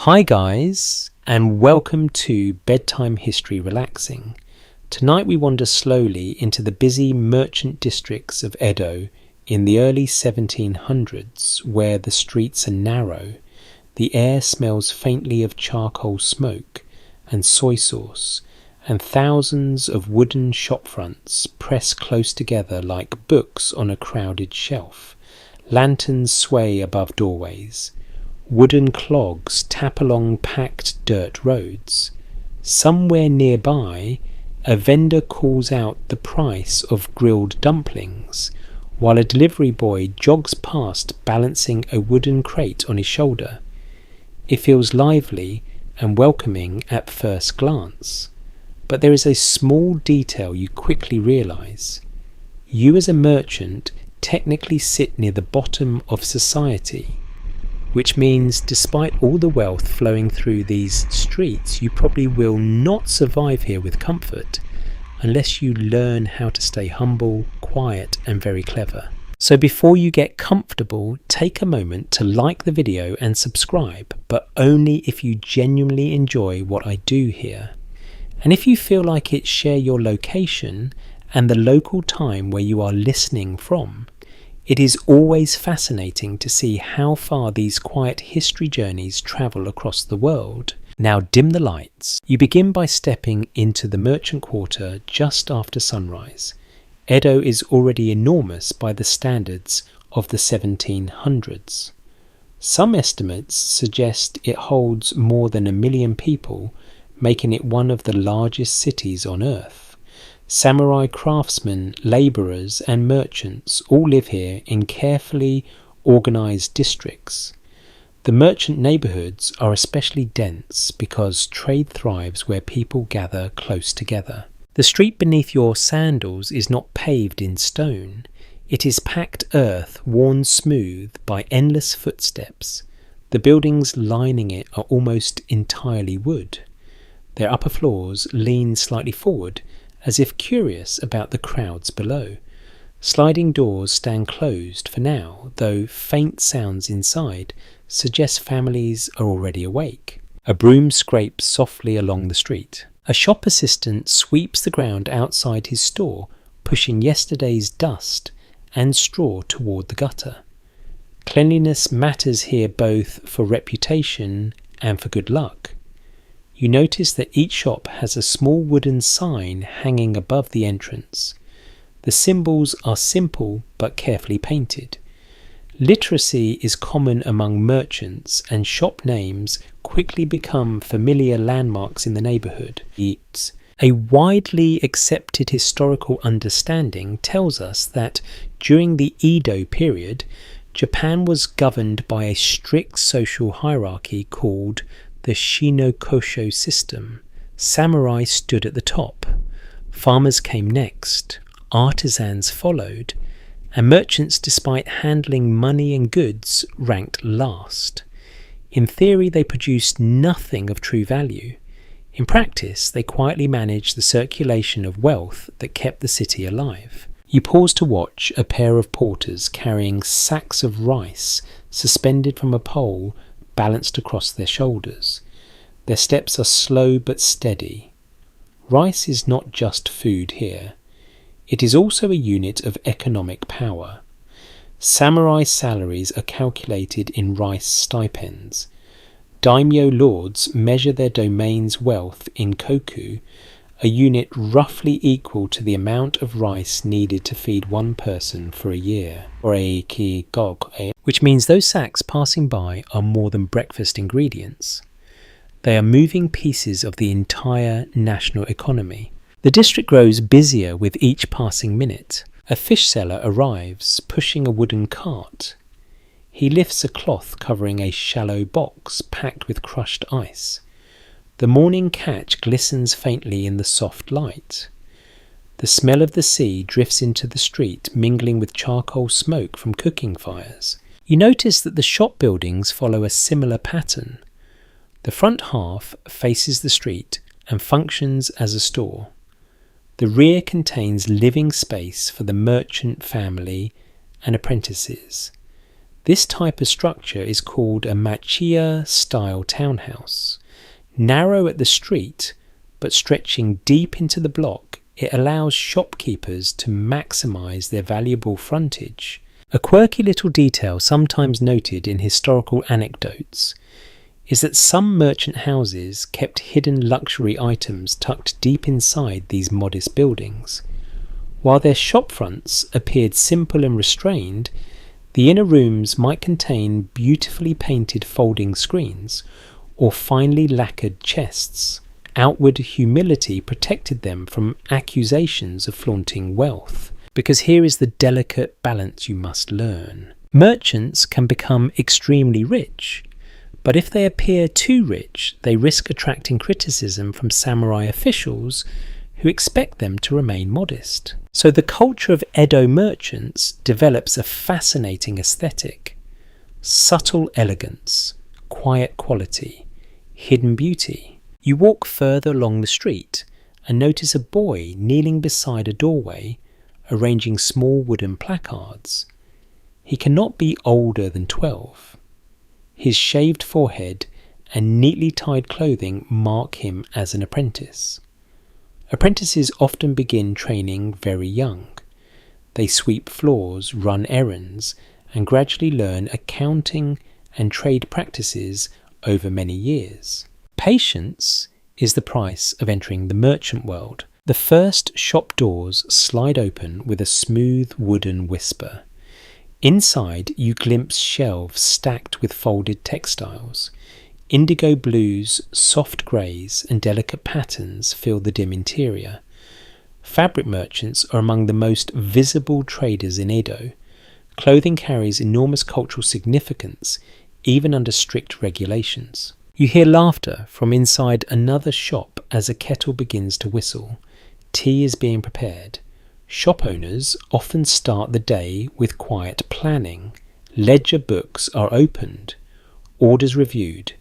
Hi guys, and welcome to Bedtime History Relaxing. Tonight we wander slowly into the busy merchant districts of Edo in the early 1700s, where the streets are narrow, the air smells faintly of charcoal smoke and soy sauce, and thousands of wooden shopfronts press close together like books on a crowded shelf. Lanterns sway above doorways. Wooden clogs tap along packed dirt roads. Somewhere nearby, a vendor calls out the price of grilled dumplings, while a delivery boy jogs past balancing a wooden crate on his shoulder. It feels lively and welcoming at first glance, but there is a small detail you quickly realise. You as a merchant technically sit near the bottom of society, which means despite all the wealth flowing through these streets, you probably will not survive here with comfort unless you learn how to stay humble, quiet and very clever. So before you get comfortable, take a moment to like the video and subscribe, but only if you genuinely enjoy what I do here. And if you feel like it, share your location and the local time where you are listening from. It is always fascinating to see how far these quiet history journeys travel across the world. Now dim the lights. You begin by stepping into the merchant quarter just after sunrise. Edo is already enormous by the standards of the 1700s. Some estimates suggest it holds more than 1 million people, making it one of the largest cities on earth. Samurai craftsmen, labourers and merchants all live here in carefully organised districts. The merchant neighbourhoods are especially dense because trade thrives where people gather close together. The street beneath your sandals is not paved in stone. It is packed earth worn smooth by endless footsteps. The buildings lining it are almost entirely wood. Their upper floors lean slightly forward, as if curious about the crowds below. Sliding doors stand closed for now, though faint sounds inside suggest families are already awake. A broom scrapes softly along the street. A shop assistant sweeps the ground outside his store, pushing yesterday's dust and straw toward the gutter. Cleanliness matters here both for reputation and for good luck. You notice that each shop has a small wooden sign hanging above the entrance. The symbols are simple but carefully painted. Literacy is common among merchants, and shop names quickly become familiar landmarks in the neighbourhood. A widely accepted historical understanding tells us that during the Edo period, Japan was governed by a strict social hierarchy called the Shinokosho system. Samurai stood at the top, farmers came next, artisans followed, and merchants, despite handling money and goods, ranked last. In theory, they produced nothing of true value. In practice, they quietly managed the circulation of wealth that kept the city alive. You pause to watch a pair of porters carrying sacks of rice suspended from a pole balanced across their shoulders. Their steps are slow but steady. Rice is not just food here. It is also a unit of economic power. Samurai salaries are calculated in rice stipends. Daimyo lords measure their domain's wealth in koku, a unit roughly equal to the amount of rice needed to feed one person for a year, or which means those sacks passing by are more than breakfast ingredients. They are moving pieces of the entire national economy. The district grows busier with each passing minute. A fish seller arrives, pushing a wooden cart. He lifts a cloth covering a shallow box packed with crushed ice. The morning catch glistens faintly in the soft light. The smell of the sea drifts into the street, mingling with charcoal smoke from cooking fires. You notice that the shop buildings follow a similar pattern. The front half faces the street and functions as a store. The rear contains living space for the merchant family and apprentices. This type of structure is called a machiya-style townhouse. Narrow at the street, but stretching deep into the block, it allows shopkeepers to maximise their valuable frontage. A quirky little detail sometimes noted in historical anecdotes is that some merchant houses kept hidden luxury items tucked deep inside these modest buildings. While their shop fronts appeared simple and restrained, the inner rooms might contain beautifully painted folding screens or finely lacquered chests. Outward humility protected them from accusations of flaunting wealth, because here is the delicate balance you must learn. Merchants can become extremely rich, but if they appear too rich, they risk attracting criticism from samurai officials who expect them to remain modest. So the culture of Edo merchants develops a fascinating aesthetic: subtle elegance, quiet quality, hidden beauty. You walk further along the street and notice a boy kneeling beside a doorway, arranging small wooden placards. He cannot be older than 12. His shaved forehead and neatly tied clothing mark him as an apprentice. Apprentices often begin training very young. They sweep floors, run errands, and gradually learn accounting and trade practices over many years. Patience is the price of entering the merchant world. The first shop doors slide open with a smooth wooden whisper. Inside, you glimpse shelves stacked with folded textiles. Indigo blues, soft greys, and delicate patterns fill the dim interior. Fabric merchants are among the most visible traders in Edo. Clothing carries enormous cultural significance, even under strict regulations. You hear laughter from inside another shop as a kettle begins to whistle. Tea is being prepared. Shop owners often start the day with quiet planning. Ledger books are opened, orders reviewed,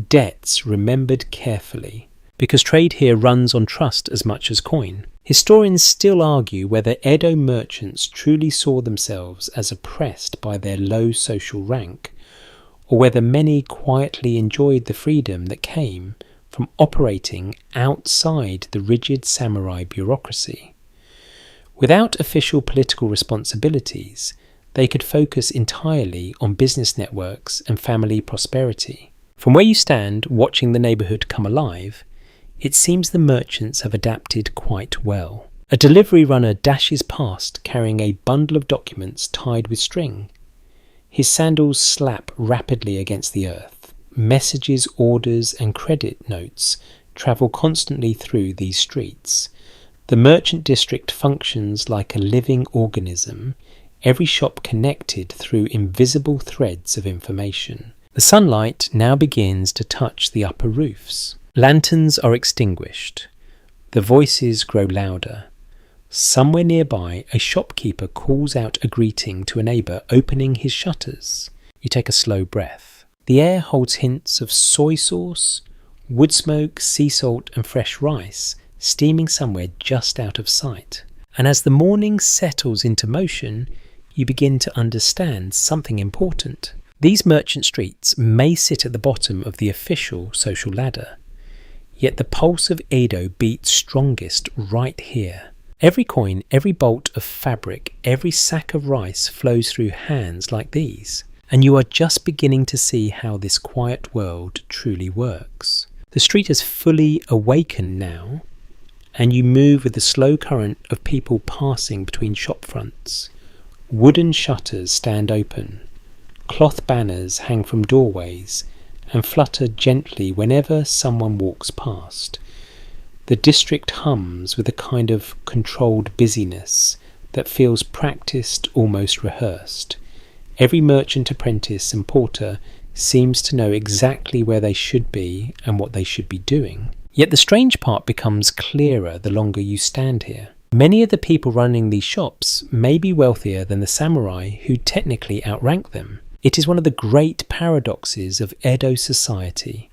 debts remembered carefully, because trade here runs on trust as much as coin. Historians still argue whether Edo merchants truly saw themselves as oppressed by their low social rank, or whether many quietly enjoyed the freedom that came from operating outside the rigid samurai bureaucracy. Without official political responsibilities, they could focus entirely on business networks and family prosperity. From where you stand, watching the neighbourhood come alive, it seems the merchants have adapted quite well. A delivery runner dashes past carrying a bundle of documents tied with string. His sandals slap rapidly against the earth. Messages, orders, and credit notes travel constantly through these streets. The merchant district functions like a living organism, every shop connected through invisible threads of information. The sunlight now begins to touch the upper roofs. Lanterns are extinguished. The voices grow louder. Somewhere nearby, a shopkeeper calls out a greeting to a neighbour opening his shutters. You take a slow breath. The air holds hints of soy sauce, wood smoke, sea salt, and fresh rice steaming somewhere just out of sight. And as the morning settles into motion, you begin to understand something important. These merchant streets may sit at the bottom of the official social ladder, yet the pulse of Edo beats strongest right here. Every coin, every bolt of fabric, every sack of rice flows through hands like these, and you are just beginning to see how this quiet world truly works. The street is fully awakened now, and you move with the slow current of people passing between shop fronts. Wooden shutters stand open. Cloth banners hang from doorways and flutter gently whenever someone walks past. The district hums with a kind of controlled busyness that feels practiced, almost rehearsed. Every merchant, apprentice and porter seems to know exactly where they should be and what they should be doing. Yet the strange part becomes clearer the longer you stand here. Many of the people running these shops may be wealthier than the samurai who technically outrank them. It is one of the great paradoxes of Edo society.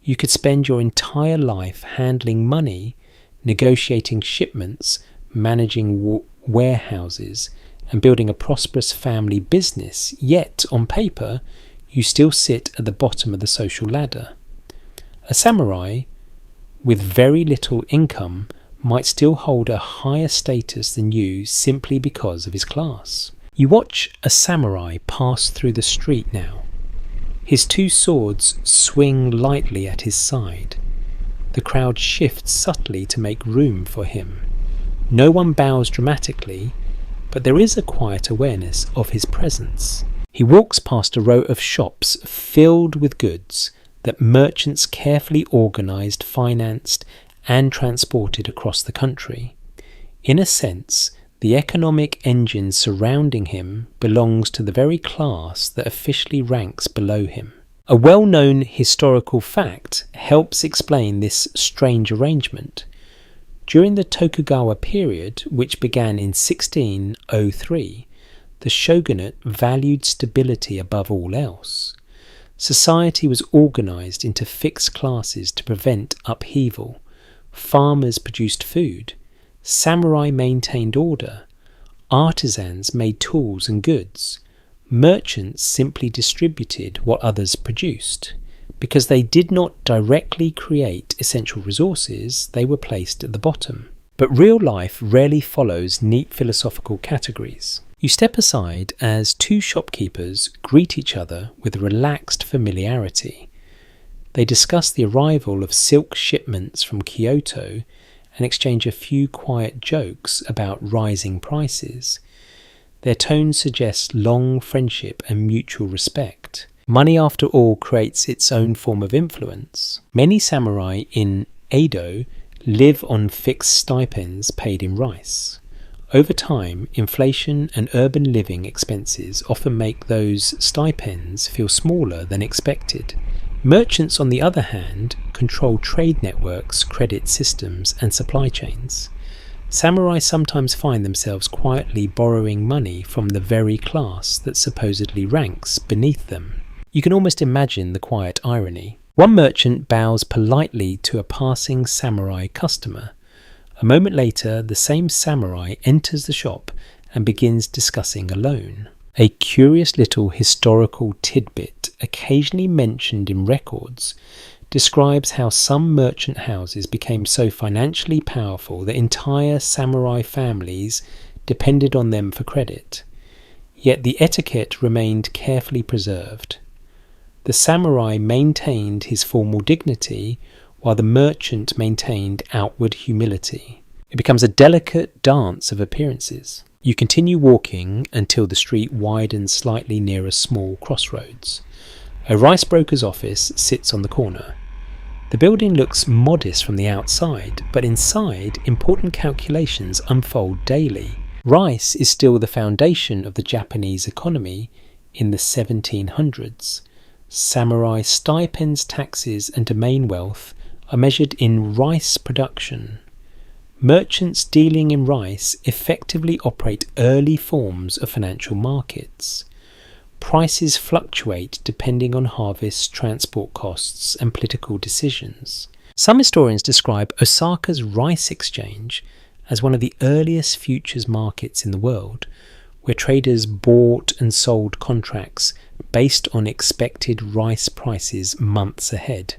You could spend your entire life handling money, negotiating shipments, managing warehouses, and building a prosperous family business, yet on paper you still sit at the bottom of the social ladder. A samurai with very little income might still hold a higher status than you simply because of his class. You watch a samurai pass through the street now. His two swords swing lightly at his side. The crowd shifts subtly to make room for him. No one bows dramatically, but there is a quiet awareness of his presence. He walks past a row of shops filled with goods that merchants carefully organised, financed, and transported across the country. In a sense, the economic engine surrounding him belongs to the very class that officially ranks below him. A well-known historical fact helps explain this strange arrangement. During the Tokugawa period, which began in 1603, the shogunate valued stability above all else. Society was organised into fixed classes to prevent upheaval. Farmers produced food. Samurai maintained order. Artisans made tools and goods. Merchants simply distributed what others produced. Because they did not directly create essential resources, they were placed at the bottom. But real life rarely follows neat philosophical categories. You step aside as two shopkeepers greet each other with relaxed familiarity. They discuss the arrival of silk shipments from Kyoto and exchange a few quiet jokes about rising prices. Their tone suggests long friendship and mutual respect. Money, after all, creates its own form of influence. Many samurai in Edo live on fixed stipends paid in rice. Over time, inflation and urban living expenses often make those stipends feel smaller than expected. Merchants, on the other hand, control trade networks, credit systems, and supply chains. Samurai sometimes find themselves quietly borrowing money from the very class that supposedly ranks beneath them. You can almost imagine the quiet irony. One merchant bows politely to a passing samurai customer. A moment later, the same samurai enters the shop and begins discussing a loan. A curious little historical tidbit, occasionally mentioned in records, describes how some merchant houses became so financially powerful that entire samurai families depended on them for credit. Yet the etiquette remained carefully preserved. The samurai maintained his formal dignity, while the merchant maintained outward humility. It becomes a delicate dance of appearances. You continue walking until the street widens slightly near a small crossroads. A rice broker's office sits on the corner. The building looks modest from the outside, but inside, important calculations unfold daily. Rice is still the foundation of the Japanese economy in the 1700s. Samurai stipends, taxes, and domain wealth are measured in rice production. Merchants dealing in rice effectively operate early forms of financial markets. Prices fluctuate depending on harvest, transport costs, and political decisions. Some historians describe Osaka's rice exchange as one of the earliest futures markets in the world, where traders bought and sold contracts based on expected rice prices months ahead.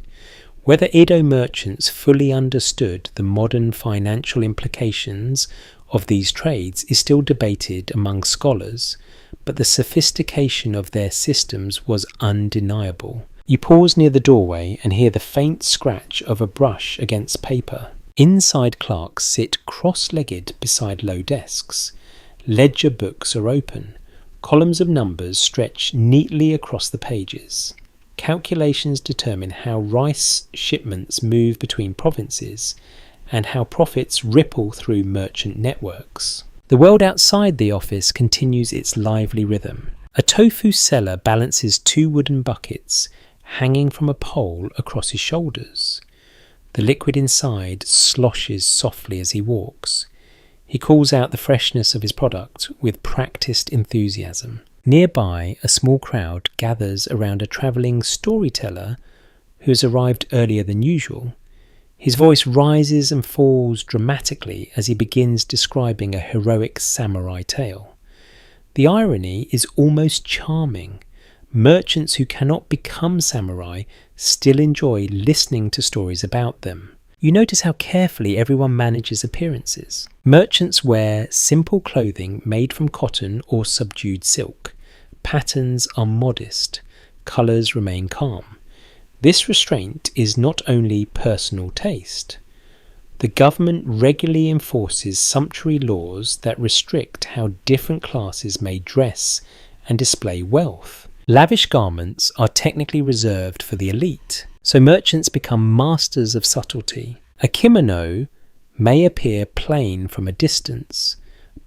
Whether Edo merchants fully understood the modern financial implications of these trades is still debated among scholars, but the sophistication of their systems was undeniable. You pause near the doorway and hear the faint scratch of a brush against paper. Inside clerks sit cross-legged beside low desks. Ledger books are open. Columns of numbers stretch neatly across the pages. Calculations determine how rice shipments move between provinces and how profits ripple through merchant networks. The world outside the office continues its lively rhythm. A tofu seller balances two wooden buckets hanging from a pole across his shoulders. The liquid inside sloshes softly as he walks. He calls out the freshness of his product with practiced enthusiasm. Nearby, a small crowd gathers around a travelling storyteller who has arrived earlier than usual. His voice rises and falls dramatically as he begins describing a heroic samurai tale. The irony is almost charming. Merchants who cannot become samurai still enjoy listening to stories about them. You notice how carefully everyone manages appearances. Merchants wear simple clothing made from cotton or subdued silk. Patterns are modest. Colours remain calm. This restraint is not only personal taste. The government regularly enforces sumptuary laws that restrict how different classes may dress and display wealth. Lavish garments are technically reserved for the elite, so merchants become masters of subtlety. A kimono may appear plain from a distance,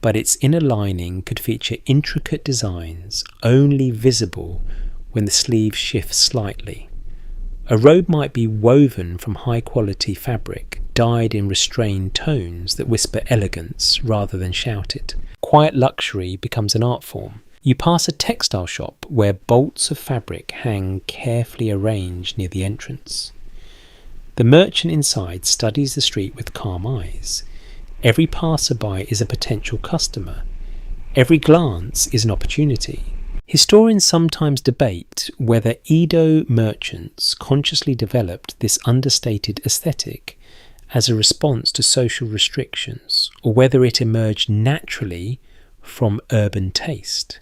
but its inner lining could feature intricate designs only visible when the sleeve shifts slightly. A robe might be woven from high-quality fabric, dyed in restrained tones that whisper elegance rather than shout it. Quiet luxury becomes an art form. You pass a textile shop where bolts of fabric hang carefully arranged near the entrance. The merchant inside studies the street with calm eyes. Every passerby is a potential customer. Every glance is an opportunity. Historians sometimes debate whether Edo merchants consciously developed this understated aesthetic as a response to social restrictions, or whether it emerged naturally from urban taste.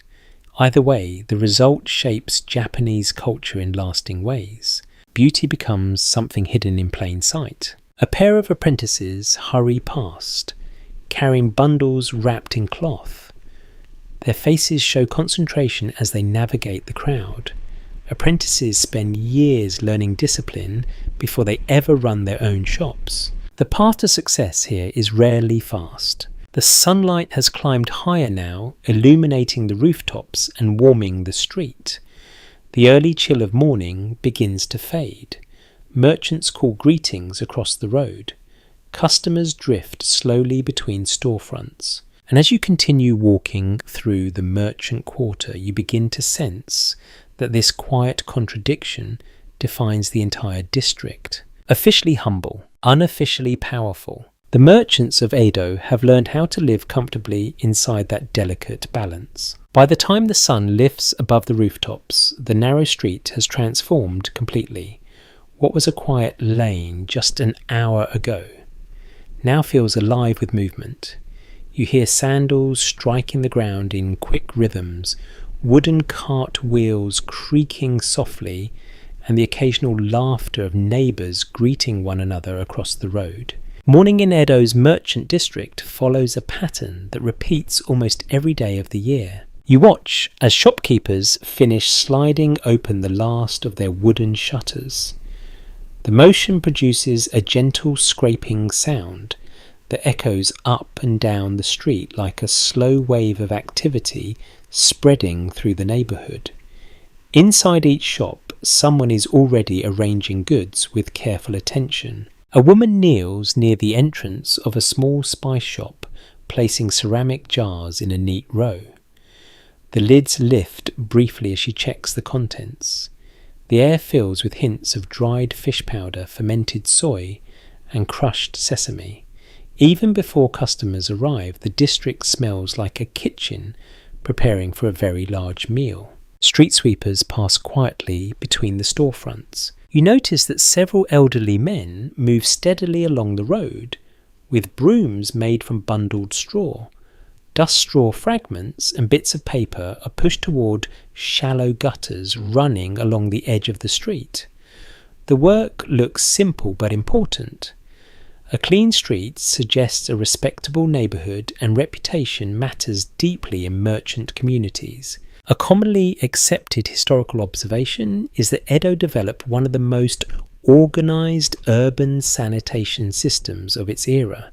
Either way, the result shapes Japanese culture in lasting ways. Beauty becomes something hidden in plain sight. A pair of apprentices hurry past, carrying bundles wrapped in cloth. Their faces show concentration as they navigate the crowd. Apprentices spend years learning discipline before they ever run their own shops. The path to success here is rarely fast. The sunlight has climbed higher now, illuminating the rooftops and warming the street. The early chill of morning begins to fade. Merchants call greetings across the road. Customers drift slowly between storefronts. And as you continue walking through the merchant quarter, you begin to sense that this quiet contradiction defines the entire district. Officially humble, unofficially powerful. The merchants of Edo have learned how to live comfortably inside that delicate balance. By the time the sun lifts above the rooftops, the narrow street has transformed completely. What was a quiet lane just an hour ago now feels alive with movement. You hear sandals striking the ground in quick rhythms, wooden cart wheels creaking softly, and the occasional laughter of neighbours greeting one another across the road. Morning in Edo's merchant district follows a pattern that repeats almost every day of the year. You watch as shopkeepers finish sliding open the last of their wooden shutters. The motion produces a gentle scraping sound that echoes up and down the street like a slow wave of activity spreading through the neighbourhood. Inside each shop, someone is already arranging goods with careful attention. A woman kneels near the entrance of a small spice shop, placing ceramic jars in a neat row. The lids lift briefly as she checks the contents. The air fills with hints of dried fish powder, fermented soy, and crushed sesame. Even before customers arrive, the district smells like a kitchen preparing for a very large meal. Street sweepers pass quietly between the storefronts. You notice that several elderly men move steadily along the road, with brooms made from bundled straw. Dust straw fragments and bits of paper are pushed toward shallow gutters running along the edge of the street. The work looks simple but important. A clean street suggests a respectable neighbourhood, and reputation matters deeply in merchant communities. A commonly accepted historical observation is that Edo developed one of the most organised urban sanitation systems of its era.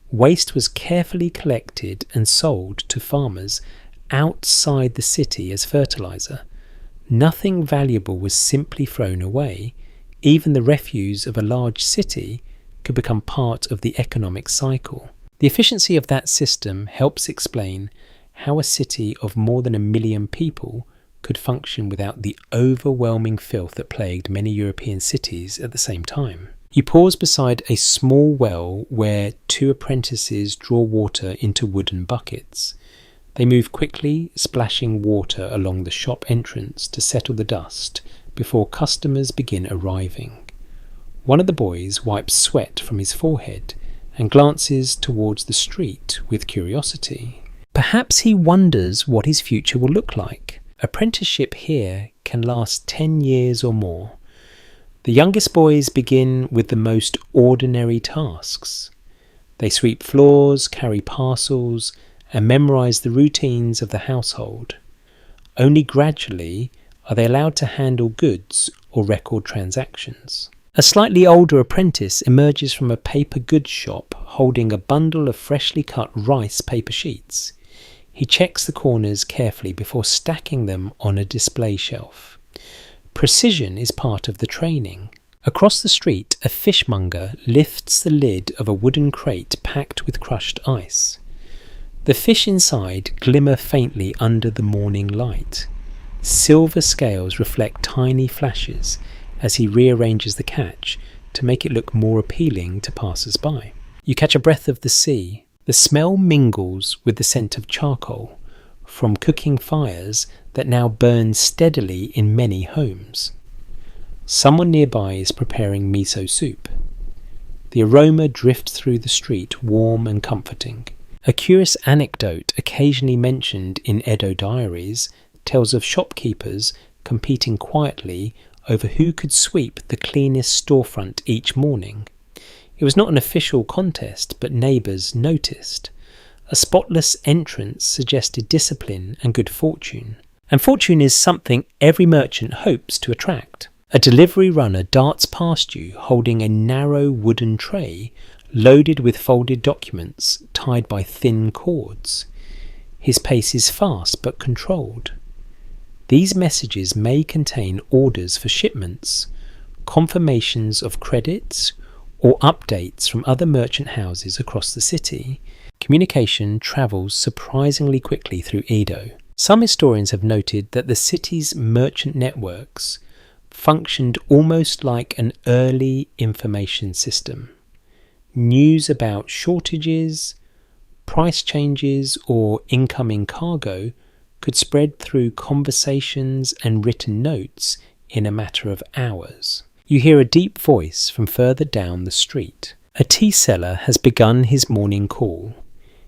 Waste was carefully collected and sold to farmers outside the city as fertiliser. Nothing valuable was simply thrown away. Even the refuse of a large city could become part of the economic cycle. The efficiency of that system helps explain how a city of more than 1 million people could function without the overwhelming filth that plagued many European cities at the same time. You pause beside a small well where 2 apprentices draw water into wooden buckets. They move quickly, splashing water along the shop entrance to settle the dust before customers begin arriving. One of the boys wipes sweat from his forehead and glances towards the street with curiosity. Perhaps he wonders what his future will look like. Apprenticeship here can last 10 years or more. The youngest boys begin with the most ordinary tasks. They sweep floors, carry parcels, and memorize the routines of the household. Only gradually are they allowed to handle goods or record transactions. A slightly older apprentice emerges from a paper goods shop holding a bundle of freshly cut rice paper sheets. He checks the corners carefully before stacking them on a display shelf. Precision is part of the training. Across the street, a fishmonger lifts the lid of a wooden crate packed with crushed ice. The fish inside glimmer faintly under the morning light. Silver scales reflect tiny flashes as he rearranges the catch to make it look more appealing to passers-by. You catch a breath of the sea. The smell mingles with the scent of charcoal from cooking fires that now burn steadily in many homes. Someone nearby is preparing miso soup. The aroma drifts through the street, warm and comforting. A curious anecdote occasionally mentioned in Edo diaries tells of shopkeepers competing quietly over who could sweep the cleanest storefront each morning. It was not an official contest, but neighbours noticed. A spotless entrance suggested discipline and good fortune. And fortune is something every merchant hopes to attract. A delivery runner darts past you holding a narrow wooden tray loaded with folded documents tied by thin cords. His pace is fast but controlled. These messages may contain orders for shipments, confirmations of credits, or updates from other merchant houses across the city. Communication travels surprisingly quickly through Edo. Some historians have noted that the city's merchant networks functioned almost like an early information system. News about shortages, price changes, or incoming cargo could spread through conversations and written notes in a matter of hours. You hear a deep voice from further down the street. A tea seller has begun his morning call.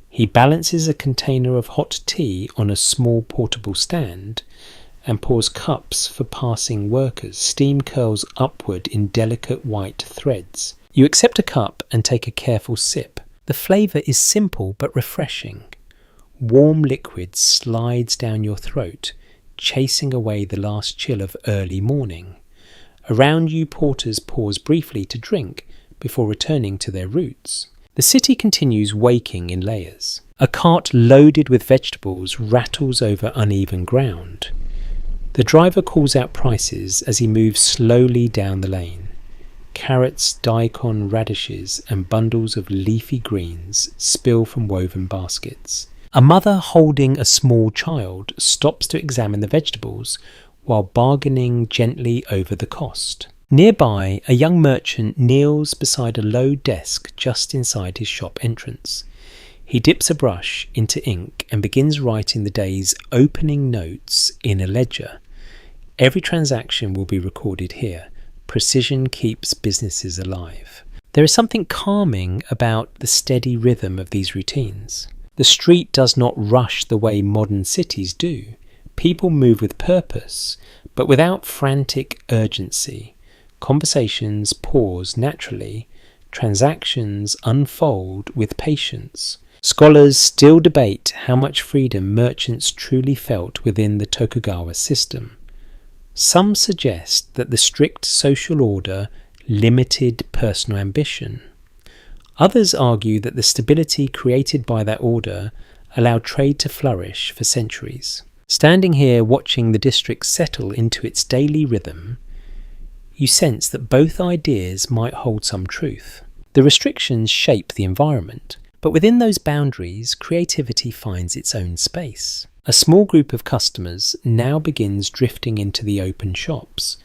He balances a container of hot tea on a small portable stand and pours cups for passing workers. Steam curls upward in delicate white threads. You accept a cup and take a careful sip. The flavour is simple but refreshing. Warm liquid slides down your throat, chasing away the last chill of early morning. Around you, porters pause briefly to drink before returning to their routes. The city continues waking in layers. A cart loaded with vegetables rattles over uneven ground. The driver calls out prices as he moves slowly down the lane. Carrots, daikon, radishes, and bundles of leafy greens spill from woven baskets. A mother holding a small child stops to examine the vegetables while bargaining gently over the cost. Nearby, a young merchant kneels beside a low desk just inside his shop entrance. He dips a brush into ink and begins writing the day's opening notes in a ledger. Every transaction will be recorded here. Precision keeps businesses alive. There is something calming about the steady rhythm of these routines. The street does not rush the way modern cities do. People move with purpose, but without frantic urgency. Conversations pause naturally. Transactions unfold with patience. Scholars still debate how much freedom merchants truly felt within the Tokugawa system. Some suggest that the strict social order limited personal ambition. Others argue that the stability created by that order allowed trade to flourish for centuries. Standing here watching the district settle into its daily rhythm, you sense that both ideas might hold some truth. The restrictions shape the environment, but within those boundaries, creativity finds its own space. A small group of customers now begins drifting into the open shops.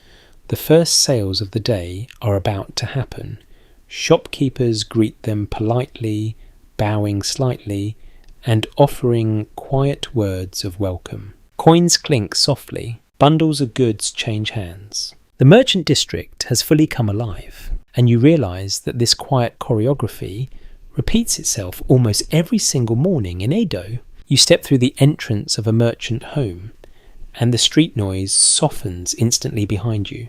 The first sales of the day are about to happen. Shopkeepers greet them politely, bowing slightly, and offering quiet words of welcome. Coins clink softly, bundles of goods change hands. The merchant district has fully come alive, and you realise that this quiet choreography repeats itself almost every single morning in Edo. You step through the entrance of a merchant home, and the street noise softens instantly behind you.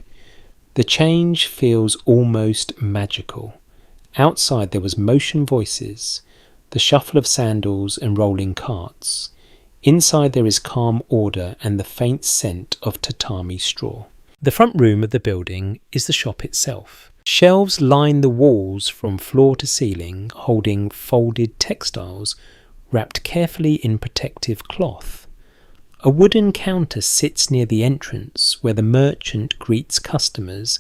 The change feels almost magical. Outside there was motion voices, the shuffle of sandals and rolling carts. Inside there is calm order and the faint scent of tatami straw. The front room of the building is the shop itself. Shelves line the walls from floor to ceiling, holding folded textiles wrapped carefully in protective cloth. A wooden counter sits near the entrance where the merchant greets customers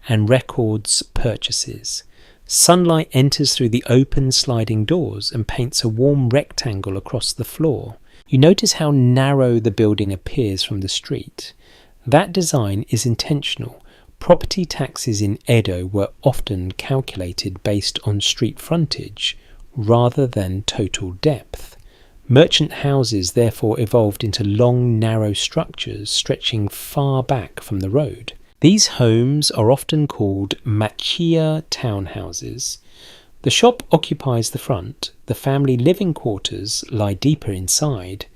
and records purchases. Sunlight enters through the open sliding doors and paints a warm rectangle across the floor. You notice how narrow the building appears from the street. That design is intentional. Property taxes in Edo were often calculated based on street frontage rather than total depth. Merchant houses therefore evolved into long, narrow structures stretching far back from the road. These homes are often called machiya townhouses. The shop occupies the front, the family living quarters lie deeper inside,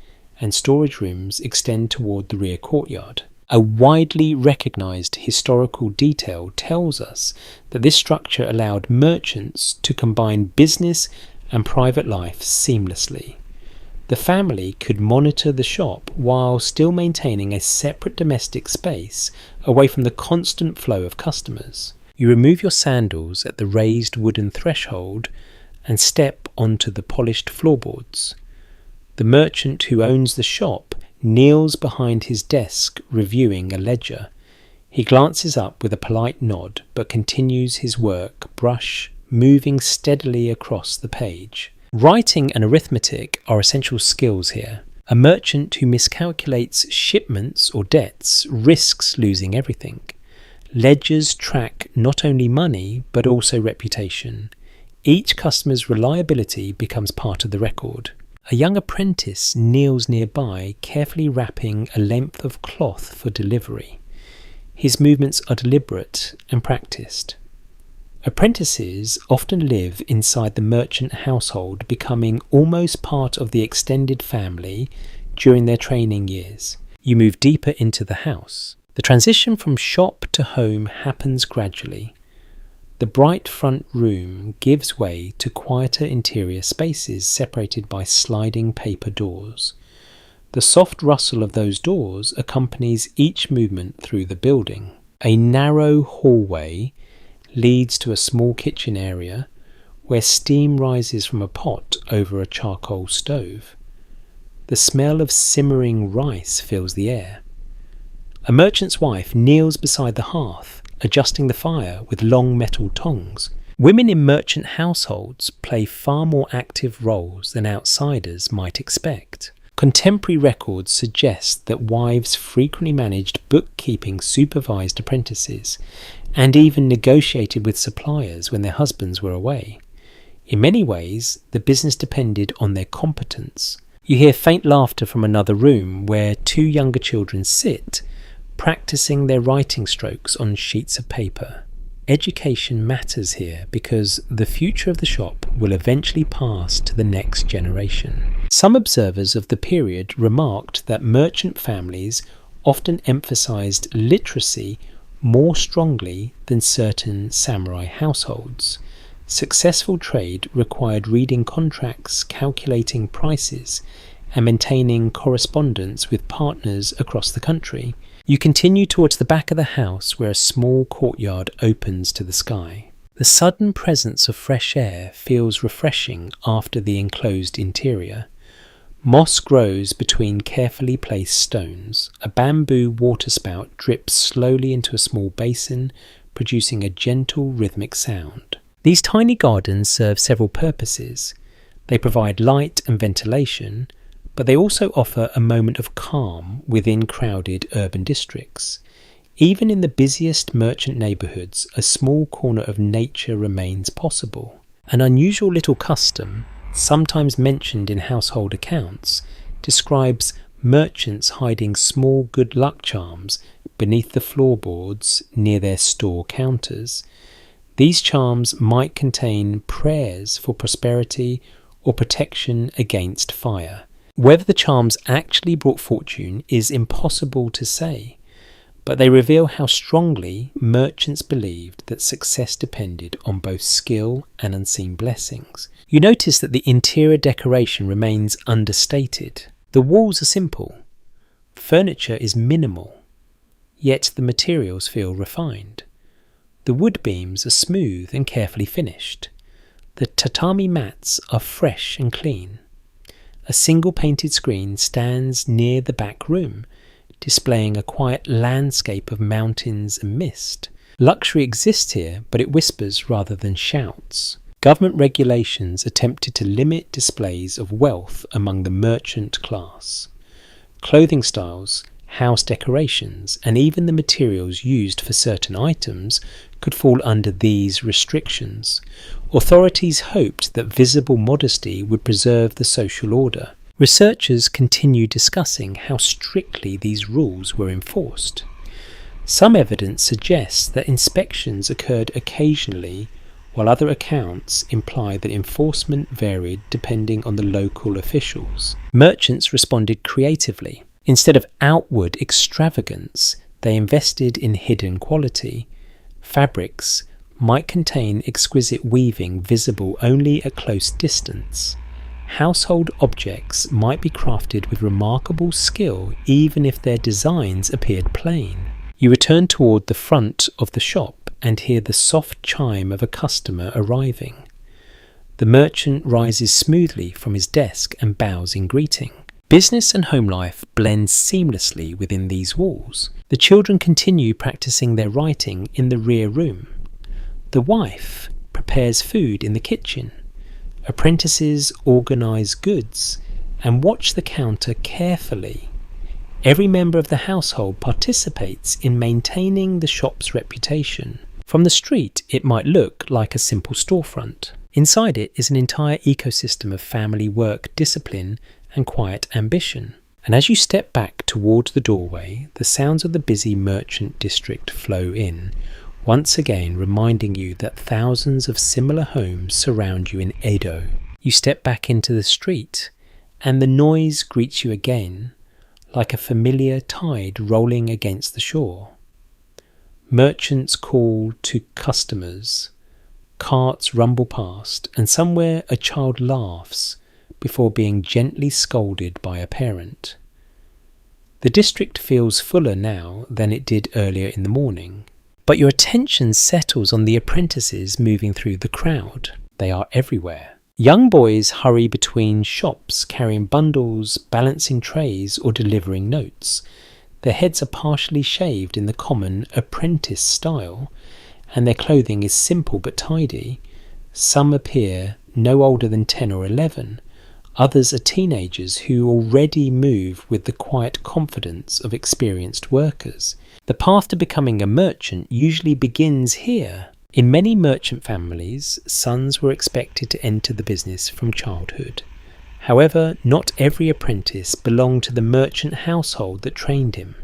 and storage rooms extend toward the rear courtyard. A widely recognised historical detail tells us that this structure allowed merchants to combine business and private life seamlessly. The family could monitor the shop while still maintaining a separate domestic space away from the constant flow of customers. You remove your sandals at the raised wooden threshold and step onto the polished floorboards. The merchant who owns the shop kneels behind his desk reviewing a ledger. He glances up with a polite nod but continues his work, brush moving steadily across the page. Writing and arithmetic are essential skills here. A merchant who miscalculates shipments or debts risks losing everything. Ledgers track not only money but also reputation. Each customer's reliability becomes part of the record. A young apprentice kneels nearby, carefully wrapping a length of cloth for delivery. His movements are deliberate and practiced. Apprentices often live inside the merchant household, becoming almost part of the extended family during their training years. You move deeper into the house. The transition from shop to home happens gradually. The bright front room gives way to quieter interior spaces separated by sliding paper doors. The soft rustle of those doors accompanies each movement through the building. A narrow hallway leads to a small kitchen area where steam rises from a pot over a charcoal stove. The smell of simmering rice fills the air. A merchant's wife kneels beside the hearth, adjusting the fire with long metal tongs. Women in merchant households play far more active roles than outsiders might expect. Contemporary records suggest that wives frequently managed bookkeeping, supervised apprentices, and even negotiated with suppliers when their husbands were away. In many ways, the business depended on their competence. You hear faint laughter from another room where two younger children sit, practicing their writing strokes on sheets of paper. Education matters here because the future of the shop will eventually pass to the next generation. Some observers of the period remarked that merchant families often emphasized literacy more strongly than certain samurai households. Successful trade required reading contracts, calculating prices, and maintaining correspondence with partners across the country. You continue towards the back of the house where a small courtyard opens to the sky. The sudden presence of fresh air feels refreshing after the enclosed interior. Moss grows between carefully placed stones. A bamboo waterspout drips slowly into a small basin, producing a gentle rhythmic sound. These tiny gardens serve several purposes. They provide light and ventilation, but they also offer a moment of calm within crowded urban districts. Even in the busiest merchant neighbourhoods, a small corner of nature remains possible. An unusual little custom sometimes mentioned in household accounts, describes merchants hiding small good luck charms beneath the floorboards near their store counters. These charms might contain prayers for prosperity or protection against fire. Whether the charms actually brought fortune is impossible to say, but they reveal how strongly merchants believed that success depended on both skill and unseen blessings. You notice that the interior decoration remains understated. The walls are simple, furniture is minimal, yet the materials feel refined. The wood beams are smooth and carefully finished. The tatami mats are fresh and clean. A single painted screen stands near the back room, displaying a quiet landscape of mountains and mist. Luxury exists here, but it whispers rather than shouts. Government regulations attempted to limit displays of wealth among the merchant class. Clothing styles, house decorations, and even the materials used for certain items could fall under these restrictions. Authorities hoped that visible modesty would preserve the social order. Researchers continue discussing how strictly these rules were enforced. Some evidence suggests that inspections occurred occasionally, while other accounts imply that enforcement varied depending on the local officials. Merchants responded creatively. Instead of outward extravagance, they invested in hidden quality. Fabrics might contain exquisite weaving visible only at close distance. Household objects might be crafted with remarkable skill even if their designs appeared plain. You return toward the front of the shop and hear the soft chime of a customer arriving. The merchant rises smoothly from his desk and bows in greeting. Business and home life blend seamlessly within these walls. The children continue practicing their writing in the rear room. The wife prepares food in the kitchen. Apprentices organise goods and watch the counter carefully. Every member of the household participates in maintaining the shop's reputation. From the street, it might look like a simple storefront. Inside it is an entire ecosystem of family work, discipline, and quiet ambition. And as you step back towards the doorway, the sounds of the busy merchant district flow in, once again reminding you that thousands of similar homes surround you in Edo. You step back into the street, and the noise greets you again, like a familiar tide rolling against the shore. Merchants call to customers, carts rumble past, and somewhere a child laughs before being gently scolded by a parent. The district feels fuller now than it did earlier in the morning, but your attention settles on the apprentices moving through the crowd. They are everywhere. Young boys hurry between shops, carrying bundles, balancing trays, or delivering notes. Their heads are partially shaved in the common apprentice style, and their clothing is simple but tidy. Some appear no older than 10 or 11. Others are teenagers who already move with the quiet confidence of experienced workers. The path to becoming a merchant usually begins here. In many merchant families, sons were expected to enter the business from childhood. However, not every apprentice belonged to the merchant household that trained him.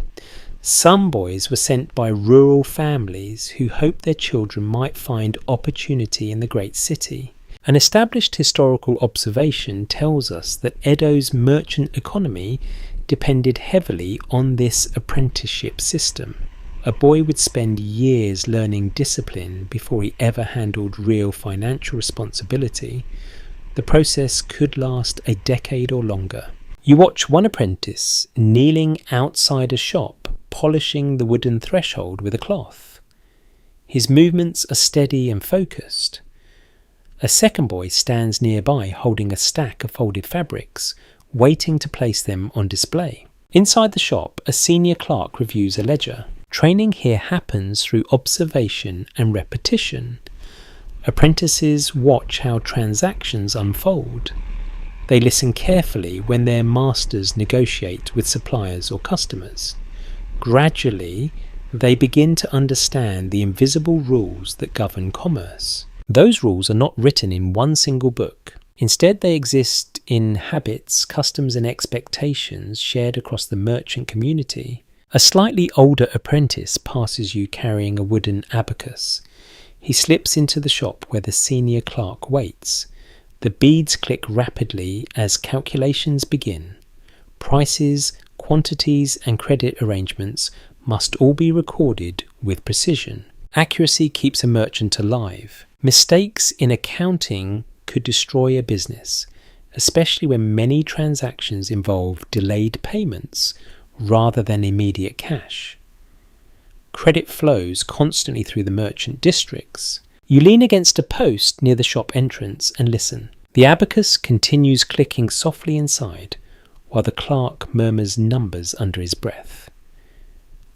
Some boys were sent by rural families who hoped their children might find opportunity in the great city. An established historical observation tells us that Edo's merchant economy depended heavily on this apprenticeship system. A boy would spend years learning discipline before he ever handled real financial responsibility. The process could last a decade or longer. You watch one apprentice kneeling outside a shop, polishing the wooden threshold with a cloth. His movements are steady and focused. A second boy stands nearby holding a stack of folded fabrics, waiting to place them on display. Inside the shop, a senior clerk reviews a ledger. Training here happens through observation and repetition. Apprentices watch how transactions unfold. They listen carefully when their masters negotiate with suppliers or customers. Gradually, they begin to understand the invisible rules that govern commerce. Those rules are not written in one single book. Instead, they exist in habits, customs and expectations shared across the merchant community. A slightly older apprentice passes you carrying a wooden abacus. He slips into the shop where the senior clerk waits. The beads click rapidly as calculations begin. Prices, quantities and credit arrangements must all be recorded with precision. Accuracy keeps a merchant alive. Mistakes in accounting could destroy a business, especially when many transactions involve delayed payments rather than immediate cash. Credit flows constantly through the merchant districts. You lean against a post near the shop entrance and listen. The abacus continues clicking softly inside, while the clerk murmurs numbers under his breath.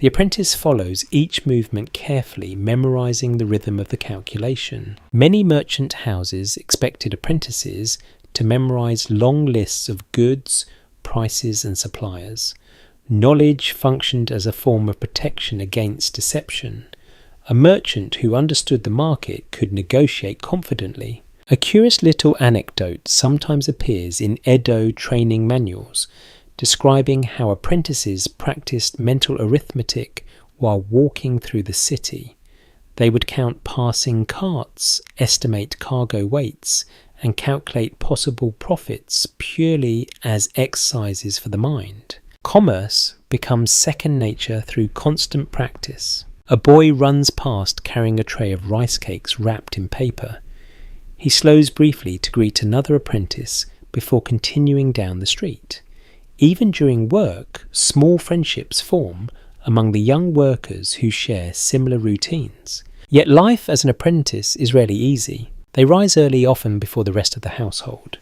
The apprentice follows each movement carefully, memorizing the rhythm of the calculation. Many merchant houses expected apprentices to memorize long lists of goods, prices and suppliers. Knowledge functioned as a form of protection against deception. A merchant who understood the market could negotiate confidently. A curious little anecdote sometimes appears in Edo training manuals, describing how apprentices practiced mental arithmetic while walking through the city. They would count passing carts, estimate cargo weights, and calculate possible profits purely as exercises for the mind. Commerce becomes second nature through constant practice. A boy runs past carrying a tray of rice cakes wrapped in paper. He slows briefly to greet another apprentice before continuing down the street. Even during work, small friendships form among the young workers who share similar routines. Yet life as an apprentice is rarely easy. They rise early, often before the rest of the household.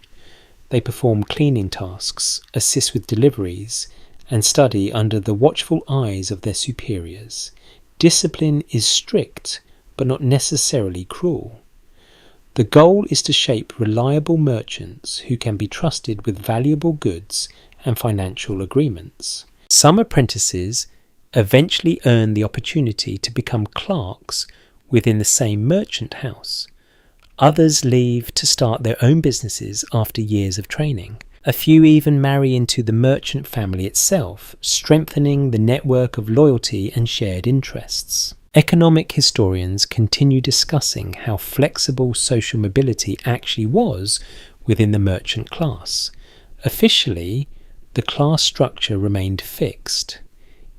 They perform cleaning tasks, assist with deliveries, and study under the watchful eyes of their superiors. Discipline is strict, but not necessarily cruel. The goal is to shape reliable merchants who can be trusted with valuable goods and financial agreements. Some apprentices eventually earn the opportunity to become clerks within the same merchant house. Others leave to start their own businesses after years of training. A few even marry into the merchant family itself, strengthening the network of loyalty and shared interests. Economic historians continue discussing how flexible social mobility actually was within the merchant class. Officially, the class structure remained fixed.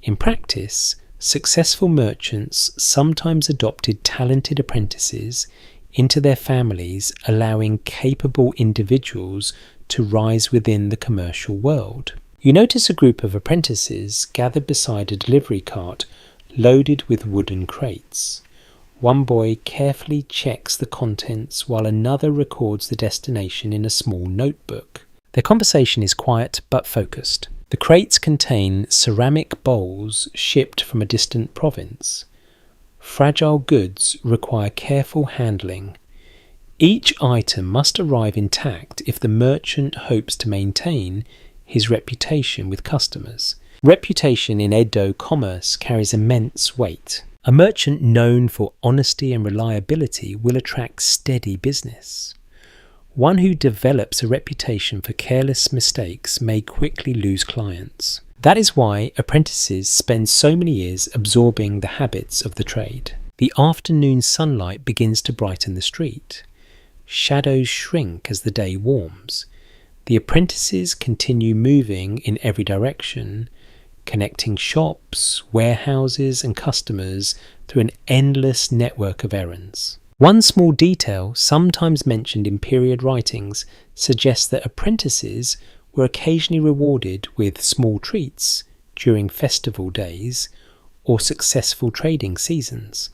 In practice, successful merchants sometimes adopted talented apprentices into their families, allowing capable individuals to rise within the commercial world. You notice a group of apprentices gathered beside a delivery cart loaded with wooden crates. One boy carefully checks the contents while another records the destination in a small notebook. Their conversation is quiet but focused. The crates contain ceramic bowls shipped from a distant province. Fragile goods require careful handling. Each item must arrive intact if the merchant hopes to maintain his reputation with customers. Reputation in Edo commerce carries immense weight. A merchant known for honesty and reliability will attract steady business. One who develops a reputation for careless mistakes may quickly lose clients. That is why apprentices spend so many years absorbing the habits of the trade. The afternoon sunlight begins to brighten the street. Shadows shrink as the day warms. The apprentices continue moving in every direction, connecting shops, warehouses and customers through an endless network of errands. One small detail, sometimes mentioned in period writings, suggests that apprentices were occasionally rewarded with small treats during festival days or successful trading seasons.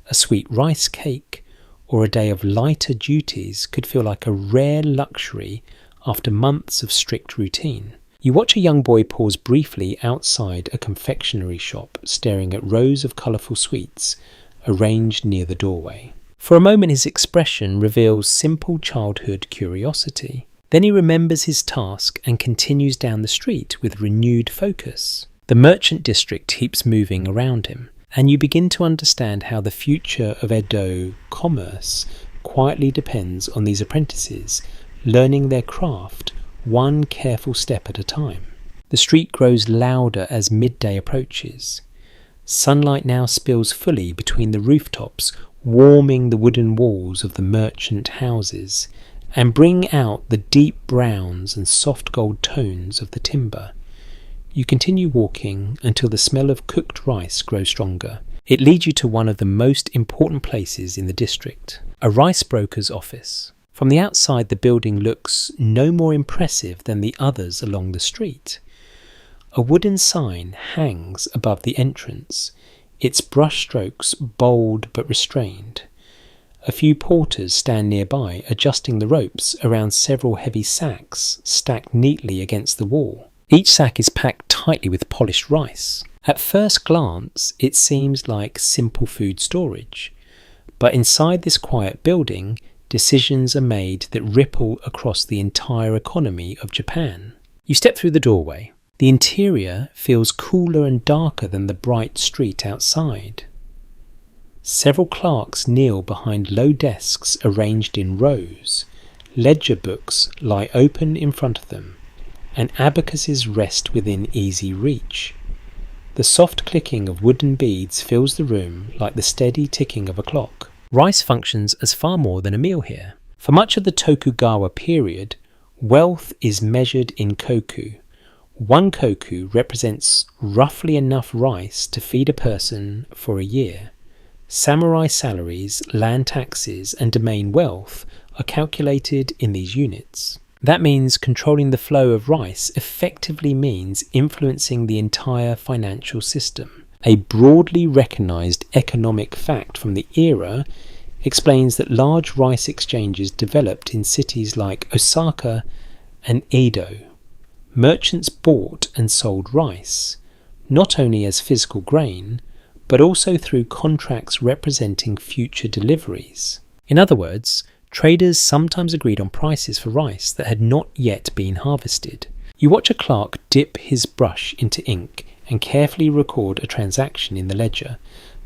A sweet rice cake or a day of lighter duties could feel like a rare luxury after months of strict routine. You watch a young boy pause briefly outside a confectionery shop, staring at rows of colourful sweets arranged near the doorway. For a moment his expression reveals simple childhood curiosity. Then he remembers his task and continues down the street with renewed focus. The merchant district keeps moving around him, and you begin to understand how the future of Edo commerce quietly depends on these apprentices learning their craft one careful step at a time. The street grows louder as midday approaches. Sunlight now spills fully between the rooftops, warming the wooden walls of the merchant houses, and bring out the deep browns and soft gold tones of the timber. You continue walking until the smell of cooked rice grows stronger. It leads you to one of the most important places in the district, a rice broker's office. From the outside, the building looks no more impressive than the others along the street. A wooden sign hangs above the entrance, its brushstrokes bold but restrained. A few porters stand nearby, adjusting the ropes around several heavy sacks stacked neatly against the wall. Each sack is packed tightly with polished rice. At first glance, it seems like simple food storage. But inside this quiet building, decisions are made that ripple across the entire economy of Japan. You step through the doorway. The interior feels cooler and darker than the bright street outside. Several clerks kneel behind low desks arranged in rows. Ledger books lie open in front of them, and abacuses rest within easy reach. The soft clicking of wooden beads fills the room like the steady ticking of a clock. Rice functions as far more than a meal here. For much of the Tokugawa period, wealth is measured in koku. One koku represents roughly enough rice to feed a person for a year. Samurai salaries, land taxes, and domain wealth are calculated in these units. That means controlling the flow of rice effectively means influencing the entire financial system. A broadly recognised economic fact from the era explains that large rice exchanges developed in cities like Osaka and Edo. Merchants bought and sold rice, not only as physical grain, but also through contracts representing future deliveries. In other words, traders sometimes agreed on prices for rice that had not yet been harvested. You watch a clerk dip his brush into ink and carefully record a transaction in the ledger.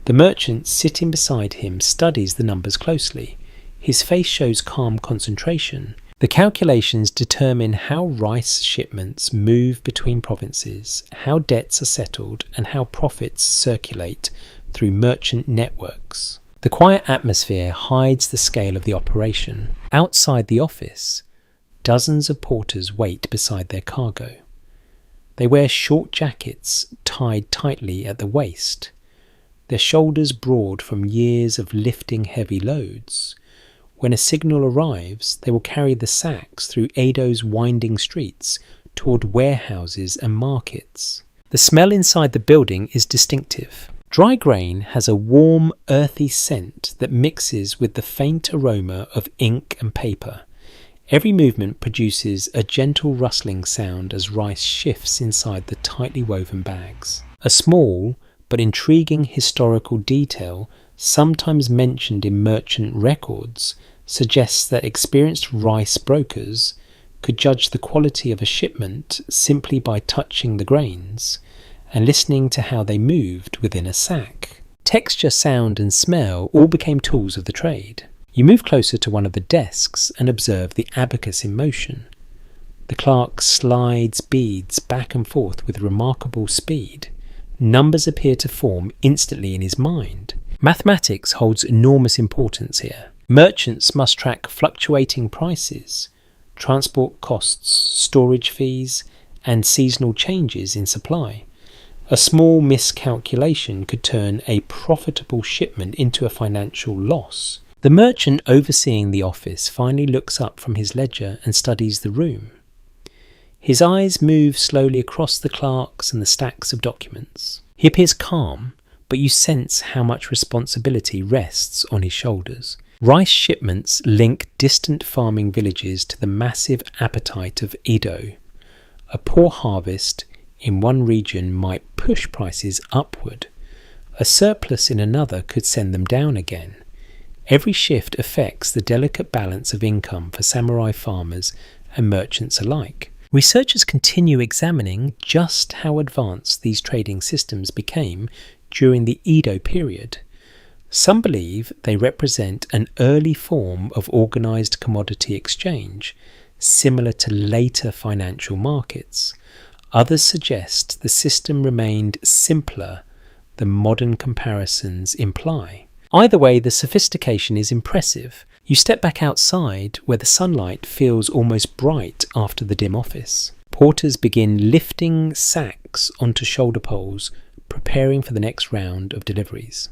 The merchant sitting beside him studies the numbers closely. His face shows calm concentration. The calculations determine how rice shipments move between provinces, how debts are settled, and how profits circulate through merchant networks. The quiet atmosphere hides the scale of the operation. Outside the office, dozens of porters wait beside their cargo. They wear short jackets tied tightly at the waist, their shoulders broad from years of lifting heavy loads. When a signal arrives, they will carry the sacks through Edo's winding streets toward warehouses and markets. The smell inside the building is distinctive. Dry grain has a warm, earthy scent that mixes with the faint aroma of ink and paper. Every movement produces a gentle rustling sound as rice shifts inside the tightly woven bags. A small but intriguing historical detail, sometimes mentioned in merchant records, suggests that experienced rice brokers could judge the quality of a shipment simply by touching the grains and listening to how they moved within a sack. Texture, sound and smell all became tools of the trade. You move closer to one of the desks and observe the abacus in motion. The clerk slides beads back and forth with remarkable speed. Numbers appear to form instantly in his mind. Mathematics holds enormous importance here. Merchants must track fluctuating prices, transport costs, storage fees, and seasonal changes in supply. A small miscalculation could turn a profitable shipment into a financial loss. The merchant overseeing the office finally looks up from his ledger and studies the room. His eyes move slowly across the clerks and the stacks of documents. He appears calm, but you sense how much responsibility rests on his shoulders. Rice shipments link distant farming villages to the massive appetite of Edo. A poor harvest in one region might push prices upward. A surplus in another could send them down again. Every shift affects the delicate balance of income for samurai farmers and merchants alike. Researchers continue examining just how advanced these trading systems became during the Edo period. Some believe they represent an early form of organised commodity exchange, similar to later financial markets. Others suggest the system remained simpler than modern comparisons imply. Either way, the sophistication is impressive. You step back outside where the sunlight feels almost bright after the dim office. Porters begin lifting sacks onto shoulder poles, preparing for the next round of deliveries.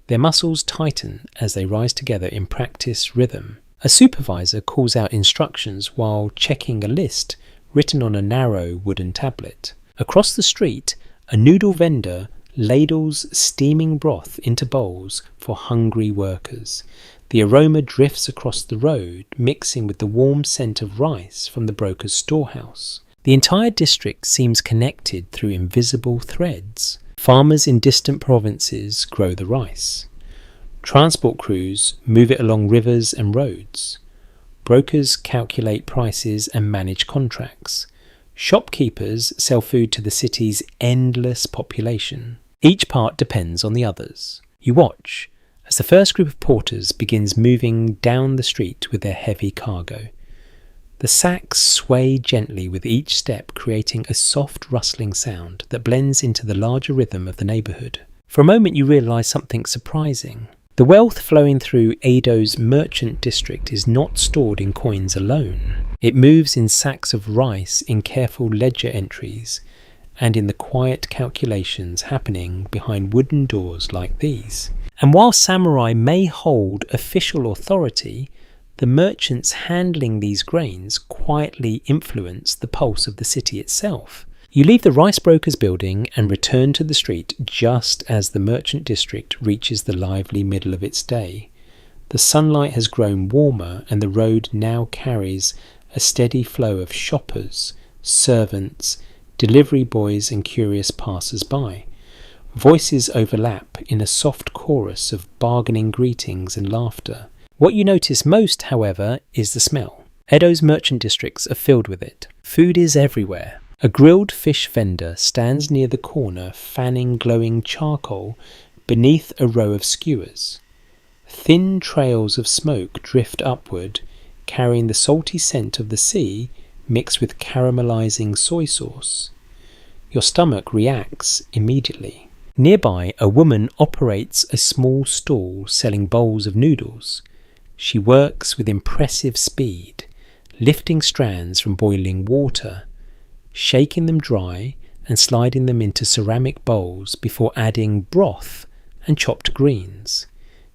Their muscles tighten as they rise together in practice rhythm. A supervisor calls out instructions while checking a list written on a narrow wooden tablet. Across the street, a noodle vendor ladles steaming broth into bowls for hungry workers. The aroma drifts across the road, mixing with the warm scent of rice from the broker's storehouse. The entire district seems connected through invisible threads. Farmers in distant provinces grow the rice. Transport crews move it along rivers and roads. Brokers calculate prices and manage contracts. Shopkeepers sell food to the city's endless population. Each part depends on the others. You watch as the first group of porters begins moving down the street with their heavy cargo. The sacks sway gently with each step, creating a soft rustling sound that blends into the larger rhythm of the neighbourhood. For a moment you realise something surprising. The wealth flowing through Edo's merchant district is not stored in coins alone. It moves in sacks of rice, in careful ledger entries, and in the quiet calculations happening behind wooden doors like these. And while samurai may hold official authority, the merchants handling these grains quietly influence the pulse of the city itself. You leave the rice broker's building and return to the street just as the merchant district reaches the lively middle of its day. The sunlight has grown warmer and the road now carries a steady flow of shoppers, servants, delivery boys and curious passers-by. Voices overlap in a soft chorus of bargaining greetings and laughter. What you notice most, however, is the smell. Edo's merchant districts are filled with it. Food is everywhere. A grilled fish vendor stands near the corner fanning glowing charcoal beneath a row of skewers. Thin trails of smoke drift upward, carrying the salty scent of the sea mixed with caramelizing soy sauce. Your stomach reacts immediately. Nearby, a woman operates a small stall selling bowls of noodles. She works with impressive speed, lifting strands from boiling water, shaking them dry and sliding them into ceramic bowls before adding broth and chopped greens.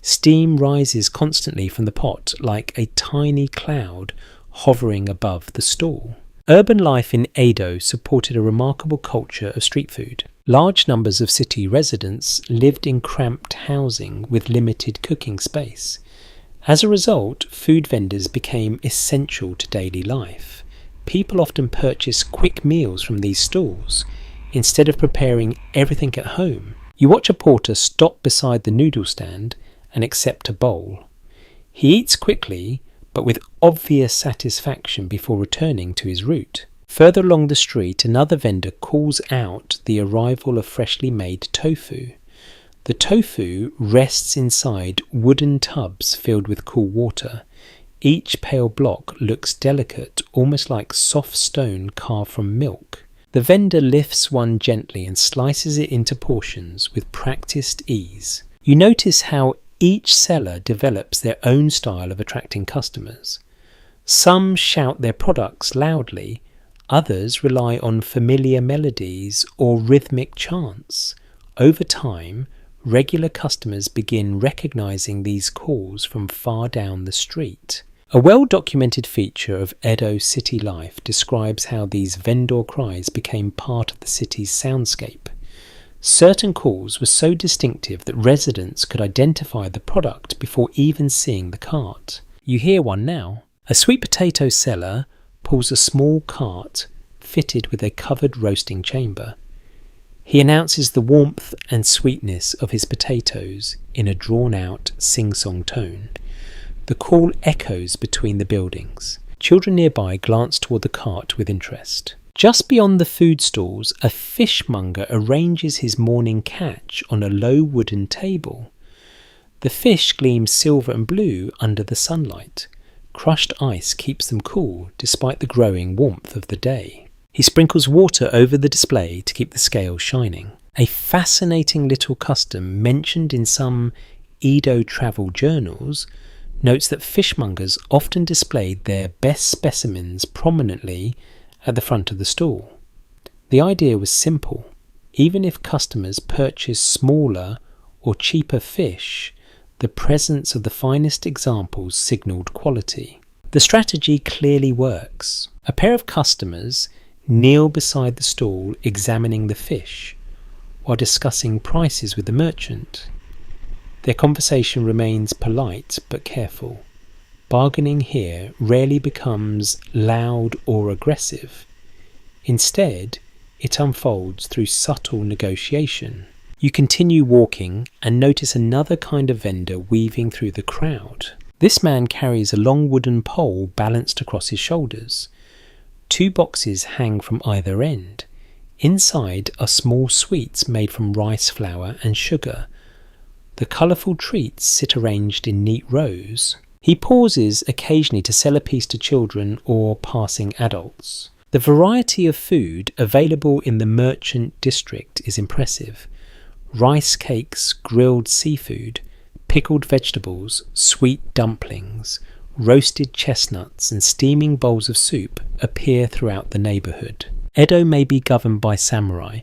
Steam rises constantly from the pot like a tiny cloud hovering above the stall. Urban life in Edo supported a remarkable culture of street food. Large numbers of city residents lived in cramped housing with limited cooking space. As a result, food vendors became essential to daily life. People often purchase quick meals from these stalls instead of preparing everything at home. You watch a porter stop beside the noodle stand and accept a bowl. He eats quickly, but with obvious satisfaction before returning to his route. Further along the street, another vendor calls out the arrival of freshly made tofu. The tofu rests inside wooden tubs filled with cool water. Each pale block looks delicate, almost like soft stone carved from milk. The vendor lifts one gently and slices it into portions with practiced ease. You notice how each seller develops their own style of attracting customers. Some shout their products loudly, others rely on familiar melodies or rhythmic chants. Over time, regular customers begin recognizing these calls from far down the street. A well-documented feature of Edo city life describes how these vendor cries became part of the city's soundscape. Certain calls were so distinctive that residents could identify the product before even seeing the cart. You hear one now. A sweet potato seller pulls a small cart fitted with a covered roasting chamber. He announces the warmth and sweetness of his potatoes in a drawn-out sing-song tone. The call echoes between the buildings. Children nearby glance toward the cart with interest. Just beyond the food stalls, a fishmonger arranges his morning catch on a low wooden table. The fish gleams silver and blue under the sunlight, Crushed ice keeps them cool despite the growing warmth of the day. He sprinkles water over the display to keep the scales shining. A fascinating little custom mentioned in some Edo travel journals notes that fishmongers often displayed their best specimens prominently at the front of the stall. The idea was simple. Even if customers purchased smaller or cheaper fish, the presence of the finest examples signalled quality. The strategy clearly works. A pair of customers kneel beside the stall examining the fish while discussing prices with the merchant. Their conversation remains polite but careful. Bargaining here rarely becomes loud or aggressive. Instead, it unfolds through subtle negotiation. You continue walking and notice another kind of vendor weaving through the crowd. This man carries a long wooden pole balanced across his shoulders. 2 boxes hang from either end. Inside are small sweets made from rice flour and sugar. The colourful treats sit arranged in neat rows. He pauses occasionally to sell a piece to children or passing adults. The variety of food available in the merchant district is impressive. Rice cakes, grilled seafood, pickled vegetables, sweet dumplings, roasted chestnuts and steaming bowls of soup appear throughout the neighbourhood. Edo may be governed by samurai,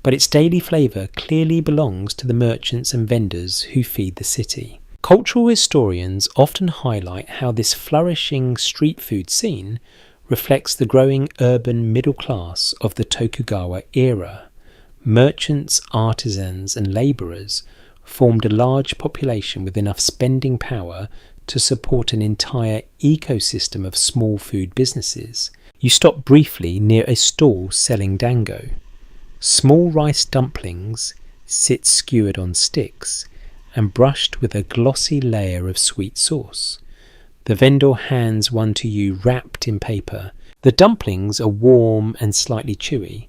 but its daily flavour clearly belongs to the merchants and vendors who feed the city. Cultural historians often highlight how this flourishing street food scene reflects the growing urban middle class of the Tokugawa era. Merchants, artisans and labourers formed a large population with enough spending power to support an entire ecosystem of small food businesses. You stop briefly near a stall selling dango. Small rice dumplings sit skewered on sticks and brushed with a glossy layer of sweet sauce. The vendor hands one to you wrapped in paper. The dumplings are warm and slightly chewy.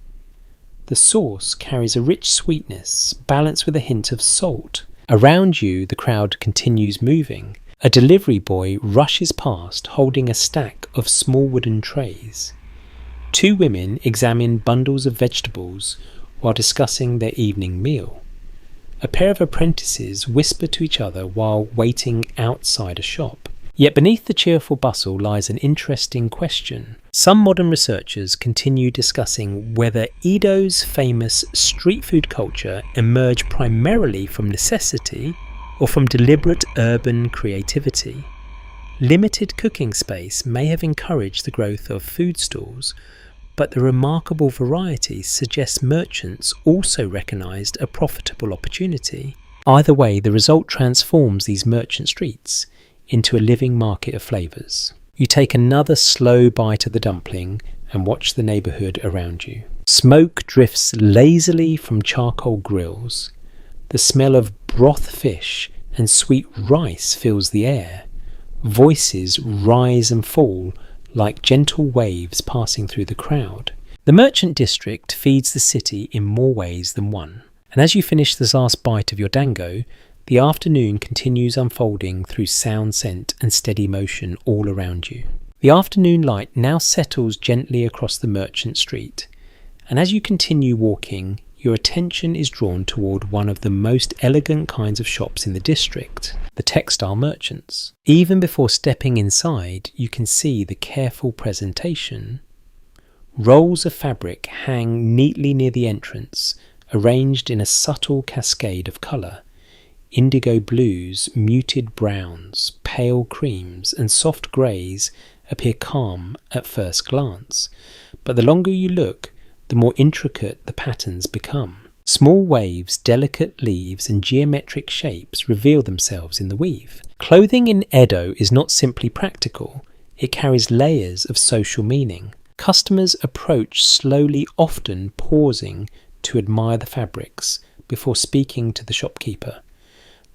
The sauce carries a rich sweetness, balanced with a hint of salt. Around you, the crowd continues moving. A delivery boy rushes past, holding a stack of small wooden trays. 2 women examine bundles of vegetables while discussing their evening meal. A pair of apprentices whisper to each other while waiting outside a shop. Yet beneath the cheerful bustle lies an interesting question. Some modern researchers continue discussing whether Edo's famous street food culture emerged primarily from necessity or from deliberate urban creativity. Limited cooking space may have encouraged the growth of food stalls, but the remarkable variety suggests merchants also recognised a profitable opportunity. Either way, the result transforms these merchant streets into a living market of flavours. You take another slow bite of the dumpling and watch the neighbourhood around you. Smoke drifts lazily from charcoal grills. The smell of broth fish and sweet rice fills the air. Voices rise and fall like gentle waves passing through the crowd. The merchant district feeds the city in more ways than one. And as you finish the last bite of your dango, the afternoon continues unfolding through sound, scent and steady motion all around you. The afternoon light now settles gently across the merchant street, and as you continue walking, your attention is drawn toward one of the most elegant kinds of shops in the district, the textile merchants. Even before stepping inside, you can see the careful presentation. Rolls of fabric hang neatly near the entrance, arranged in a subtle cascade of colour. Indigo blues, muted browns, pale creams and soft greys appear calm at first glance, but the longer you look, the more intricate the patterns become. Small waves, delicate leaves and geometric shapes reveal themselves in the weave. Clothing in Edo is not simply practical, it carries layers of social meaning. Customers approach slowly, often pausing to admire the fabrics before speaking to the shopkeeper.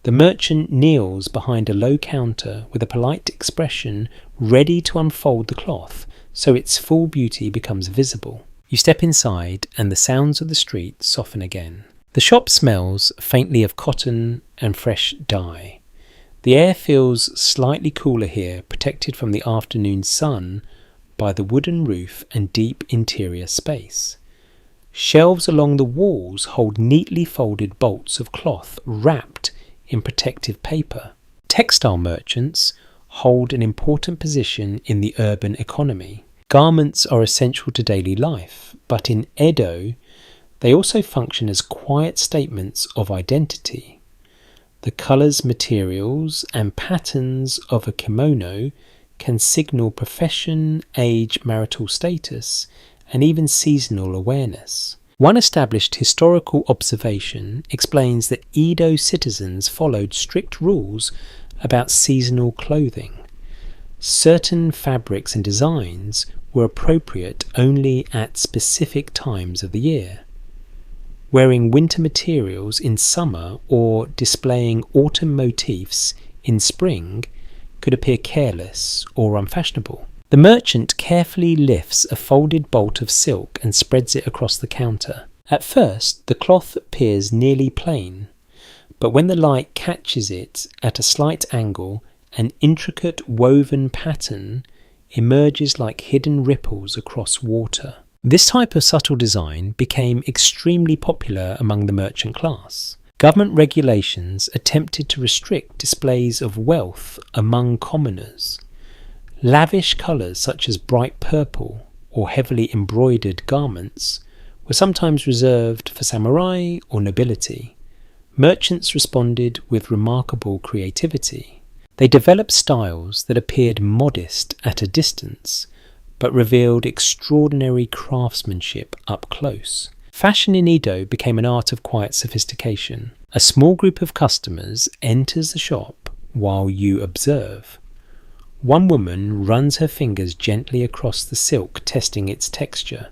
The merchant kneels behind a low counter with a polite expression, ready to unfold the cloth so its full beauty becomes visible. You step inside and the sounds of the street soften again. The shop smells faintly of cotton and fresh dye. The air feels slightly cooler here, protected from the afternoon sun by the wooden roof and deep interior space. Shelves along the walls hold neatly folded bolts of cloth wrapped in protective paper. Textile merchants hold an important position in the urban economy. Garments are essential to daily life, but in Edo, they also function as quiet statements of identity. The colours, materials, and patterns of a kimono can signal profession, age, marital status, and even seasonal awareness. One established historical observation explains that Edo citizens followed strict rules about seasonal clothing. Certain fabrics and designs were appropriate only at specific times of the year. Wearing winter materials in summer or displaying autumn motifs in spring could appear careless or unfashionable. The merchant carefully lifts a folded bolt of silk and spreads it across the counter. At first, the cloth appears nearly plain, but when the light catches it at a slight angle, an intricate woven pattern emerges like hidden ripples across water. This type of subtle design became extremely popular among the merchant class. Government regulations attempted to restrict displays of wealth among commoners. Lavish colours such as bright purple or heavily embroidered garments were sometimes reserved for samurai or nobility. Merchants responded with remarkable creativity. They developed styles that appeared modest at a distance, but revealed extraordinary craftsmanship up close. Fashion in Edo became an art of quiet sophistication. A small group of customers enters the shop while you observe. One woman runs her fingers gently across the silk, testing its texture.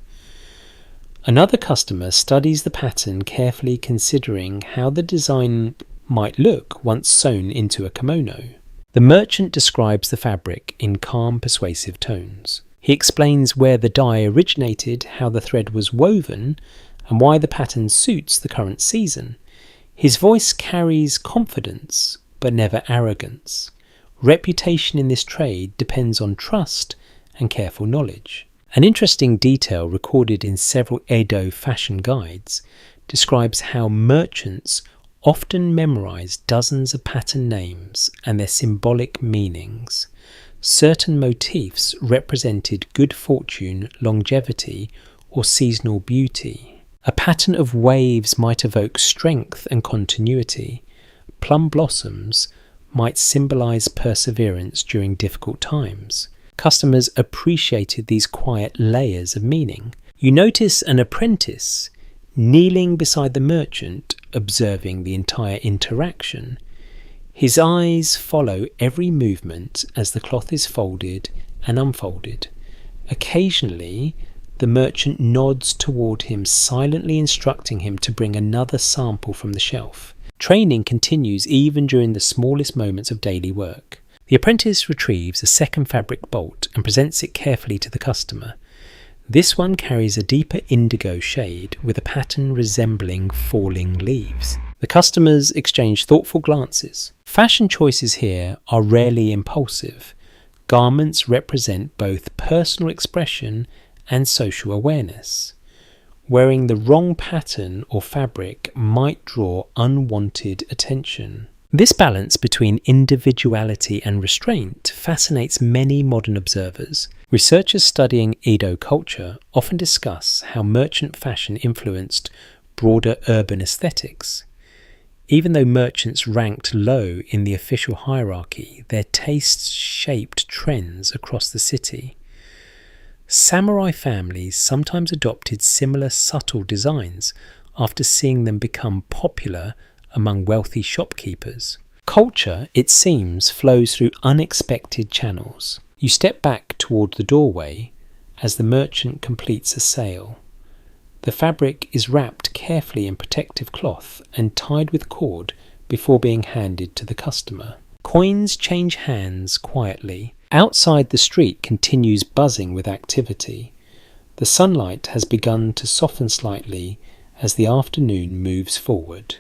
Another customer studies the pattern carefully, considering how the design might look once sewn into a kimono. The merchant describes the fabric in calm, persuasive tones. He explains where the dye originated, how the thread was woven, and why the pattern suits the current season. His voice carries confidence, but never arrogance. Reputation in this trade depends on trust and careful knowledge. An interesting detail recorded in several Edo fashion guides describes how merchants often memorized dozens of pattern names and their symbolic meanings. Certain motifs represented good fortune, longevity, or seasonal beauty. A pattern of waves might evoke strength and continuity. Plum blossoms might symbolize perseverance during difficult times. Customers appreciated these quiet layers of meaning. You notice an apprentice kneeling beside the merchant, observing the entire interaction. His eyes follow every movement as the cloth is folded and unfolded. Occasionally, the merchant nods toward him, silently instructing him to bring another sample from the shelf. Training continues even during the smallest moments of daily work. The apprentice retrieves a second fabric bolt and presents it carefully to the customer. This one carries a deeper indigo shade with a pattern resembling falling leaves. The customers exchange thoughtful glances. Fashion choices here are rarely impulsive. Garments represent both personal expression and social awareness. Wearing the wrong pattern or fabric might draw unwanted attention. This balance between individuality and restraint fascinates many modern observers. Researchers studying Edo culture often discuss how merchant fashion influenced broader urban aesthetics. Even though merchants ranked low in the official hierarchy, their tastes shaped trends across the city. Samurai families sometimes adopted similar subtle designs after seeing them become popular among wealthy shopkeepers. Culture, it seems, flows through unexpected channels. You step back toward the doorway as the merchant completes a sale. The fabric is wrapped carefully in protective cloth and tied with cord before being handed to the customer. Coins change hands quietly. Outside, the street continues buzzing with activity. The sunlight has begun to soften slightly as the afternoon moves forward.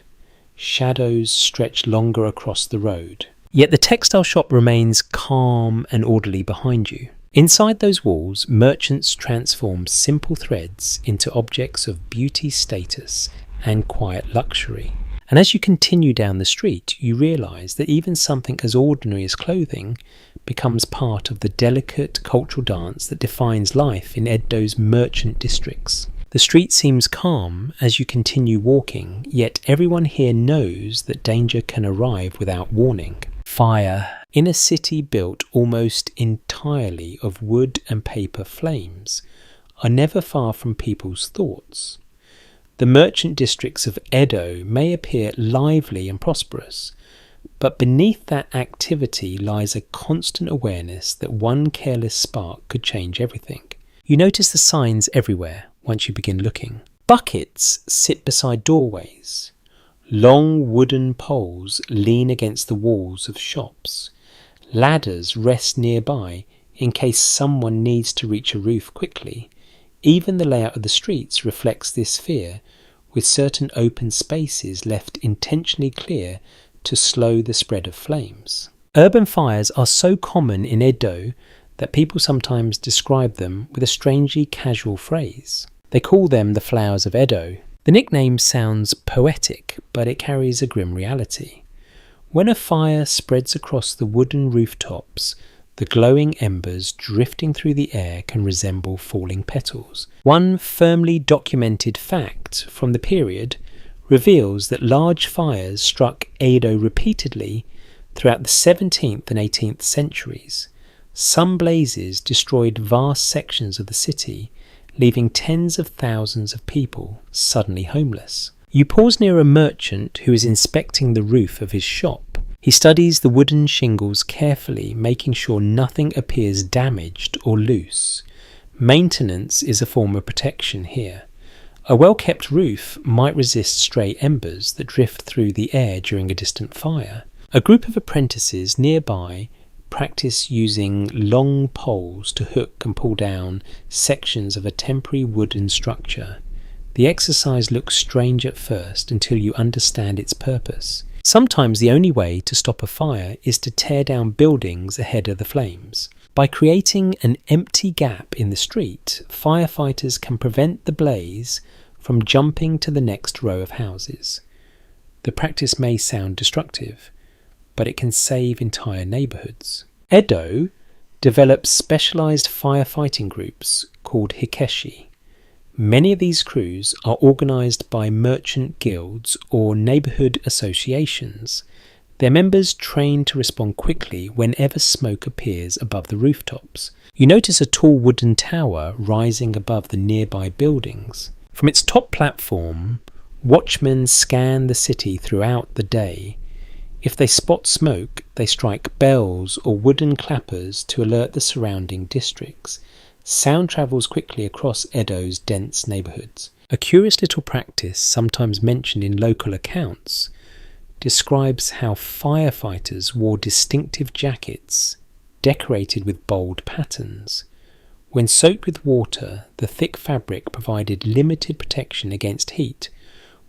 Shadows stretch longer across the road. Yet the textile shop remains calm and orderly behind you. Inside those walls, merchants transform simple threads into objects of beauty, status, and quiet luxury. And as you continue down the street, you realise that even something as ordinary as clothing becomes part of the delicate cultural dance that defines life in Edo's merchant districts. The street seems calm as you continue walking, yet everyone here knows that danger can arrive without warning. Fire. In a city built almost entirely of wood and paper, flames are never far from people's thoughts. The merchant districts of Edo may appear lively and prosperous, but beneath that activity lies a constant awareness that one careless spark could change everything. You notice the signs everywhere once you begin looking. Buckets sit beside doorways. Long wooden poles lean against the walls of shops. Ladders rest nearby in case someone needs to reach a roof quickly. Even the layout of the streets reflects this fear, with certain open spaces left intentionally clear to slow the spread of flames. Urban fires are so common in Edo that people sometimes describe them with a strangely casual phrase. They call them the flowers of Edo. The nickname sounds poetic, but it carries a grim reality. When a fire spreads across the wooden rooftops, the glowing embers drifting through the air can resemble falling petals. One firmly documented fact from the period reveals that large fires struck Edo repeatedly throughout the 17th and 18th centuries. Some blazes destroyed vast sections of the city, leaving tens of thousands of people suddenly homeless. You pause near a merchant who is inspecting the roof of his shop. He studies the wooden shingles carefully, making sure nothing appears damaged or loose. Maintenance is a form of protection here. A well-kept roof might resist stray embers that drift through the air during a distant fire. A group of apprentices nearby practice using long poles to hook and pull down sections of a temporary wooden structure. The exercise looks strange at first until you understand its purpose. Sometimes the only way to stop a fire is to tear down buildings ahead of the flames. By creating an empty gap in the street, firefighters can prevent the blaze from jumping to the next row of houses. The practice may sound destructive, but it can save entire neighbourhoods. Edo develops specialised firefighting groups called hikeshi. Many of these crews are organised by merchant guilds or neighbourhood associations. Their members train to respond quickly whenever smoke appears above the rooftops. You notice a tall wooden tower rising above the nearby buildings. From its top platform, watchmen scan the city throughout the day. If they spot smoke, they strike bells or wooden clappers to alert the surrounding districts. Sound travels quickly across Edo's dense neighbourhoods. A curious little practice, sometimes mentioned in local accounts, describes how firefighters wore distinctive jackets decorated with bold patterns. When soaked with water, the thick fabric provided limited protection against heat,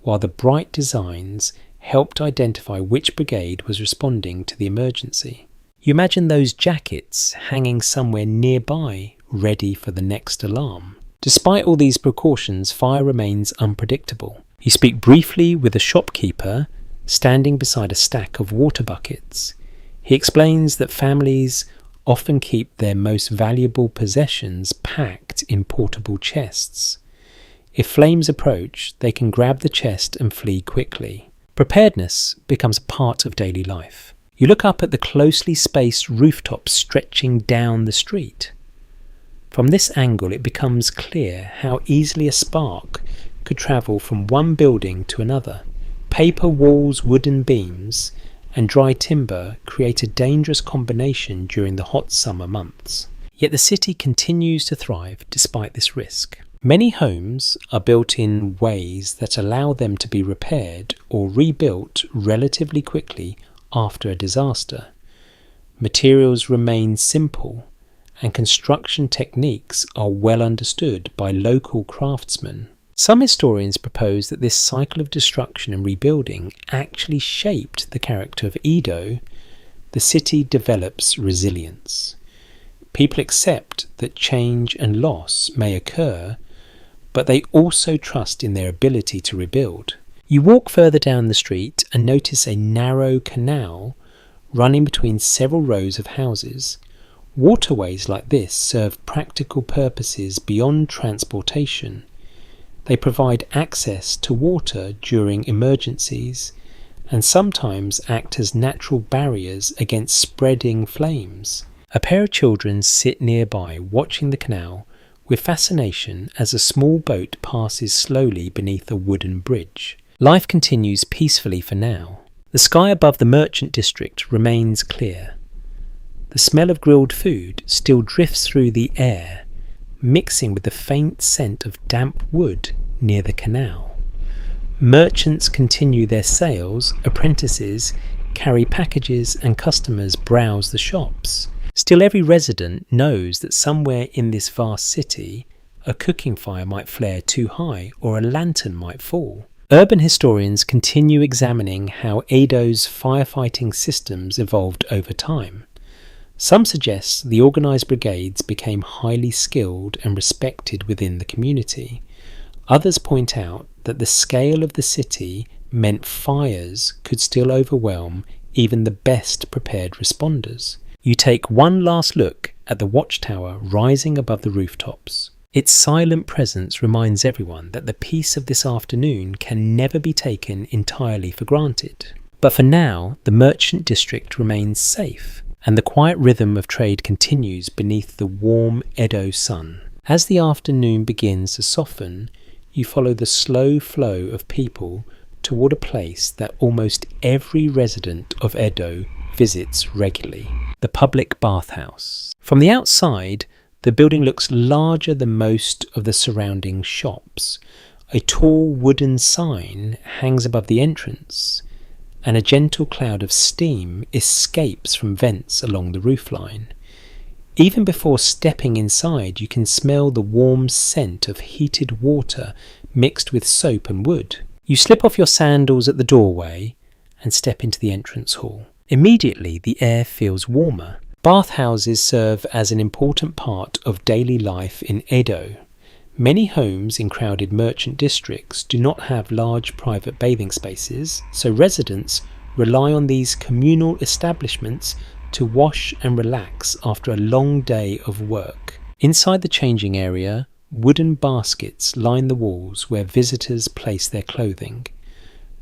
while the bright designs helped identify which brigade was responding to the emergency. You imagine those jackets hanging somewhere nearby, ready for the next alarm. Despite all these precautions, fire remains unpredictable. You speak briefly with a shopkeeper standing beside a stack of water buckets. He explains that families often keep their most valuable possessions packed in portable chests. If flames approach, they can grab the chest and flee quickly. Preparedness becomes a part of daily life. You look up at the closely spaced rooftops stretching down the street. From this angle, it becomes clear how easily a spark could travel from one building to another. Paper walls, wooden beams, and dry timber create a dangerous combination during the hot summer months. Yet the city continues to thrive despite this risk. Many homes are built in ways that allow them to be repaired or rebuilt relatively quickly after a disaster. Materials remain simple, and construction techniques are well understood by local craftsmen. Some historians propose that this cycle of destruction and rebuilding actually shaped the character of Edo. the city develops resilience. People accept that change and loss may occur, but they also trust in their ability to rebuild. You walk further down the street and notice a narrow canal running between several rows of houses. Waterways like this serve practical purposes beyond transportation. They provide access to water during emergencies and sometimes act as natural barriers against spreading flames. A pair of children sit nearby watching the canal with fascination as a small boat passes slowly beneath a wooden bridge. Life continues peacefully for now. The sky above the merchant district remains clear. The smell of grilled food still drifts through the air, mixing with the faint scent of damp wood near the canal. Merchants continue their sales, apprentices carry packages, and customers browse the shops. Still, every resident knows that somewhere in this vast city, a cooking fire might flare too high or a lantern might fall. Urban historians continue examining how Edo's firefighting systems evolved over time. Some suggest the organised brigades became highly skilled and respected within the community. Others point out that the scale of the city meant fires could still overwhelm even the best prepared responders. You take one last look at the watchtower rising above the rooftops. Its silent presence reminds everyone that the peace of this afternoon can never be taken entirely for granted. But for now, the merchant district remains safe, and the quiet rhythm of trade continues beneath the warm Edo sun. As the afternoon begins to soften, you follow the slow flow of people toward a place that almost every resident of Edo visits regularly: the public bathhouse. From the outside, the building looks larger than most of the surrounding shops. A tall wooden sign hangs above the entrance, and a gentle cloud of steam escapes from vents along the roofline. Even before stepping inside, you can smell the warm scent of heated water mixed with soap and wood. You slip off your sandals at the doorway and step into the entrance hall. Immediately, the air feels warmer. Bathhouses serve as an important part of daily life in Edo. Many homes in crowded merchant districts do not have large private bathing spaces, so residents rely on these communal establishments to wash and relax after a long day of work. Inside the changing area, wooden baskets line the walls where visitors place their clothing.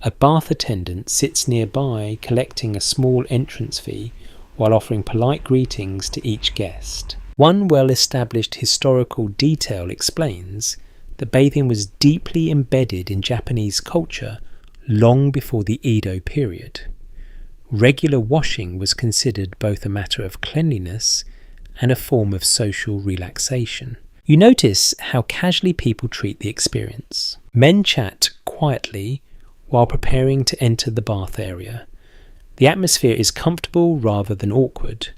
A bath attendant sits nearby collecting a small entrance fee while offering polite greetings to each guest. One well-established historical detail explains that bathing was deeply embedded in Japanese culture long before the Edo period. Regular washing was considered both a matter of cleanliness and a form of social relaxation. You notice how casually people treat the experience. Men chat quietly while preparing to enter the bath area. The atmosphere is comfortable rather than awkward.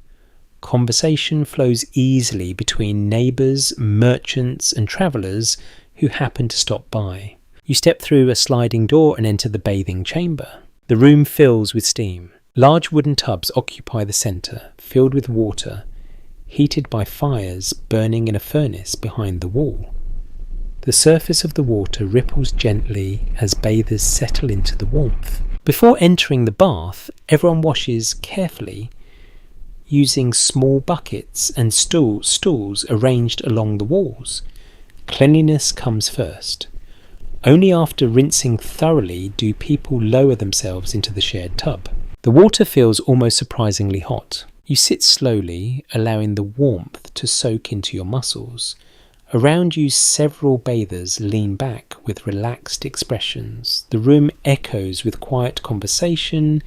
Conversation flows easily between neighbours, merchants and travellers who happen to stop by. You step through a sliding door and enter the bathing chamber. The room fills with steam. Large wooden tubs occupy the centre, filled with water, heated by fires burning in a furnace behind the wall. The surface of the water ripples gently as bathers settle into the warmth. Before entering the bath, everyone washes carefully, using small buckets and stools arranged along the walls. Cleanliness comes first. Only after rinsing thoroughly do people lower themselves into the shared tub. The water feels almost surprisingly hot. You sit slowly, allowing the warmth to soak into your muscles. Around you, several bathers lean back with relaxed expressions. The room echoes with quiet conversation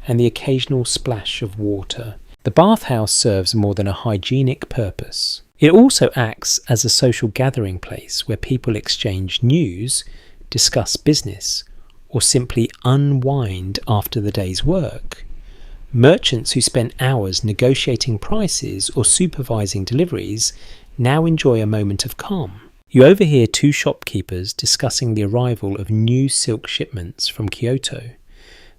and the occasional splash of water. The bathhouse serves more than a hygienic purpose. It also acts as a social gathering place where people exchange news, discuss business, or simply unwind after the day's work. Merchants who spent hours negotiating prices or supervising deliveries now enjoy a moment of calm. You overhear two shopkeepers discussing the arrival of new silk shipments from Kyoto.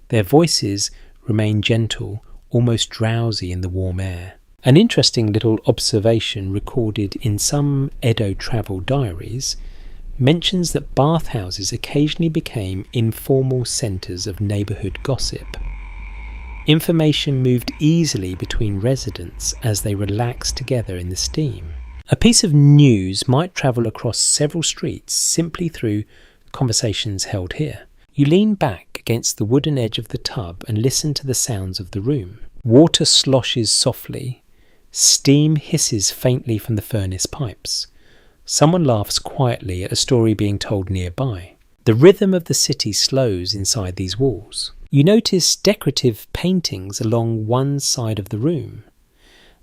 Their voices remain gentle, almost drowsy in the warm air. An interesting little observation recorded in some Edo travel diaries mentions that bathhouses occasionally became informal centres of neighbourhood gossip. Information moved easily between residents as they relaxed together in the steam. A piece of news might travel across several streets simply through conversations held here. You lean back against the wooden edge of the tub and listen to the sounds of the room. Water sloshes softly. Steam hisses faintly from the furnace pipes. Someone laughs quietly at a story being told nearby. The rhythm of the city slows inside these walls. You notice decorative paintings along one side of the room.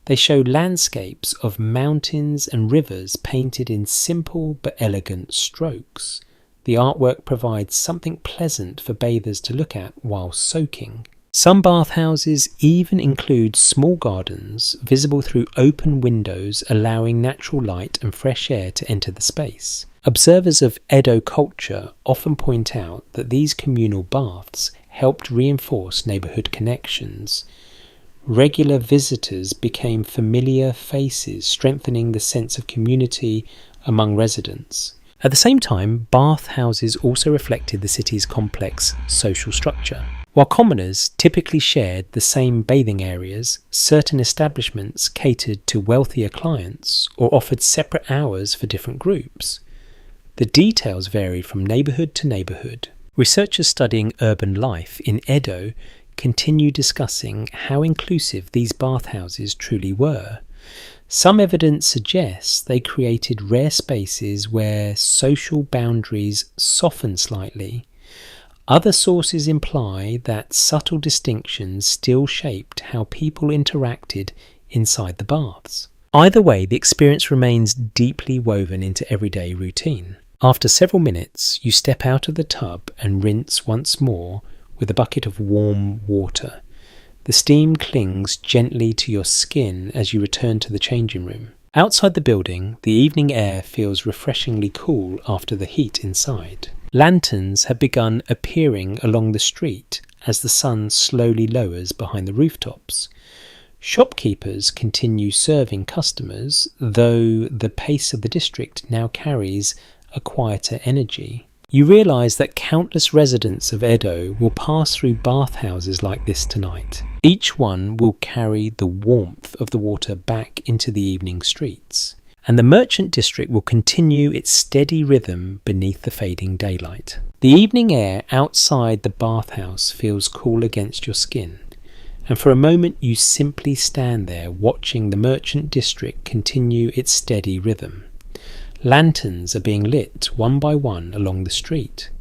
They show landscapes of mountains and rivers painted in simple but elegant strokes. The artwork provides something pleasant for bathers to look at while soaking. Some bathhouses even include small gardens visible through open windows, allowing natural light and fresh air to enter the space. Observers of Edo culture often point out that these communal baths helped reinforce neighbourhood connections. Regular visitors became familiar faces, strengthening the sense of community among residents. At the same time, bathhouses also reflected the city's complex social structure. While commoners typically shared the same bathing areas, certain establishments catered to wealthier clients or offered separate hours for different groups. The details varied from neighbourhood to neighbourhood. Researchers studying urban life in Edo continue discussing how inclusive these bathhouses truly were. Some evidence suggests they created rare spaces where social boundaries softened slightly. Other sources imply that subtle distinctions still shaped how people interacted inside the baths. Either way, the experience remains deeply woven into everyday routine. After several minutes, you step out of the tub and rinse once more with a bucket of warm water. The steam clings gently to your skin as you return to the changing room. Outside the building, the evening air feels refreshingly cool after the heat inside. Lanterns have begun appearing along the street as the sun slowly lowers behind the rooftops. Shopkeepers continue serving customers, though the pace of the district now carries a quieter energy. You realise that countless residents of Edo will pass through bathhouses like this tonight. Each one will carry the warmth of the water back into the evening streets, and the merchant district will continue its steady rhythm beneath the fading daylight. The evening air outside the bathhouse feels cool against your skin, and for a moment you simply stand there watching the merchant district continue its steady rhythm. Lanterns are being lit one by one along the street.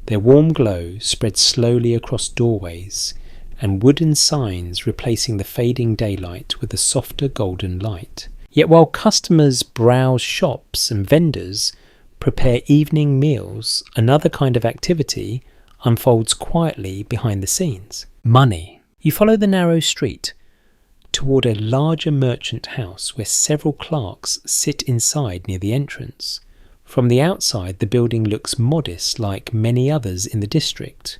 Their warm glow spreads slowly across doorways, and wooden signs replacing the fading daylight with a softer golden light. Yet while customers browse shops and vendors prepare evening meals, another kind of activity unfolds quietly behind the scenes. Money. You follow the narrow street toward a larger merchant house where several clerks sit inside near the entrance. From the outside, the building looks modest like many others in the district,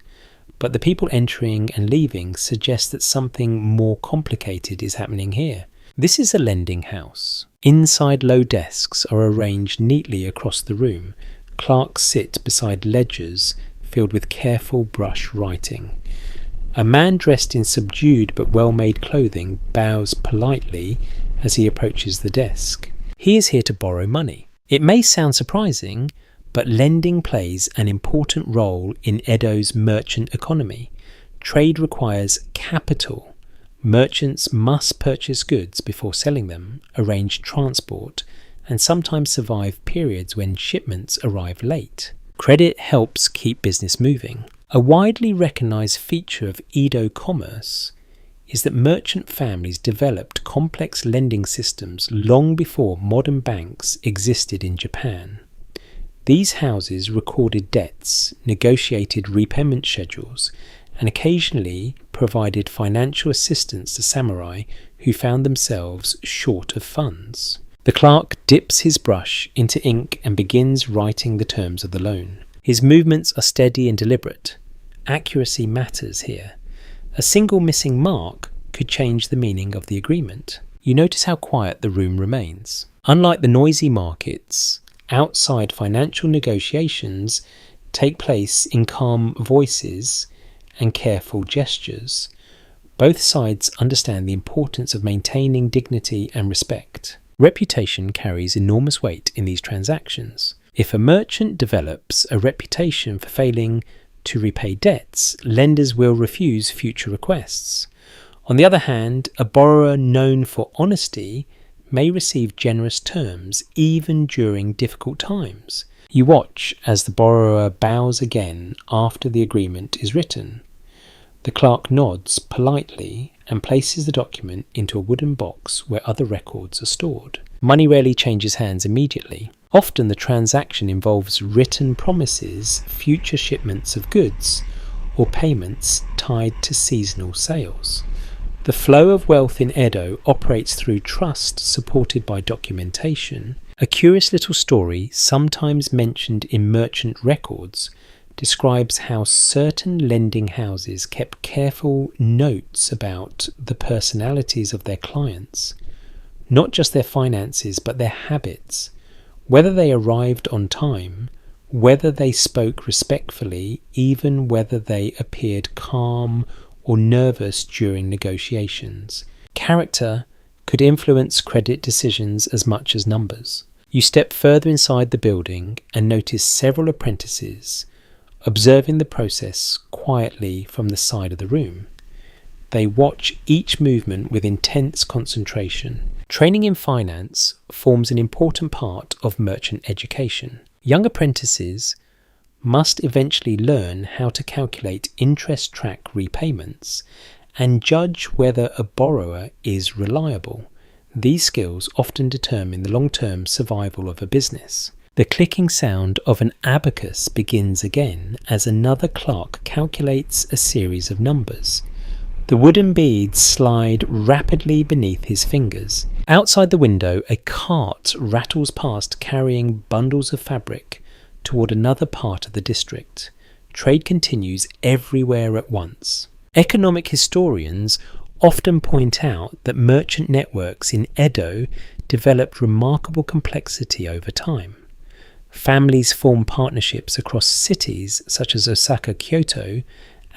but the people entering and leaving suggest that something more complicated is happening here. This is a lending house. Inside, low desks are arranged neatly across the room. Clerks sit beside ledgers filled with careful brush writing. A man dressed in subdued but well-made clothing bows politely as he approaches the desk. He is here to borrow money. It may sound surprising, but lending plays an important role in Edo's merchant economy. Trade requires capital. Merchants must purchase goods before selling them, arrange transport, and sometimes survive periods when shipments arrive late. Credit helps keep business moving. A widely recognised feature of Edo commerce is that merchant families developed complex lending systems long before modern banks existed in Japan. These houses recorded debts, negotiated repayment schedules, and occasionally provided financial assistance to samurai who found themselves short of funds. The clerk dips his brush into ink and begins writing the terms of the loan. His movements are steady and deliberate. Accuracy matters here. A single missing mark could change the meaning of the agreement. You notice how quiet the room remains. Unlike the noisy markets, outside financial negotiations take place in calm voices and careful gestures. Both sides understand the importance of maintaining dignity and respect. Reputation carries enormous weight in these transactions. If a merchant develops a reputation for failing to repay debts, lenders will refuse future requests. On the other hand, a borrower known for honesty may receive generous terms even during difficult times. You watch as the borrower bows again after the agreement is written. The clerk nods politely and places the document into a wooden box where other records are stored. Money rarely changes hands immediately. Often the transaction involves written promises, future shipments of goods, or payments tied to seasonal sales. The flow of wealth in Edo operates through trust supported by documentation. A curious little story, sometimes mentioned in merchant records, describes how certain lending houses kept careful notes about the personalities of their clients, not just their finances but their habits, whether they arrived on time, whether they spoke respectfully, even whether they appeared calm or nervous during negotiations. Character could influence credit decisions as much as numbers. You step further inside the building and notice several apprentices observing the process quietly from the side of the room. They watch each movement with intense concentration. Training in finance forms an important part of merchant education. Young apprentices must eventually learn how to calculate interest track repayments and judge whether a borrower is reliable. These skills often determine the long-term survival of a business. The clicking sound of an abacus begins again as another clerk calculates a series of numbers. The wooden beads slide rapidly beneath his fingers. Outside the window, a cart rattles past carrying bundles of fabric toward another part of the district. Trade continues everywhere at once. Economic historians often point out that merchant networks in Edo developed remarkable complexity over time. Families formed partnerships across cities such as Osaka, Kyoto,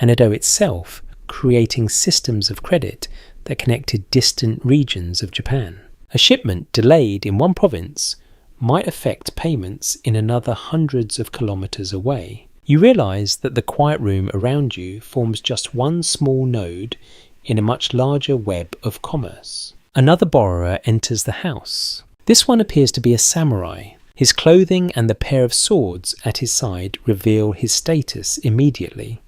and Edo itself, creating systems of credit that connected distant regions of Japan. A shipment delayed in one province might affect payments in another hundreds of kilometers away. You realize that the quiet room around you forms just one small node in a much larger web of commerce. Another borrower enters the house. This one appears to be a samurai. His clothing and the pair of swords at his side reveal his status immediately.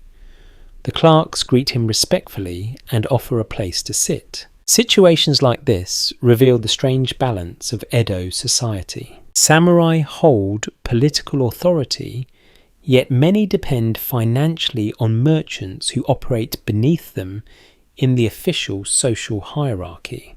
The clerks greet him respectfully and offer a place to sit. Situations like this reveal the strange balance of Edo society. Samurai hold political authority, yet many depend financially on merchants who operate beneath them in the official social hierarchy.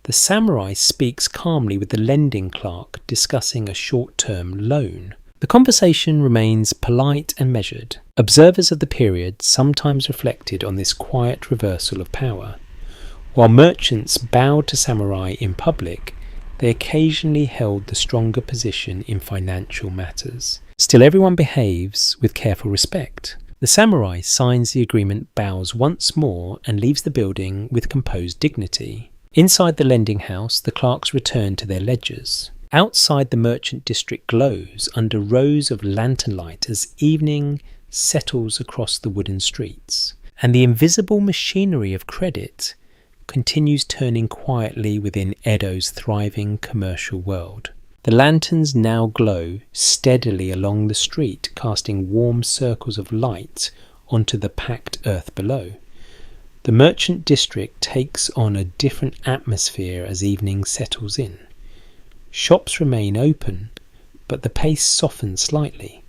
The samurai speaks calmly with the lending clerk discussing a short-term loan. The conversation remains polite and measured. Observers of the period sometimes reflected on this quiet reversal of power. While merchants bowed to samurai in public, they occasionally held the stronger position in financial matters. Still, everyone behaves with careful respect. The samurai signs the agreement, bows once more, and leaves the building with composed dignity. Inside the lending house, the clerks return to their ledgers. Outside, the merchant district glows under rows of lantern light as evening settles across the wooden streets. And the invisible machinery of credit continues turning quietly within Edo's thriving commercial world. The lanterns now glow steadily along the street, casting warm circles of light onto the packed earth below. The merchant district takes on a different atmosphere as evening settles in. Shops remain open, but the pace softens slightly.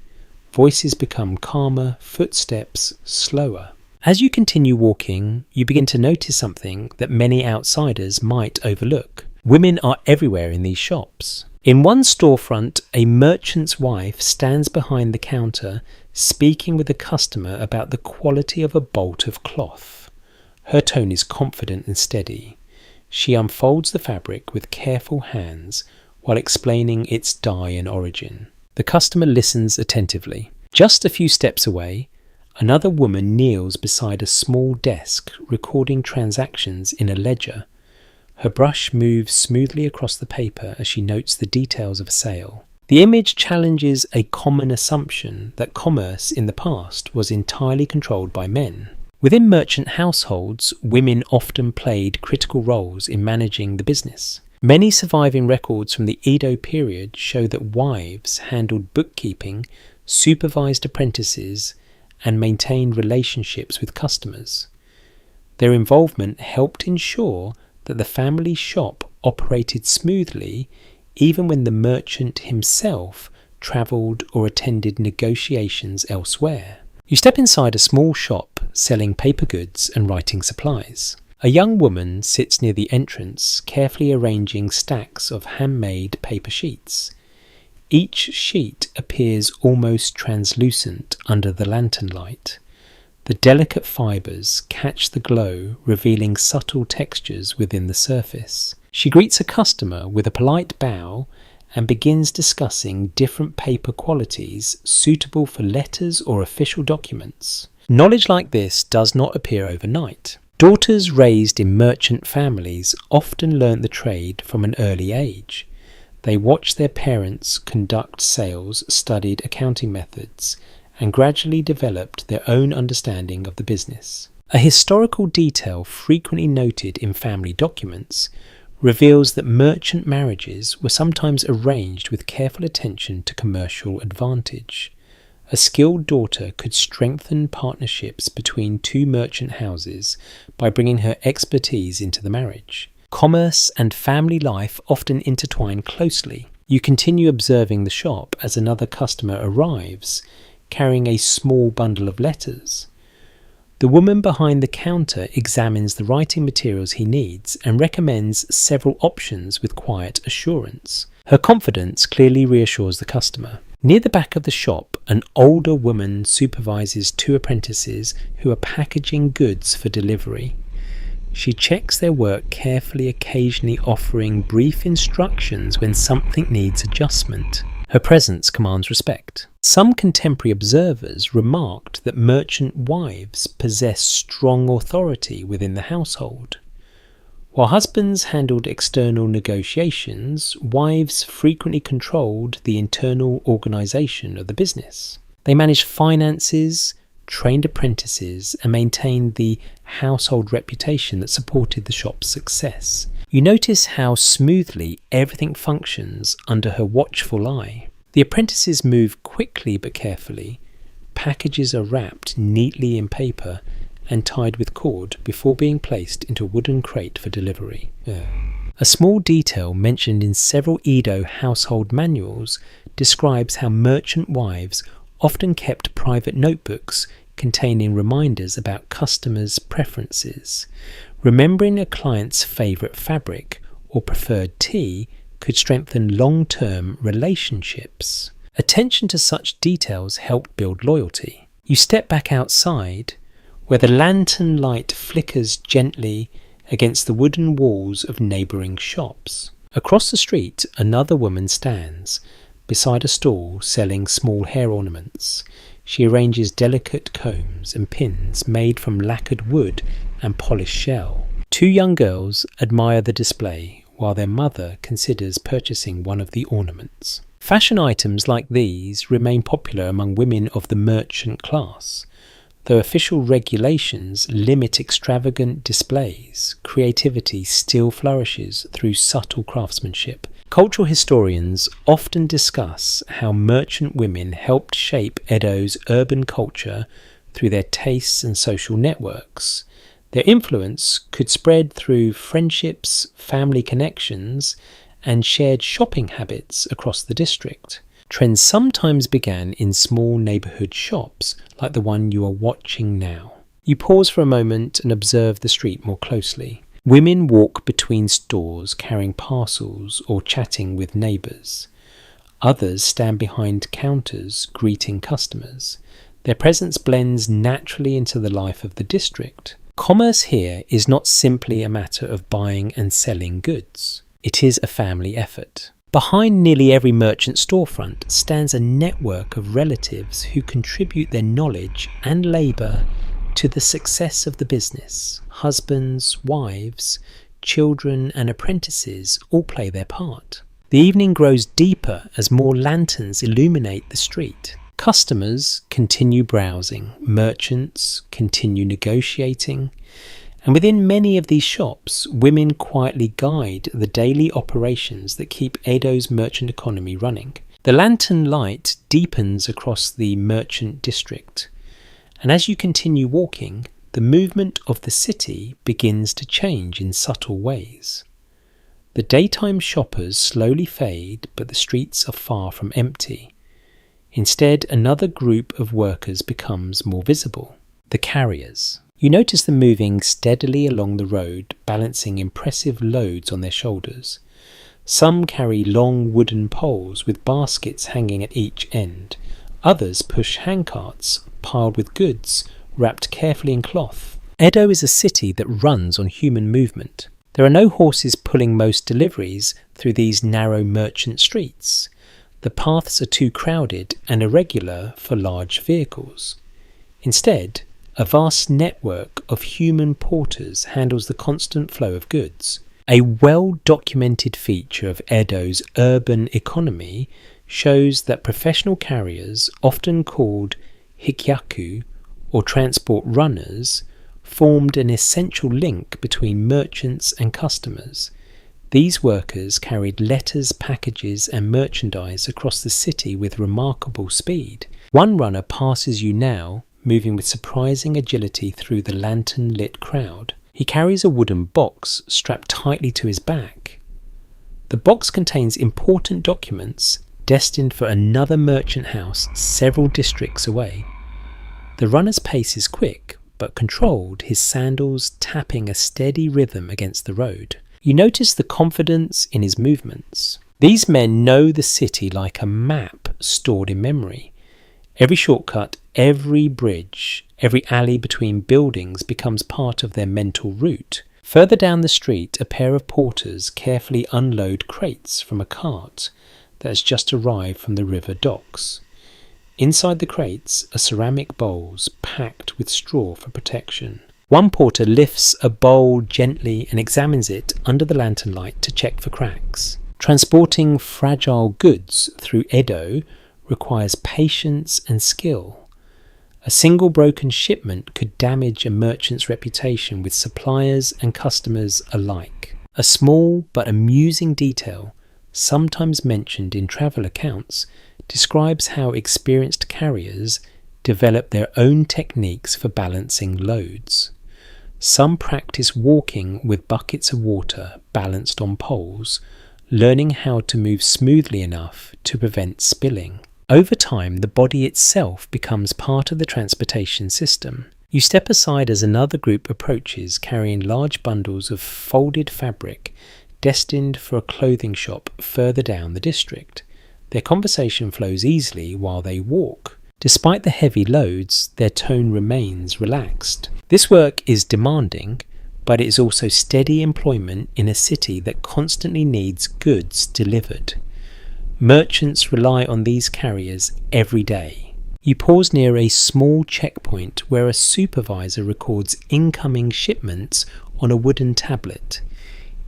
Voices become calmer, footsteps slower. As you continue walking, you begin to notice something that many outsiders might overlook. Women are everywhere in these shops. In one storefront, a merchant's wife stands behind the counter, speaking with a customer about the quality of a bolt of cloth. Her tone is confident and steady. She unfolds the fabric with careful hands while explaining its dye and origin. The customer listens attentively. Just a few steps away, another woman kneels beside a small desk recording transactions in a ledger. Her brush moves smoothly across the paper as she notes the details of a sale. The image challenges a common assumption that commerce in the past was entirely controlled by men. Within merchant households, women often played critical roles in managing the business. Many surviving records from the Edo period show that wives handled bookkeeping, supervised apprentices, and maintained relationships with customers. Their involvement helped ensure that the family shop operated smoothly even when the merchant himself travelled or attended negotiations elsewhere. You step inside a small shop selling paper goods and writing supplies. A young woman sits near the entrance, carefully arranging stacks of handmade paper sheets. Each sheet appears almost translucent under the lantern light. The delicate fibres catch the glow, revealing subtle textures within the surface. She greets a customer with a polite bow and begins discussing different paper qualities suitable for letters or official documents. Knowledge like this does not appear overnight. Daughters raised in merchant families often learnt the trade from an early age. They watched their parents conduct sales, studied accounting methods, and gradually developed their own understanding of the business. A historical detail frequently noted in family documents reveals that merchant marriages were sometimes arranged with careful attention to commercial advantage. A skilled daughter could strengthen partnerships between two merchant houses by bringing her expertise into the marriage. Commerce and family life often intertwine closely. You continue observing the shop as another customer arrives, carrying a small bundle of letters. The woman behind the counter examines the writing materials he needs and recommends several options with quiet assurance. Her confidence clearly reassures the customer. Near the back of the shop, an older woman supervises two apprentices who are packaging goods for delivery. She checks their work carefully, occasionally offering brief instructions when something needs adjustment. Her presence commands respect. Some contemporary observers remarked that merchant wives possess strong authority within the household. While husbands handled external negotiations, wives frequently controlled the internal organisation of the business. They managed finances, trained apprentices, and maintained the household reputation that supported the shop's success. You notice how smoothly everything functions under her watchful eye. The apprentices move quickly but carefully. Packages are wrapped neatly in paper and tied with cord before being placed into a wooden crate for delivery. A small detail mentioned in several Edo household manuals describes how merchant wives often kept private notebooks containing reminders about customers' preferences. Remembering a client's favourite fabric or preferred tea could strengthen long-term relationships. Attention to such details helped build loyalty. You step back outside, where the lantern light flickers gently against the wooden walls of neighbouring shops. Across the street, another woman stands beside a stall selling small hair ornaments. She arranges delicate combs and pins made from lacquered wood and polished shell. Two young girls admire the display, while their mother considers purchasing one of the ornaments. Fashion items like these remain popular among women of the merchant class. Though official regulations limit extravagant displays, creativity still flourishes through subtle craftsmanship. Cultural historians often discuss how merchant women helped shape Edo's urban culture through their tastes and social networks. Their influence could spread through friendships, family connections, and shared shopping habits across the district. Trends sometimes began in small neighbourhood shops, like the one you are watching now. You pause for a moment and observe the street more closely. Women walk between stores carrying parcels or chatting with neighbours. Others stand behind counters greeting customers. Their presence blends naturally into the life of the district. Commerce here is not simply a matter of buying and selling goods. It is a family effort. Behind nearly every merchant storefront stands a network of relatives who contribute their knowledge and labour to the success of the business. Husbands, wives, children and apprentices all play their part. The evening grows deeper as more lanterns illuminate the street. Customers continue browsing, merchants continue negotiating, and within many of these shops, women quietly guide the daily operations that keep Edo's merchant economy running. The lantern light deepens across the merchant district, and as you continue walking, the movement of the city begins to change in subtle ways. The daytime shoppers slowly fade, but the streets are far from empty. Instead, another group of workers becomes more visible, the carriers. You notice them moving steadily along the road, balancing impressive loads on their shoulders. Some carry long wooden poles with baskets hanging at each end. Others push handcarts piled with goods wrapped carefully in cloth. Edo is a city that runs on human movement. There are no horses pulling most deliveries through these narrow merchant streets. The paths are too crowded and irregular for large vehicles. Instead, a vast network of human porters handles the constant flow of goods. A well-documented feature of Edo's urban economy shows that professional carriers, often called hikyaku or transport runners, formed an essential link between merchants and customers. These workers carried letters, packages and merchandise across the city with remarkable speed. One runner passes you now, moving with surprising agility through the lantern-lit crowd. He carries a wooden box strapped tightly to his back. The box contains important documents destined for another merchant house several districts away. The runner's pace is quick but controlled, his sandals tapping a steady rhythm against the road. You notice the confidence in his movements. These men know the city like a map stored in memory. Every shortcut, every bridge, every alley between buildings becomes part of their mental route. Further down the street, a pair of porters carefully unload crates from a cart that has just arrived from the river docks. Inside the crates are ceramic bowls packed with straw for protection. One porter lifts a bowl gently and examines it under the lantern light to check for cracks. Transporting fragile goods through Edo requires patience and skill. A single broken shipment could damage a merchant's reputation with suppliers and customers alike. A small but amusing detail, sometimes mentioned in travel accounts, describes how experienced carriers develop their own techniques for balancing loads. Some practice walking with buckets of water balanced on poles, learning how to move smoothly enough to prevent spilling. Over time, the body itself becomes part of the transportation system. You step aside as another group approaches, carrying large bundles of folded fabric destined for a clothing shop further down the district. Their conversation flows easily while they walk. Despite the heavy loads, their tone remains relaxed. This work is demanding, but it is also steady employment in a city that constantly needs goods delivered. Merchants rely on these carriers every day. You pause near a small checkpoint where a supervisor records incoming shipments on a wooden tablet.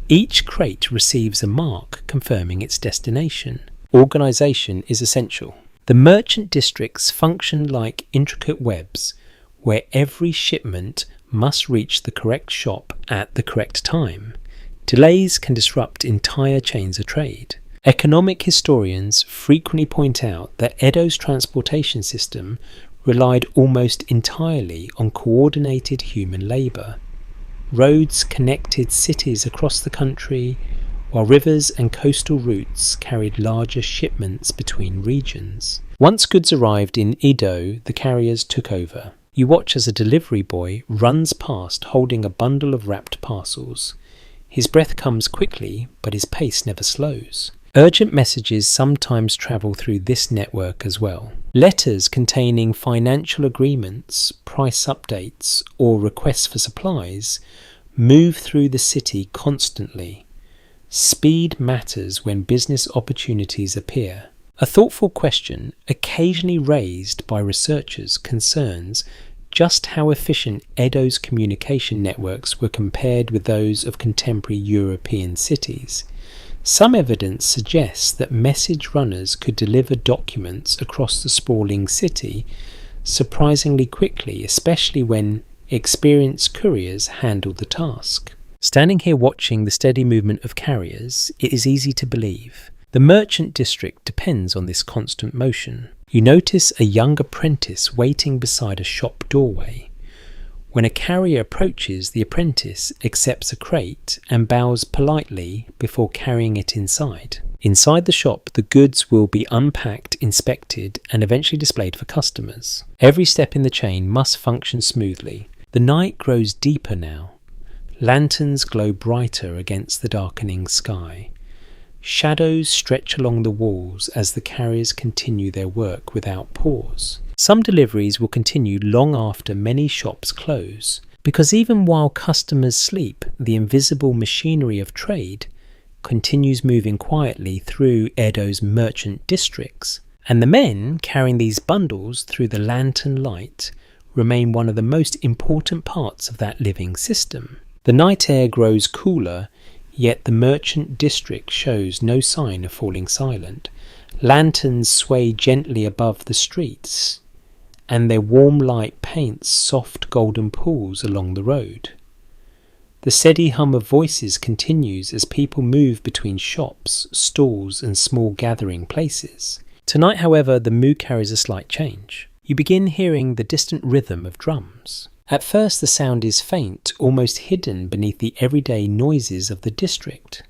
Each crate receives a mark confirming its destination. Organisation is essential. The merchant districts function like intricate webs, where every shipment must reach the correct shop at the correct time. Delays can disrupt entire chains of trade. Economic historians frequently point out that Edo's transportation system relied almost entirely on coordinated human labour. Roads connected cities across the country, while rivers and coastal routes carried larger shipments between regions. Once goods arrived in Edo, the carriers took over. You watch as a delivery boy runs past holding a bundle of wrapped parcels. His breath comes quickly, but his pace never slows. Urgent messages sometimes travel through this network as well. Letters containing financial agreements, price updates, or requests for supplies move through the city constantly. Speed matters when business opportunities appear. A thoughtful question, occasionally raised by researchers, concerns just how efficient Edo's communication networks were compared with those of contemporary European cities. Some evidence suggests that message runners could deliver documents across the sprawling city surprisingly quickly, especially when experienced couriers handled the task. Standing here watching the steady movement of carriers, it is easy to believe. The merchant district depends on this constant motion. You notice a young apprentice waiting beside a shop doorway. When a carrier approaches, the apprentice accepts a crate and bows politely before carrying it inside. Inside the shop, the goods will be unpacked, inspected, and eventually displayed for customers. Every step in the chain must function smoothly. The night grows deeper now. Lanterns glow brighter against the darkening sky. Shadows stretch along the walls as the carriers continue their work without pause. Some deliveries will continue long after many shops close, because even while customers sleep, the invisible machinery of trade continues moving quietly through Edo's merchant districts, and the men carrying these bundles through the lantern light remain one of the most important parts of that living system. The night air grows cooler, yet the merchant district shows no sign of falling silent. Lanterns sway gently above the streets, and their warm light paints soft golden pools along the road. The steady hum of voices continues as people move between shops, stalls, and small gathering places. Tonight, however, the mood carries a slight change. You begin hearing the distant rhythm of drums. At first the sound is faint, almost hidden beneath the everyday noises of the district.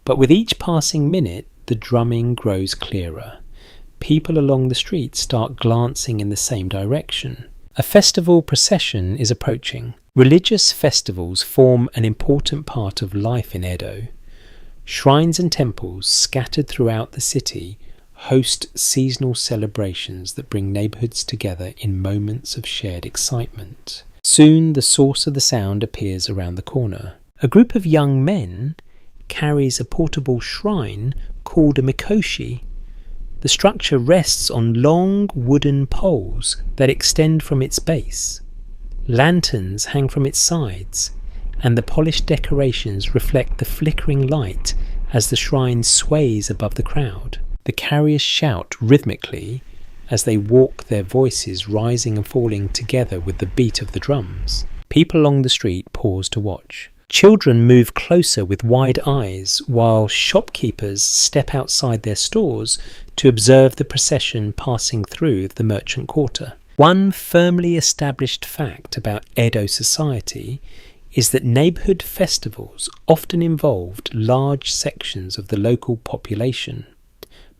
But with each passing minute, the drumming grows clearer. People along the street start glancing in the same direction. A festival procession is approaching. Religious festivals form an important part of life in Edo. Shrines and temples scattered throughout the city host seasonal celebrations that bring neighborhoods together in moments of shared excitement. Soon the source of the sound appears around the corner. A group of young men carries a portable shrine called a mikoshi. The structure rests on long wooden poles that extend from its base. Lanterns hang from its sides, and the polished decorations reflect the flickering light as the shrine sways above the crowd. The carriers shout rhythmically as they walk, their voices rising and falling together with the beat of the drums. People along the street pause to watch. Children move closer with wide eyes, while shopkeepers step outside their stores to observe the procession passing through the merchant quarter. One firmly established fact about Edo society is that neighborhood festivals often involved large sections of the local population.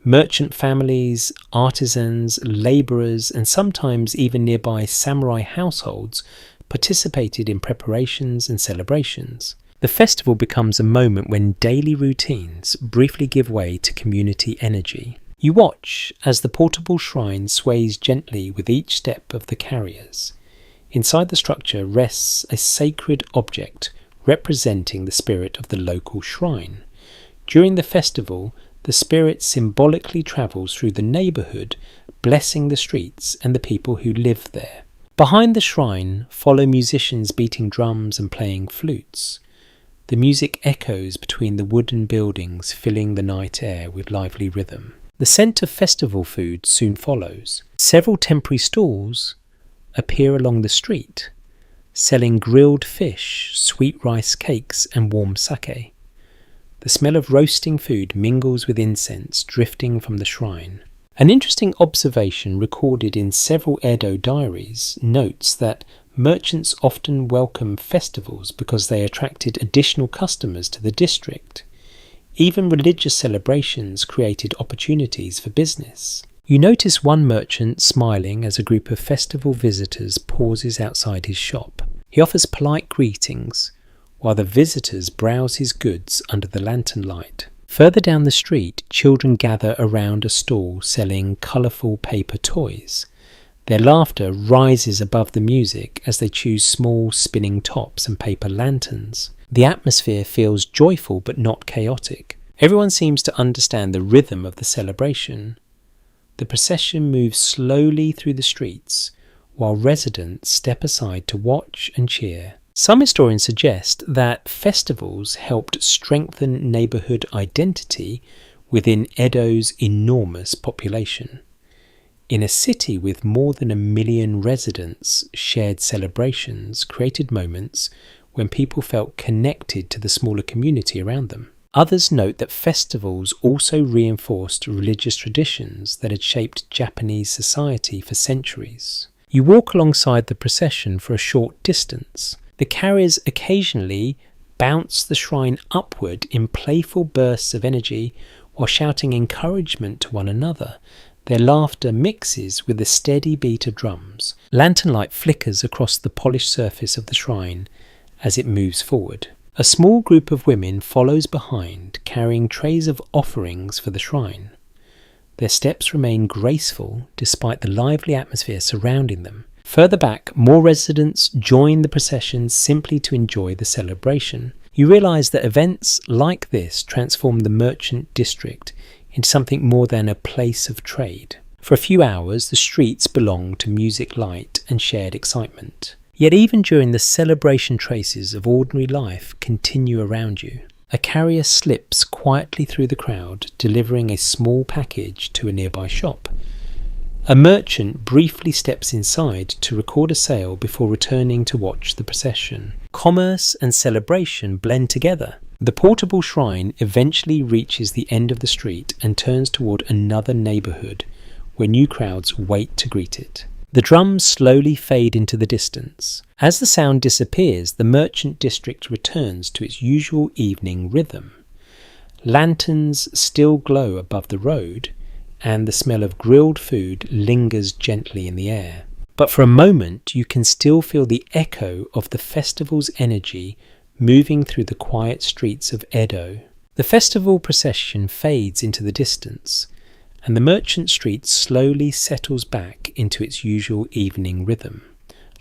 Merchant families, artisans, labourers, and sometimes even nearby samurai households participated in preparations and celebrations. The festival becomes a moment when daily routines briefly give way to community energy. You watch as the portable shrine sways gently with each step of the carriers. Inside the structure rests a sacred object representing the spirit of the local shrine. During the festival, the spirit symbolically travels through the neighbourhood, blessing the streets and the people who live there. Behind the shrine follow musicians beating drums and playing flutes. The music echoes between the wooden buildings, filling the night air with lively rhythm. The scent of festival food soon follows. Several temporary stalls appear along the street, selling grilled fish, sweet rice cakes, and warm sake. The smell of roasting food mingles with incense drifting from the shrine. An interesting observation recorded in several Edo diaries notes that merchants often welcome festivals because they attracted additional customers to the district. Even religious celebrations created opportunities for business. You notice one merchant smiling as a group of festival visitors pauses outside his shop. He offers polite greetings, while the visitors browse his goods under the lantern light. Further down the street, children gather around a stall selling colourful paper toys. Their laughter rises above the music as they choose small spinning tops and paper lanterns. The atmosphere feels joyful but not chaotic. Everyone seems to understand the rhythm of the celebration. The procession moves slowly through the streets, while residents step aside to watch and cheer. Some historians suggest that festivals helped strengthen neighbourhood identity within Edo's enormous population. In a city with more than 1 million residents, shared celebrations created moments when people felt connected to the smaller community around them. Others note that festivals also reinforced religious traditions that had shaped Japanese society for centuries. You walk alongside the procession for a short distance. The carriers occasionally bounce the shrine upward in playful bursts of energy while shouting encouragement to one another. Their laughter mixes with the steady beat of drums. Lantern light flickers across the polished surface of the shrine as it moves forward. A small group of women follows behind, carrying trays of offerings for the shrine. Their steps remain graceful despite the lively atmosphere surrounding them. Further back, more residents join the procession simply to enjoy the celebration. You realise that events like this transform the merchant district into something more than a place of trade. For a few hours, the streets belong to music, light, and shared excitement. Yet even during the celebration, traces of ordinary life continue around you. A carrier slips quietly through the crowd, delivering a small package to a nearby shop. A merchant briefly steps inside to record a sale before returning to watch the procession. Commerce and celebration blend together. The portable shrine eventually reaches the end of the street and turns toward another neighbourhood where new crowds wait to greet it. The drums slowly fade into the distance. As the sound disappears, the merchant district returns to its usual evening rhythm. Lanterns still glow above the road, and the smell of grilled food lingers gently in the air. But for a moment, you can still feel the echo of the festival's energy moving through the quiet streets of Edo. The festival procession fades into the distance, and the merchant street slowly settles back into its usual evening rhythm.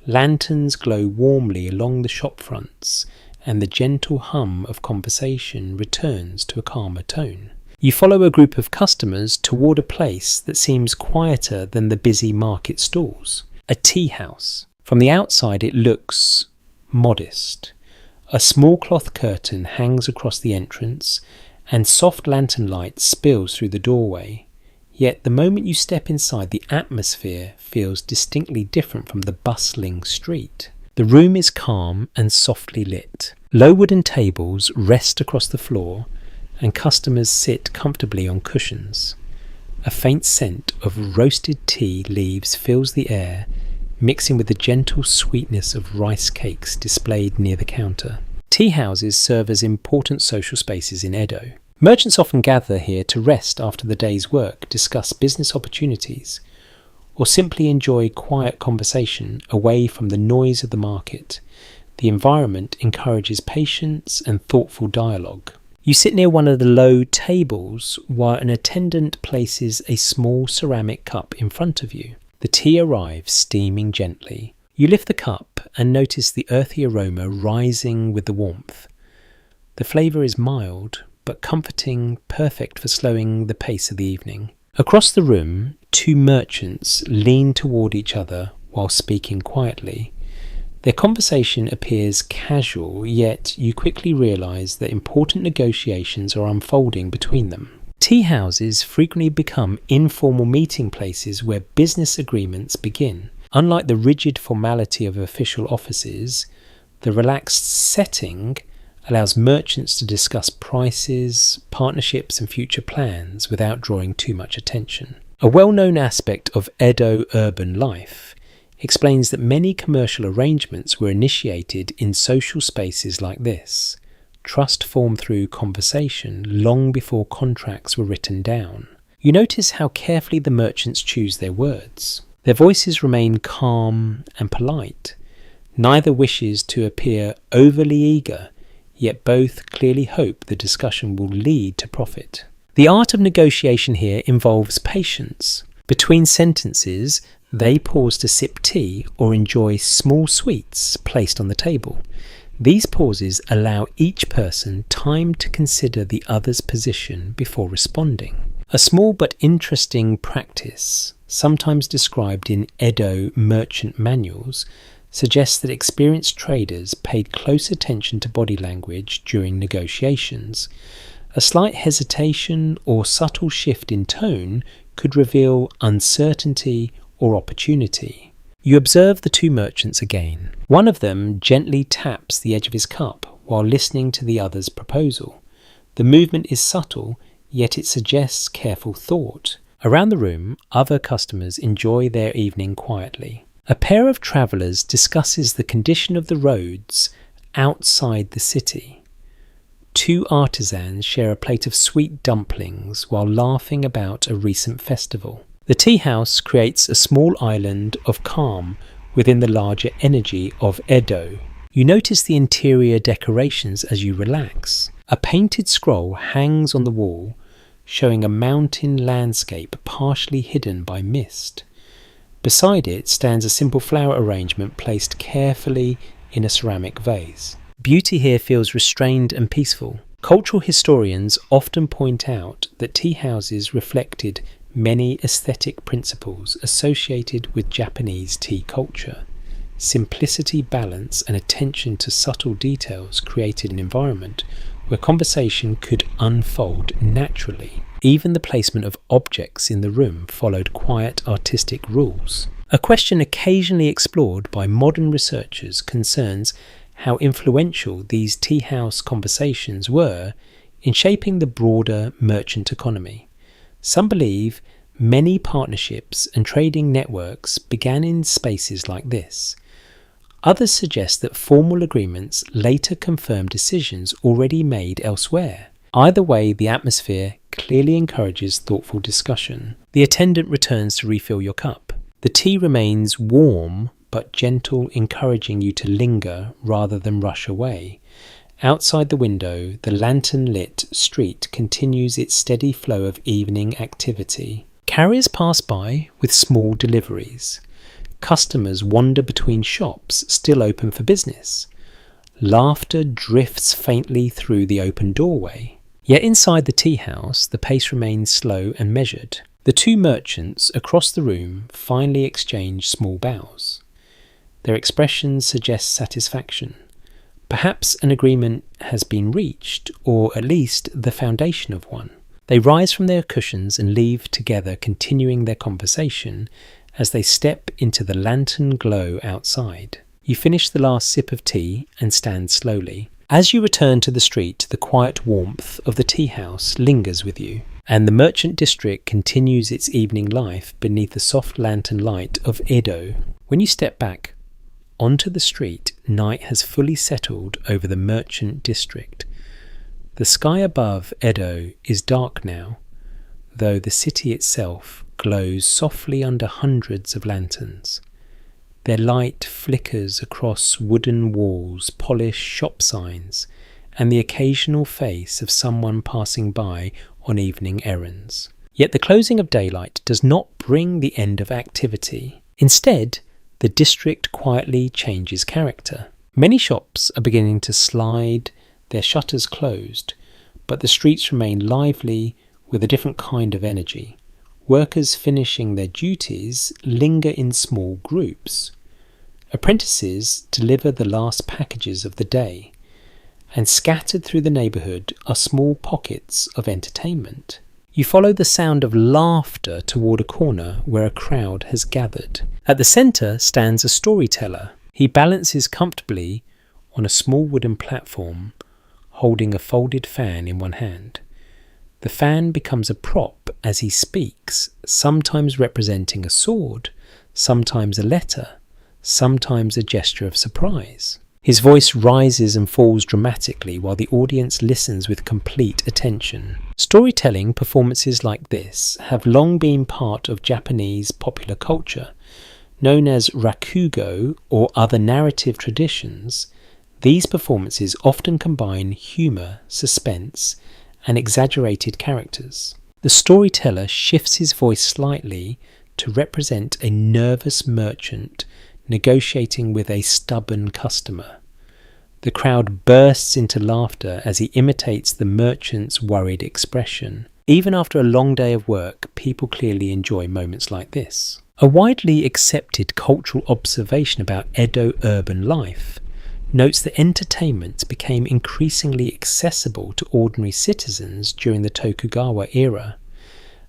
Lanterns glow warmly along the shop fronts, and the gentle hum of conversation returns to a calmer tone. You follow a group of customers toward a place that seems quieter than the busy market stalls. A tea house. From the outside it looks modest. A small cloth curtain hangs across the entrance, and soft lantern light spills through the doorway. Yet the moment you step inside, the atmosphere feels distinctly different from the bustling street. The room is calm and softly lit. Low wooden tables rest across the floor, and customers sit comfortably on cushions. A faint scent of roasted tea leaves fills the air, mixing with the gentle sweetness of rice cakes displayed near the counter. Tea houses serve as important social spaces in Edo. Merchants often gather here to rest after the day's work, discuss business opportunities, or simply enjoy quiet conversation away from the noise of the market. The environment encourages patience and thoughtful dialogue. You sit near one of the low tables while an attendant places a small ceramic cup in front of you. The tea arrives steaming gently. You lift the cup and notice the earthy aroma rising with the warmth. The flavour is mild but comforting, perfect for slowing the pace of the evening. Across the room, two merchants lean toward each other while speaking quietly. Their conversation appears casual, yet you quickly realise that important negotiations are unfolding between them. Tea houses frequently become informal meeting places where business agreements begin. Unlike the rigid formality of official offices, the relaxed setting allows merchants to discuss prices, partnerships and future plans without drawing too much attention. A well-known aspect of Edo urban life explains that many commercial arrangements were initiated in social spaces like this. Trust formed through conversation long before contracts were written down. You notice how carefully the merchants choose their words. Their voices remain calm and polite. Neither wishes to appear overly eager, yet both clearly hope the discussion will lead to profit. The art of negotiation here involves patience. Between sentences, they pause to sip tea or enjoy small sweets placed on the table. These pauses allow each person time to consider the other's position before responding. A small but interesting practice, sometimes described in Edo merchant manuals, suggests that experienced traders paid close attention to body language during negotiations. A slight hesitation or subtle shift in tone could reveal uncertainty or opportunity. You observe the two merchants again. One of them gently taps the edge of his cup while listening to the other's proposal. The movement is subtle, yet it suggests careful thought. Around the room, other customers enjoy their evening quietly. A pair of travellers discusses the condition of the roads outside the city. Two artisans share a plate of sweet dumplings while laughing about a recent festival. The tea house creates a small island of calm within the larger energy of Edo. You notice the interior decorations as you relax. A painted scroll hangs on the wall, showing a mountain landscape partially hidden by mist. Beside it stands a simple flower arrangement placed carefully in a ceramic vase. Beauty here feels restrained and peaceful. Cultural historians often point out that tea houses reflected many aesthetic principles associated with Japanese tea culture. Simplicity, balance, and attention to subtle details created an environment where conversation could unfold naturally. Even the placement of objects in the room followed quiet artistic rules. A question occasionally explored by modern researchers concerns how influential these tea house conversations were in shaping the broader merchant economy. Some believe many partnerships and trading networks began in spaces like this. Others suggest that formal agreements later confirm decisions already made elsewhere. Either way, the atmosphere clearly encourages thoughtful discussion. The attendant returns to refill your cup. The tea remains warm but gentle, encouraging you to linger rather than rush away. Outside the window, the lantern-lit street continues its steady flow of evening activity. Carriers pass by with small deliveries. Customers wander between shops still open for business. Laughter drifts faintly through the open doorway. Yet inside the tea house, the pace remains slow and measured. The two merchants across the room finally exchange small bows. Their expressions suggest satisfaction. Perhaps an agreement has been reached, or at least the foundation of one. They rise from their cushions and leave together, continuing their conversation as they step into the lantern glow outside. You finish the last sip of tea and stand slowly. As you return to the street, the quiet warmth of the tea house lingers with you, and the merchant district continues its evening life beneath the soft lantern light of Edo. When you step back onto the street, night has fully settled over the merchant district. The sky above Edo is dark now, though the city itself glows softly under hundreds of lanterns. Their light flickers across wooden walls, polished shop signs, and the occasional face of someone passing by on evening errands. Yet the closing of daylight does not bring the end of activity. Instead, the district quietly changes character. Many shops are beginning to slide their shutters closed, but the streets remain lively with a different kind of energy. Workers finishing their duties linger in small groups. Apprentices deliver the last packages of the day, and scattered through the neighbourhood are small pockets of entertainment. You follow the sound of laughter toward a corner where a crowd has gathered. At the centre stands a storyteller. He balances comfortably on a small wooden platform, holding a folded fan in one hand. The fan becomes a prop as he speaks, sometimes representing a sword, sometimes a letter, sometimes a gesture of surprise. His voice rises and falls dramatically while the audience listens with complete attention. Storytelling performances like this have long been part of Japanese popular culture. Known as rakugo or other narrative traditions, These performances often combine humour, suspense, and exaggerated characters. The storyteller shifts his voice slightly to represent a nervous merchant negotiating with a stubborn customer. The crowd bursts into laughter as he imitates the merchant's worried expression. Even after a long day of work, people clearly enjoy moments like this. A widely accepted cultural observation about Edo urban life notes that entertainment became increasingly accessible to ordinary citizens during the Tokugawa era.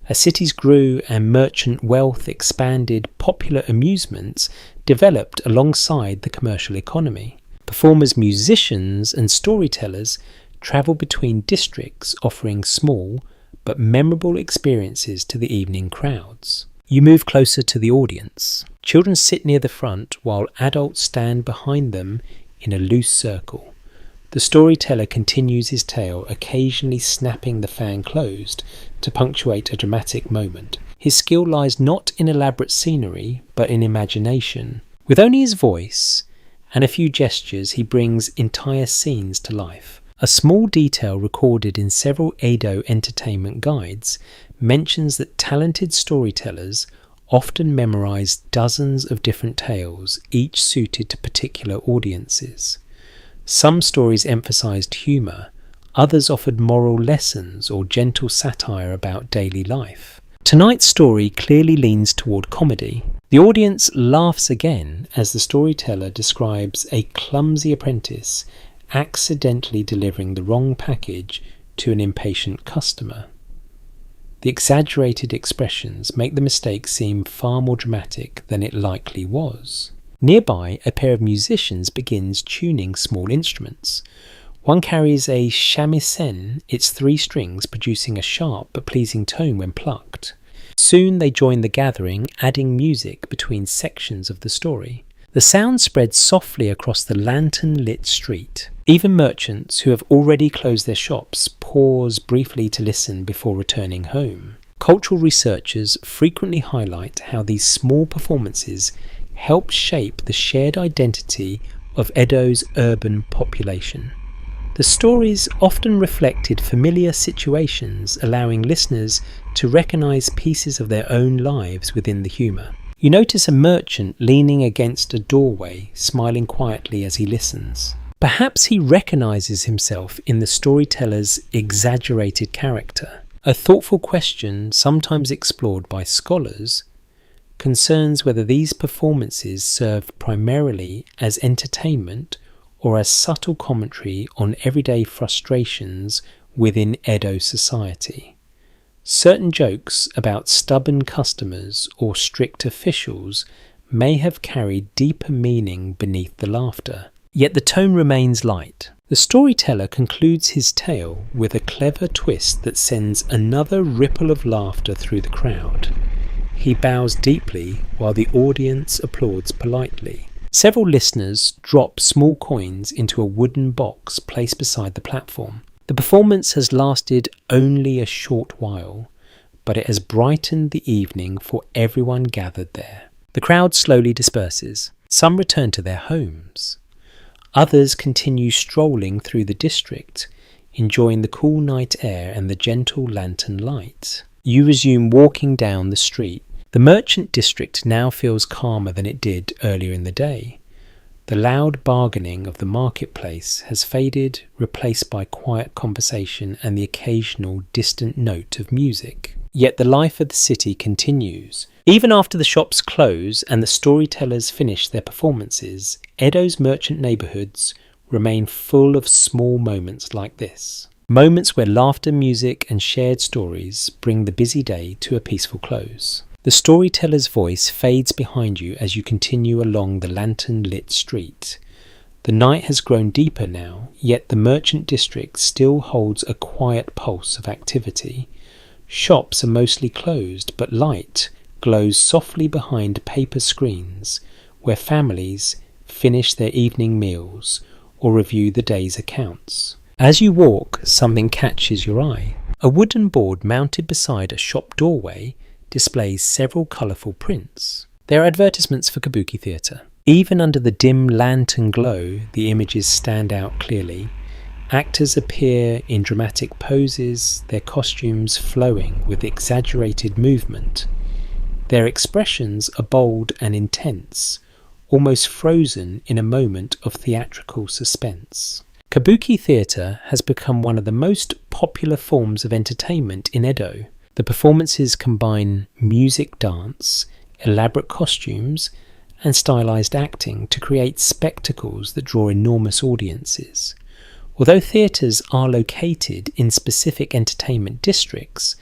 As cities grew and merchant wealth expanded, popular amusements developed alongside the commercial economy. Performers, musicians, and storytellers travelled between districts, offering small but memorable experiences to the evening crowds. You move closer to the audience. Children sit near the front while adults stand behind them in a loose circle. The storyteller continues his tale, occasionally snapping the fan closed to punctuate a dramatic moment. His skill lies not in elaborate scenery, but in imagination. With only his voice and a few gestures, he brings entire scenes to life. A small detail recorded in several Edo entertainment guides mentions that talented storytellers often memorize dozens of different tales, each suited to particular audiences. Some stories emphasized humour, others offered moral lessons or gentle satire about daily life. Tonight's story clearly leans toward comedy. The audience laughs again as the storyteller describes a clumsy apprentice accidentally delivering the wrong package to an impatient customer. The exaggerated expressions make the mistake seem far more dramatic than it likely was. Nearby, a pair of musicians begins tuning small instruments. One carries a shamisen, its 3 strings producing a sharp but pleasing tone when plucked. Soon they join the gathering, adding music between sections of the story. The sound spreads softly across the lantern-lit street. Even merchants who have already closed their shops pause briefly to listen before returning home. Cultural researchers frequently highlight how these small performances help shape the shared identity of Edo's urban population. The stories often reflected familiar situations, allowing listeners to recognize pieces of their own lives within the humour. You notice a merchant leaning against a doorway, smiling quietly as he listens. Perhaps he recognizes himself in the storyteller's exaggerated character. A thoughtful question, sometimes explored by scholars, concerns whether these performances serve primarily as entertainment or as subtle commentary on everyday frustrations within Edo society. Certain jokes about stubborn customers or strict officials may have carried deeper meaning beneath the laughter. Yet the tone remains light. The storyteller concludes his tale with a clever twist that sends another ripple of laughter through the crowd. He bows deeply while the audience applauds politely. Several listeners drop small coins into a wooden box placed beside the platform. The performance has lasted only a short while, but it has brightened the evening for everyone gathered there. The crowd slowly disperses. Some return to their homes. Others continue strolling through the district, enjoying the cool night air and the gentle lantern light. You resume walking down the street. The merchant district now feels calmer than it did earlier in the day. The loud bargaining of the marketplace has faded, replaced by quiet conversation and the occasional distant note of music. Yet the life of the city continues. Even after the shops close and the storytellers finish their performances, Edo's merchant neighbourhoods remain full of small moments like this. Moments where laughter, music and shared stories bring the busy day to a peaceful close. The storyteller's voice fades behind you as you continue along the lantern-lit street. The night has grown deeper now, yet the merchant district still holds a quiet pulse of activity. Shops are mostly closed, but light glows softly behind paper screens, where families finish their evening meals or review the day's accounts. As you walk, something catches your eye. A wooden board mounted beside a shop doorway displays several colourful prints. They are advertisements for kabuki theatre. Even under the dim lantern glow, the images stand out clearly. Actors appear in dramatic poses, their costumes flowing with exaggerated movement. Their expressions are bold and intense, almost frozen in a moment of theatrical suspense. Kabuki theatre has become one of the most popular forms of entertainment in Edo. The performances combine music, dance, elaborate costumes, and stylized acting to create spectacles that draw enormous audiences. Although theatres are located in specific entertainment districts,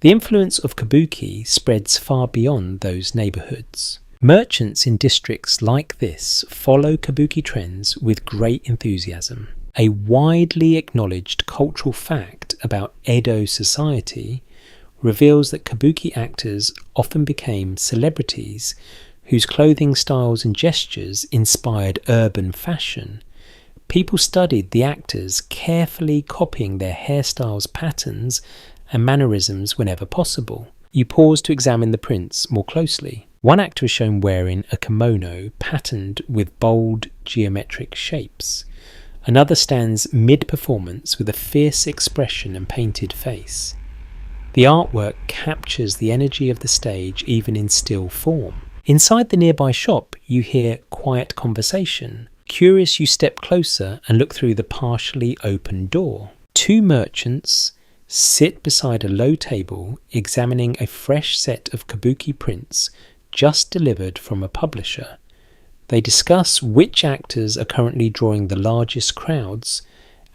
the influence of kabuki spreads far beyond those neighbourhoods. Merchants in districts like this follow kabuki trends with great enthusiasm. A widely acknowledged cultural fact about Edo society reveals that kabuki actors often became celebrities whose clothing styles and gestures inspired urban fashion. People studied the actors, carefully copying their hairstyles, patterns, and mannerisms whenever possible. You pause to examine the prints more closely. One actor is shown wearing a kimono patterned with bold geometric shapes. Another stands mid-performance with a fierce expression and painted face. The artwork captures the energy of the stage even in still form. Inside the nearby shop, you hear quiet conversation. Curious, you step closer and look through the partially open door. Two merchants sit beside a low table examining a fresh set of kabuki prints just delivered from a publisher. They discuss which actors are currently drawing the largest crowds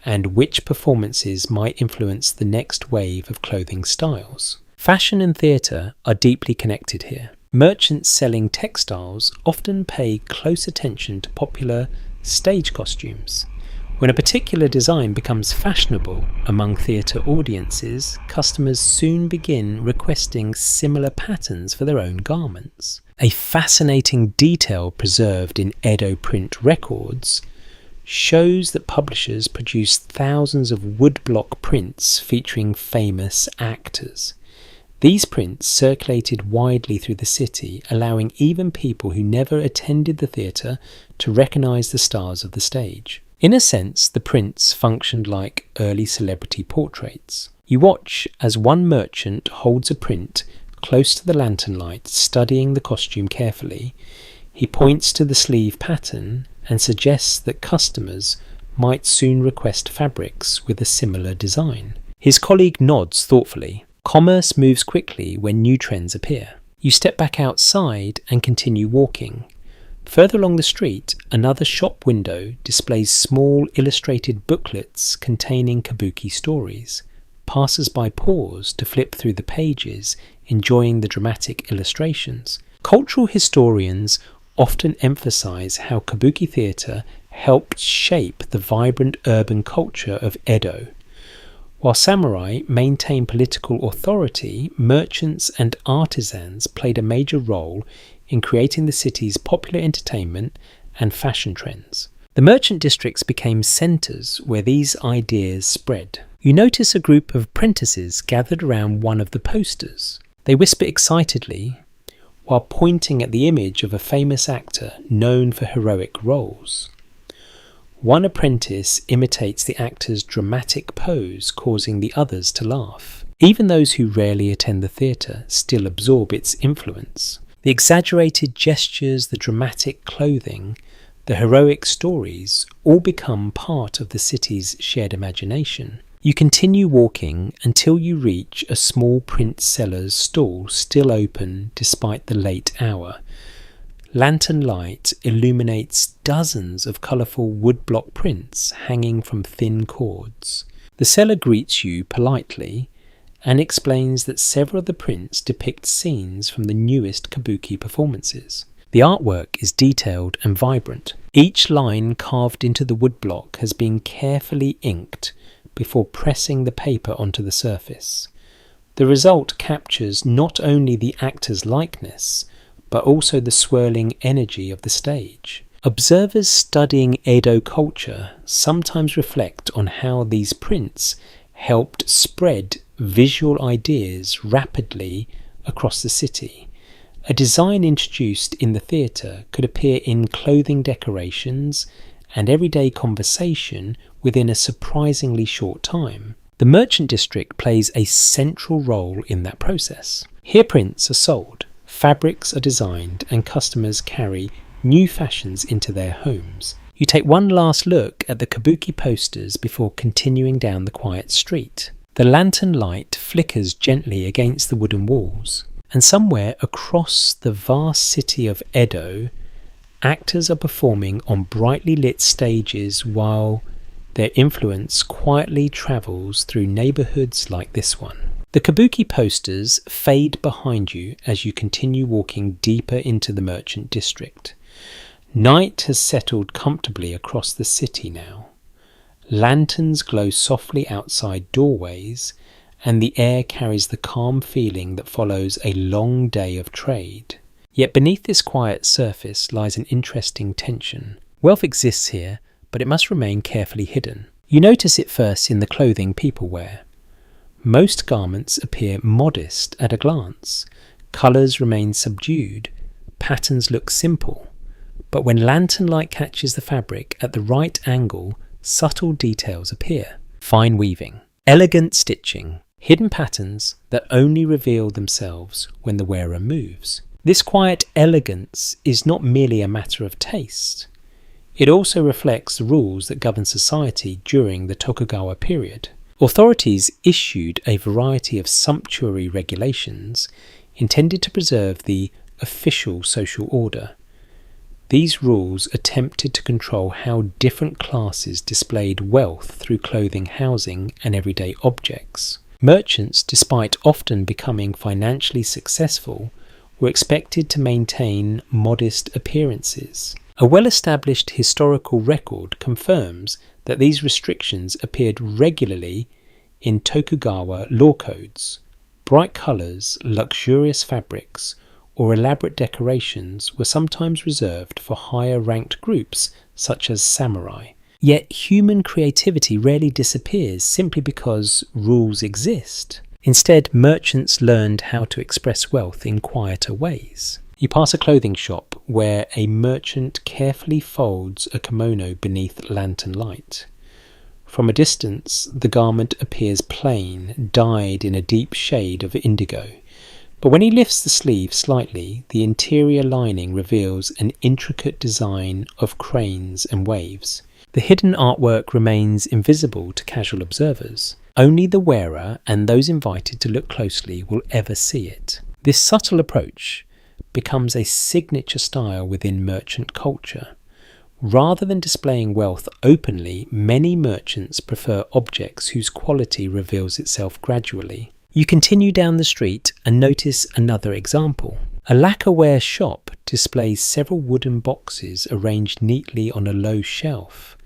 and which performances might influence the next wave of clothing styles. Fashion and theatre are deeply connected here. Merchants selling textiles often pay close attention to popular stage costumes. When a particular design becomes fashionable among theatre audiences, customers soon begin requesting similar patterns for their own garments. A fascinating detail preserved in Edo print records shows that publishers produced thousands of woodblock prints featuring famous actors. These prints circulated widely through the city, allowing even people who never attended the theatre to recognise the stars of the stage. In a sense, the prints functioned like early celebrity portraits. You watch as one merchant holds a print close to the lantern light, studying the costume carefully. He points to the sleeve pattern and suggests that customers might soon request fabrics with a similar design. His colleague nods thoughtfully. Commerce moves quickly when new trends appear. You step back outside and continue walking. Further along the street, another shop window displays small illustrated booklets containing kabuki stories. Passers-by pause to flip through the pages, enjoying the dramatic illustrations. Cultural historians often emphasize how kabuki theatre helped shape the vibrant urban culture of Edo. While samurai maintained political authority, merchants and artisans played a major role in creating the city's popular entertainment and fashion trends. The merchant districts became centres where these ideas spread. You notice a group of apprentices gathered around one of the posters. They whisper excitedly while pointing at the image of a famous actor known for heroic roles. One apprentice imitates the actor's dramatic pose, causing the others to laugh. Even those who rarely attend the theatre still absorb its influence. The exaggerated gestures, the dramatic clothing, the heroic stories all become part of the city's shared imagination. You continue walking until you reach a small print seller's stall still open despite the late hour. Lantern light illuminates dozens of colourful woodblock prints hanging from thin cords. The seller greets you politely and explains that several of the prints depict scenes from the newest kabuki performances. The artwork is detailed and vibrant. Each line carved into the woodblock has been carefully inked before pressing the paper onto the surface. The result captures not only the actor's likeness, but also the swirling energy of the stage. Observers studying Edo culture sometimes reflect on how these prints helped spread visual ideas rapidly across the city. A design introduced in the theatre could appear in clothing decorations and everyday conversation within a surprisingly short time. The merchant district plays a central role in that process. Here prints are sold, fabrics are designed, and customers carry new fashions into their homes. You take one last look at the kabuki posters before continuing down the quiet street. The lantern light flickers gently against the wooden walls, and somewhere across the vast city of Edo, actors are performing on brightly lit stages while their influence quietly travels through neighborhoods like this one. The kabuki posters fade behind you as you continue walking deeper into the merchant district. Night has settled comfortably across the city now. Lanterns glow softly outside doorways, and the air carries the calm feeling that follows a long day of trade. Yet beneath this quiet surface lies an interesting tension. Wealth exists here, but it must remain carefully hidden. You notice it first in the clothing people wear. Most garments appear modest at a glance. Colours remain subdued, patterns look simple. But when lantern light catches the fabric at the right angle, subtle details appear. Fine weaving, elegant stitching, hidden patterns that only reveal themselves when the wearer moves. This quiet elegance is not merely a matter of taste. It also reflects the rules that govern society during the Tokugawa period. Authorities issued a variety of sumptuary regulations intended to preserve the official social order. These rules attempted to control how different classes displayed wealth through clothing, housing, and everyday objects. Merchants, despite often becoming financially successful, were expected to maintain modest appearances. A well-established historical record confirms that these restrictions appeared regularly in Tokugawa law codes. Bright colours, luxurious fabrics, or elaborate decorations were sometimes reserved for higher-ranked groups such as samurai. Yet human creativity rarely disappears simply because rules exist. Instead, merchants learned how to express wealth in quieter ways. You pass a clothing shop where a merchant carefully folds a kimono beneath lantern light. From a distance, the garment appears plain, dyed in a deep shade of indigo. But when he lifts the sleeve slightly, the interior lining reveals an intricate design of cranes and waves. The hidden artwork remains invisible to casual observers. Only the wearer and those invited to look closely will ever see it. This subtle approach becomes a signature style within merchant culture. Rather than displaying wealth openly, many merchants prefer objects whose quality reveals itself gradually. You continue down the street and notice another example. A lacquerware shop displays several wooden boxes arranged neatly on a low shelf.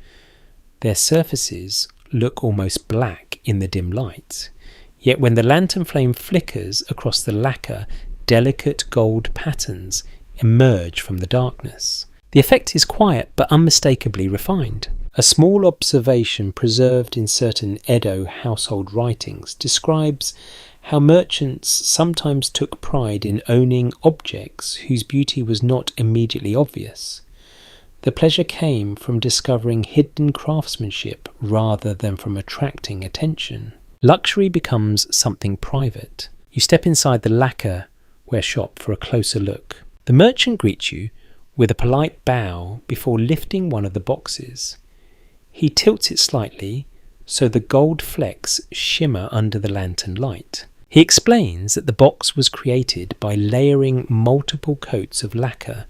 Their surfaces look almost black in the dim light. Yet when the lantern flame flickers across the lacquer, delicate gold patterns emerge from the darkness. The effect is quiet but unmistakably refined. A small observation preserved in certain Edo household writings describes how merchants sometimes took pride in owning objects whose beauty was not immediately obvious. The pleasure came from discovering hidden craftsmanship rather than from attracting attention. Luxury becomes something private. You step inside the lacquerware shop for a closer look. The merchant greets you with a polite bow before lifting one of the boxes. He tilts it slightly so the gold flecks shimmer under the lantern light. He explains that the box was created by layering multiple coats of lacquer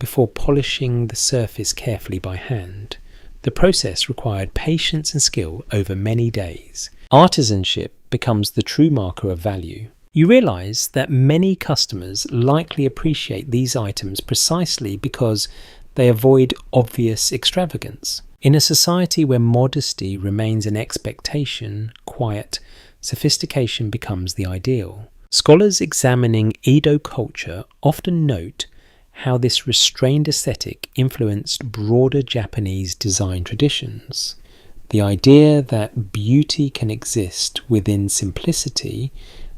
before polishing the surface carefully by hand. The process required patience and skill over many days. Artisanship becomes the true marker of value. You realise that many customers likely appreciate these items precisely because they avoid obvious extravagance. In a society where modesty remains an expectation, quiet sophistication becomes the ideal. Scholars examining Edo culture often note how this restrained aesthetic influenced broader Japanese design traditions. The idea that beauty can exist within simplicity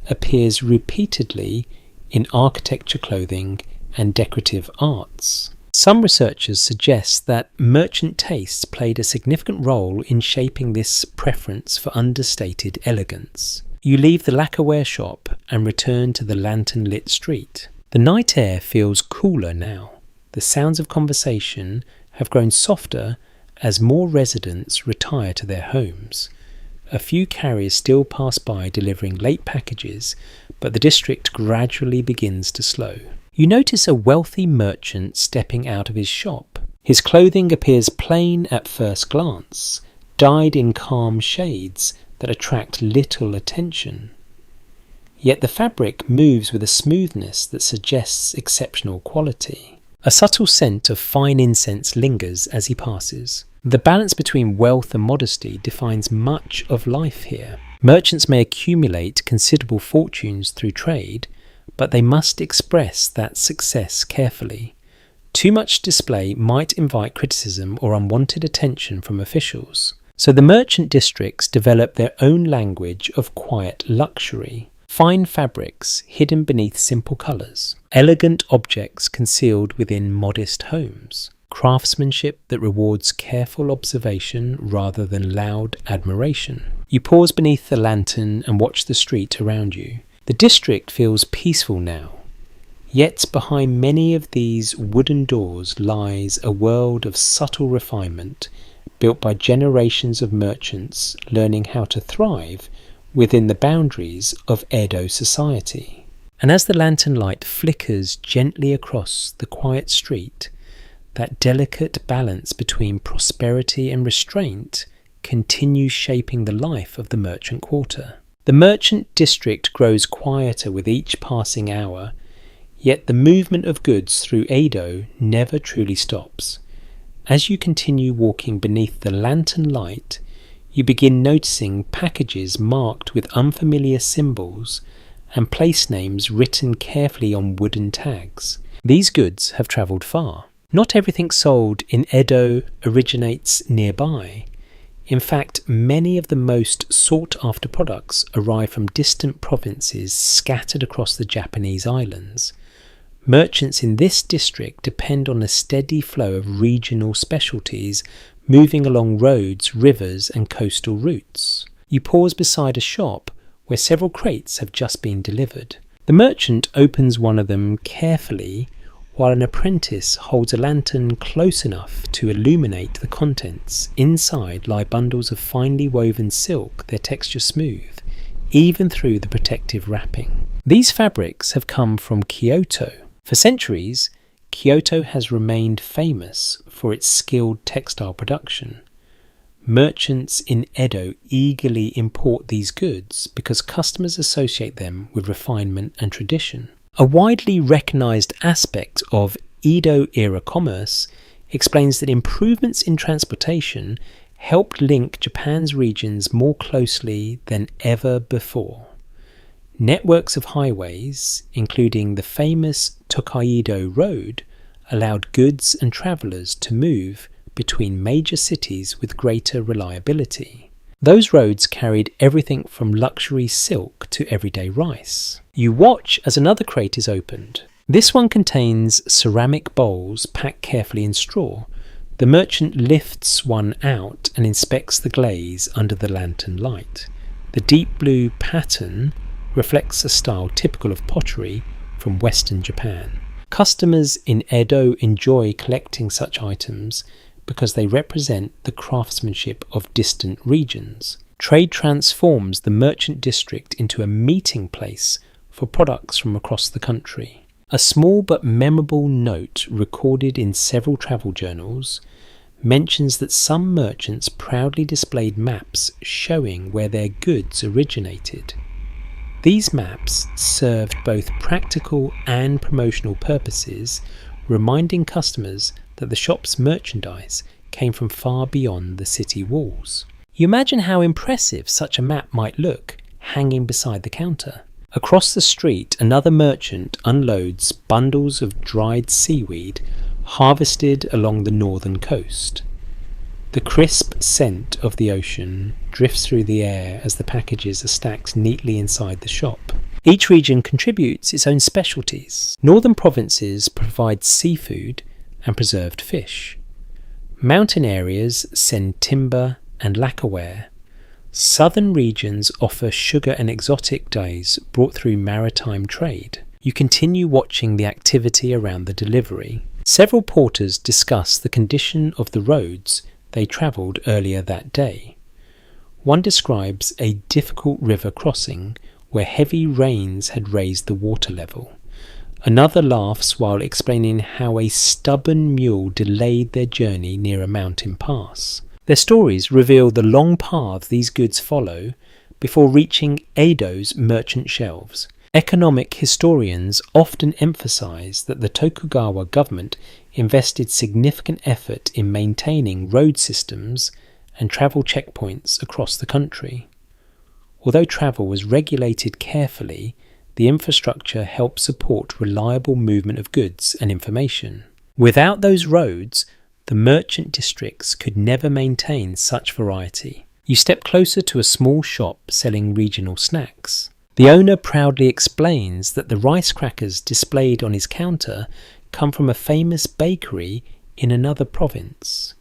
appears repeatedly in architecture, clothing, and decorative arts. Some researchers suggest that merchant tastes played a significant role in shaping this preference for understated elegance. You leave the lacquerware shop and return to the lantern-lit street. The night air feels cooler now. The sounds of conversation have grown softer as more residents retire to their homes. A few carriers still pass by delivering late packages, but the district gradually begins to slow. You notice a wealthy merchant stepping out of his shop. His clothing appears plain at first glance, dyed in calm shades that attract little attention. Yet the fabric moves with a smoothness that suggests exceptional quality. A subtle scent of fine incense lingers as he passes. The balance between wealth and modesty defines much of life here. Merchants may accumulate considerable fortunes through trade, but they must express that success carefully. Too much display might invite criticism or unwanted attention from officials. So the merchant districts develop their own language of quiet luxury. Fine fabrics hidden beneath simple colours. Elegant objects concealed within modest homes. Craftsmanship that rewards careful observation rather than loud admiration. You pause beneath the lantern and watch the street around you. The district feels peaceful now, yet behind many of these wooden doors lies a world of subtle refinement built by generations of merchants learning how to thrive within the boundaries of Edo society. And as the lantern light flickers gently across the quiet street, that delicate balance between prosperity and restraint continues shaping the life of the merchant quarter. The merchant district grows quieter with each passing hour, yet the movement of goods through Edo never truly stops. As you continue walking beneath the lantern light, you begin noticing packages marked with unfamiliar symbols and place names written carefully on wooden tags. These goods have travelled far. Not everything sold in Edo originates nearby. In fact, many of the most sought-after products arrive from distant provinces scattered across the Japanese islands. Merchants in this district depend on a steady flow of regional specialties moving along roads, rivers and coastal routes. You pause beside a shop where several crates have just been delivered. The merchant opens one of them carefully while an apprentice holds a lantern close enough to illuminate the contents. Inside lie bundles of finely woven silk, their texture smooth, even through the protective wrapping. These fabrics have come from Kyoto. For centuries, Kyoto has remained famous for its skilled textile production. Merchants in Edo eagerly import these goods because customers associate them with refinement and tradition. A widely recognised aspect of Edo-era commerce explains that improvements in transportation helped link Japan's regions more closely than ever before. Networks of highways, including the famous Tokaido Road, allowed goods and travellers to move between major cities with greater reliability. Those roads carried everything from luxury silk to everyday rice. You watch as another crate is opened. This one contains ceramic bowls packed carefully in straw. The merchant lifts one out and inspects the glaze under the lantern light. The deep blue pattern reflects a style typical of pottery from Western Japan. Customers in Edo enjoy collecting such items because they represent the craftsmanship of distant regions. Trade transforms the merchant district into a meeting place for products from across the country. A small but memorable note recorded in several travel journals mentions that some merchants proudly displayed maps showing where their goods originated. These maps served both practical and promotional purposes, reminding customers that the shop's merchandise came from far beyond the city walls. You imagine how impressive such a map might look hanging beside the counter. Across the street, another merchant unloads bundles of dried seaweed harvested along the northern coast. The crisp scent of the ocean drifts through the air as the packages are stacked neatly inside the shop. Each region contributes its own specialties. Northern provinces provide seafood and preserved fish. Mountain areas send timber and lacquerware. Southern regions offer sugar and exotic dyes brought through maritime trade. You continue watching the activity around the delivery. Several porters discuss the condition of the roads they travelled earlier that day. One describes a difficult river crossing where heavy rains had raised the water level. Another laughs while explaining how a stubborn mule delayed their journey near a mountain pass. Their stories reveal the long path these goods follow before reaching Edo's merchant shelves. Economic historians often emphasize that the Tokugawa government invested significant effort in maintaining road systems and travel checkpoints across the country. Although travel was regulated carefully, the infrastructure helped support reliable movement of goods and information. Without those roads, the merchant districts could never maintain such variety. You step closer to a small shop selling regional snacks. The owner proudly explains that the rice crackers displayed on his counter come from a famous bakery in another province.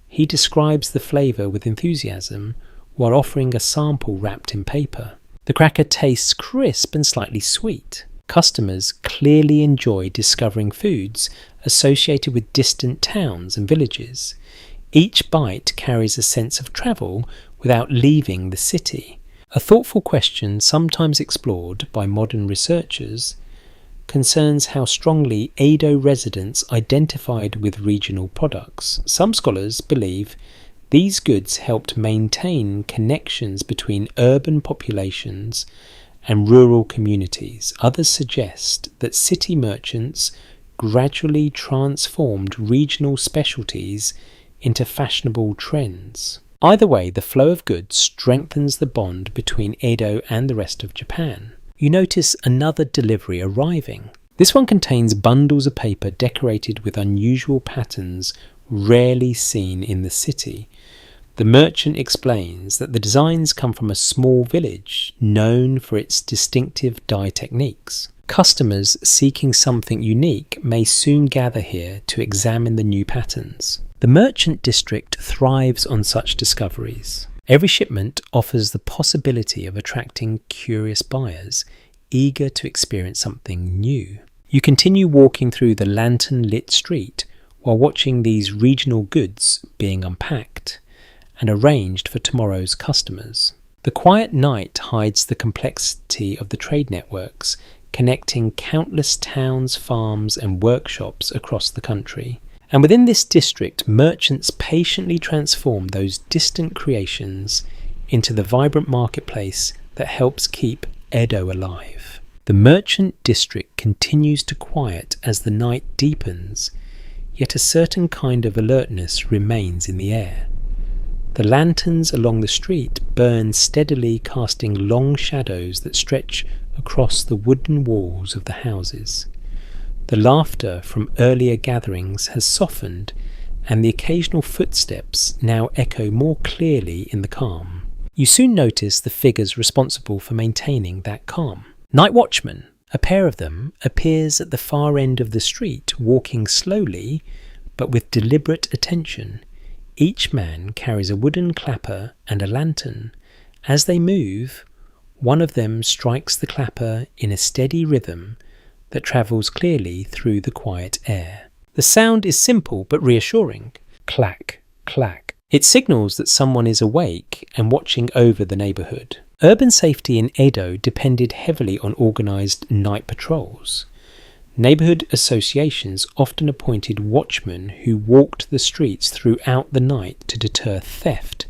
He describes the flavour with enthusiasm while offering a sample wrapped in paper. The cracker tastes crisp and slightly sweet. Customers clearly enjoy discovering foods associated with distant towns and villages. Each bite carries a sense of travel without leaving the city. A thoughtful question sometimes explored by modern researchers concerns how strongly Edo residents identified with regional products. Some scholars believe these goods helped maintain connections between urban populations and rural communities. Others suggest that city merchants gradually transformed regional specialties into fashionable trends. Either way, the flow of goods strengthens the bond between Edo and the rest of Japan. You notice another delivery arriving. This one contains bundles of paper decorated with unusual patterns rarely seen in the city. The merchant explains that the designs come from a small village known for its distinctive dye techniques. Customers seeking something unique may soon gather here to examine the new patterns. The merchant district thrives on such discoveries. Every shipment offers the possibility of attracting curious buyers eager to experience something new. You continue walking through the lantern-lit street while watching these regional goods being unpacked and arranged for tomorrow's customers. The quiet night hides the complexity of the trade networks connecting countless towns, farms and workshops across the country. And within this district, merchants patiently transform those distant creations into the vibrant marketplace that helps keep Edo alive. The merchant district continues to quiet as the night deepens, yet a certain kind of alertness remains in the air. The lanterns along the street burn steadily, casting long shadows that stretch across the wooden walls of the houses. The laughter from earlier gatherings has softened, and the occasional footsteps now echo more clearly in the calm. You soon notice the figures responsible for maintaining that calm. Night watchmen, a pair of them, appears at the far end of the street, walking slowly but with deliberate attention. Each man carries a wooden clapper and a lantern. As they move, one of them strikes the clapper in a steady rhythm that travels clearly through the quiet air. The sound is simple but reassuring. Clack, clack. It signals that someone is awake and watching over the neighbourhood. Urban safety in Edo depended heavily on organised night patrols. Neighbourhood associations often appointed watchmen who walked the streets throughout the night to deter theft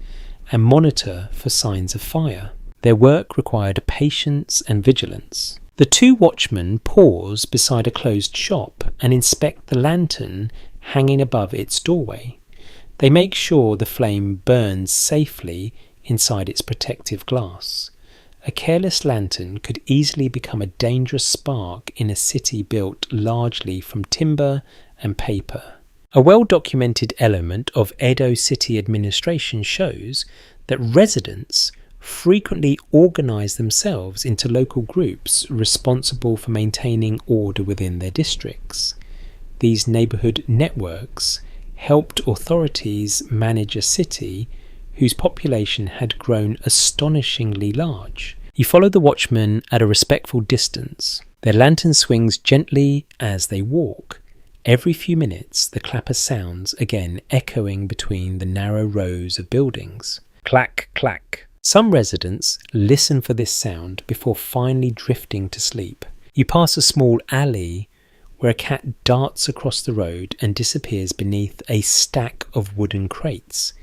and monitor for signs of fire. Their work required patience and vigilance. The two watchmen pause beside a closed shop and inspect the lantern hanging above its doorway. They make sure the flame burns safely inside its protective glass. A careless lantern could easily become a dangerous spark in a city built largely from timber and paper. A well-documented element of Edo city administration shows that residents frequently organise themselves into local groups responsible for maintaining order within their districts. These neighbourhood networks helped authorities manage a city whose population had grown astonishingly large. You follow the watchmen at a respectful distance. Their lantern swings gently as they walk. Every few minutes the clapper sounds again, echoing between the narrow rows of buildings. Clack, clack. Some residents listen for this sound before finally drifting to sleep. You pass a small alley where a cat darts across the road and disappears beneath a stack of wooden crates.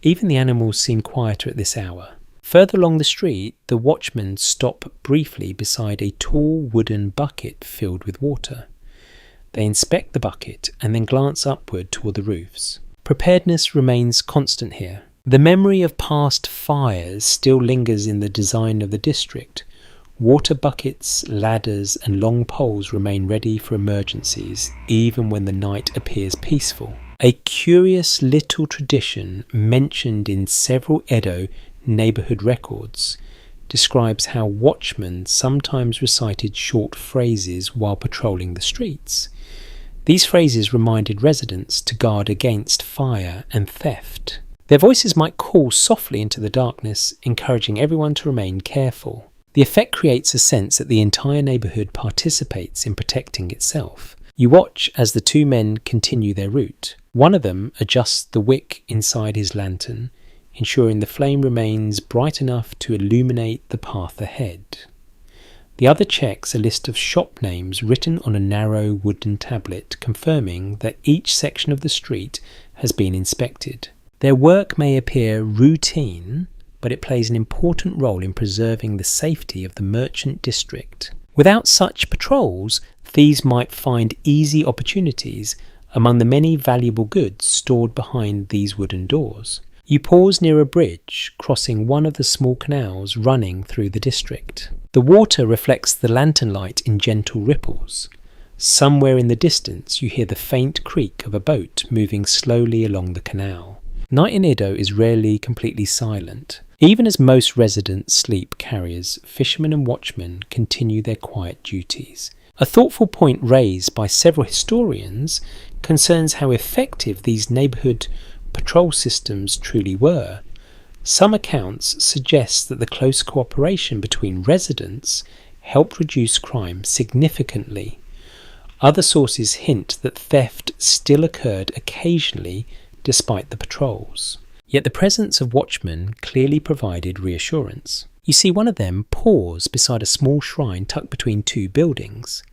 Even the animals seem quieter at this hour. Further along the street, the watchmen stop briefly beside a tall wooden bucket filled with water. They inspect the bucket and then glance upward toward the roofs. Preparedness remains constant here. The memory of past fires still lingers in the design of the district. Water buckets, ladders, and long poles remain ready for emergencies, even when the night appears peaceful. A curious little tradition mentioned in several Edo neighbourhood records describes how watchmen sometimes recited short phrases while patrolling the streets. These phrases reminded residents to guard against fire and theft. Their voices might call softly into the darkness, encouraging everyone to remain careful. The effect creates a sense that the entire neighbourhood participates in protecting itself. You watch as the two men continue their route. One of them adjusts the wick inside his lantern, ensuring the flame remains bright enough to illuminate the path ahead. The other checks a list of shop names written on a narrow wooden tablet, confirming that each section of the street has been inspected. Their work may appear routine, but it plays an important role in preserving the safety of the merchant district. Without such patrols, thieves might find easy opportunities among the many valuable goods stored behind these wooden doors. You pause near a bridge, crossing one of the small canals running through the district. The water reflects the lantern light in gentle ripples. Somewhere in the distance you hear the faint creak of a boat moving slowly along the canal. Night in Edo is rarely completely silent. Even as most residents sleep carriers, fishermen and watchmen continue their quiet duties. A thoughtful point raised by several historians concerns how effective these neighbourhood patrol systems truly were. Some accounts suggest that the close cooperation between residents helped reduce crime significantly. Other sources hint that theft still occurred occasionally despite the patrols. Yet the presence of watchmen clearly provided reassurance. You see one of them pause beside a small shrine tucked between two buildings.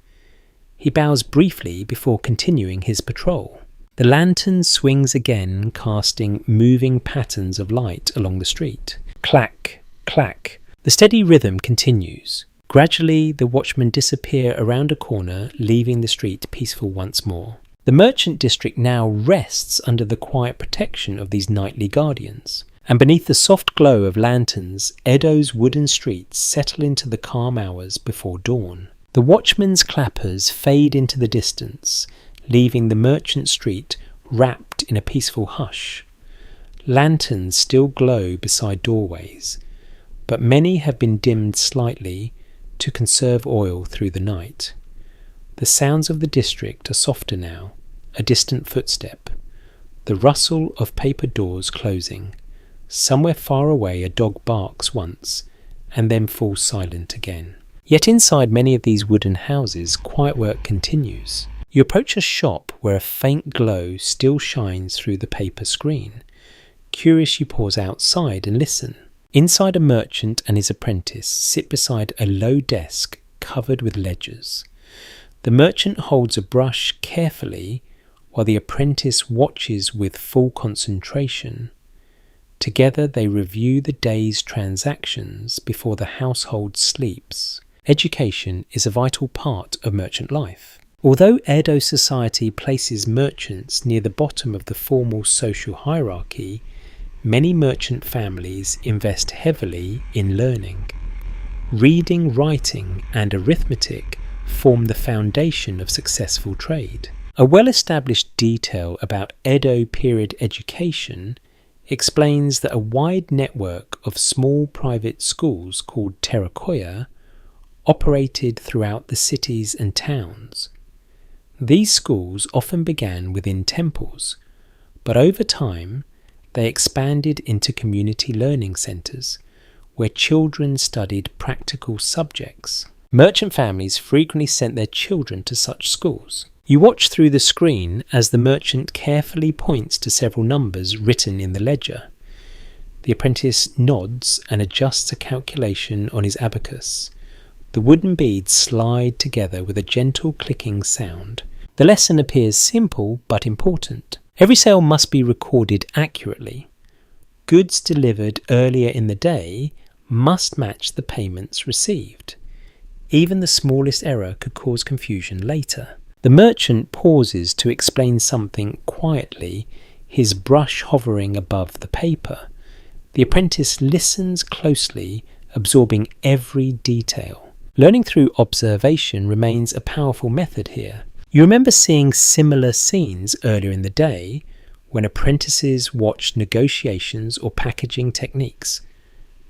He bows briefly before continuing his patrol. The lantern swings again, casting moving patterns of light along the street. Clack, clack. The steady rhythm continues. Gradually, the watchmen disappear around a corner, leaving the street peaceful once more. The merchant district now rests under the quiet protection of these nightly guardians. And beneath the soft glow of lanterns, Edo's wooden streets settle into the calm hours before dawn. The watchmen's clappers fade into the distance, leaving the merchant street wrapped in a peaceful hush. Lanterns still glow beside doorways, but many have been dimmed slightly to conserve oil through the night. The sounds of the district are softer now, a distant footstep, the rustle of paper doors closing. Somewhere far away a dog barks once, and then falls silent again. Yet inside many of these wooden houses, quiet work continues. You approach a shop where a faint glow still shines through the paper screen. Curious, you pause outside and listen. Inside, a merchant and his apprentice sit beside a low desk covered with ledgers. The merchant holds a brush carefully while the apprentice watches with full concentration. Together they review the day's transactions before the household sleeps. Education is a vital part of merchant life. Although Edo society places merchants near the bottom of the formal social hierarchy, many merchant families invest heavily in learning. Reading, writing, and arithmetic form the foundation of successful trade. A well-established detail about Edo period education explains that a wide network of small private schools called tokugawa operated throughout the cities and towns. These schools often began within temples, but over time they expanded into community learning centres where children studied practical subjects. Merchant families frequently sent their children to such schools. You watch through the screen as the merchant carefully points to several numbers written in the ledger. The apprentice nods and adjusts a calculation on his abacus. The wooden beads slide together with a gentle clicking sound. The lesson appears simple but important. Every sale must be recorded accurately. Goods delivered earlier in the day must match the payments received. Even the smallest error could cause confusion later. The merchant pauses to explain something quietly, his brush hovering above the paper. The apprentice listens closely, absorbing every detail. Learning through observation remains a powerful method here. You remember seeing similar scenes earlier in the day when apprentices watched negotiations or packaging techniques.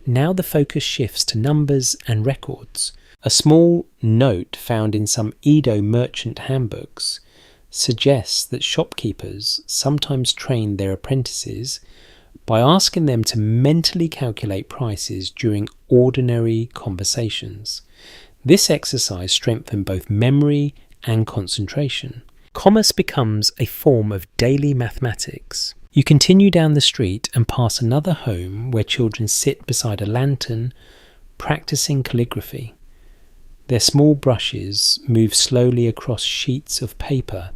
Now the focus shifts to numbers and records. A small note found in some Edo merchant handbooks suggests that shopkeepers sometimes trained their apprentices by asking them to mentally calculate prices during ordinary conversations. This exercise strengthened both memory and concentration. Commerce becomes a form of daily mathematics. You continue down the street and pass another home where children sit beside a lantern, practicing calligraphy. Their small brushes move slowly across sheets of paper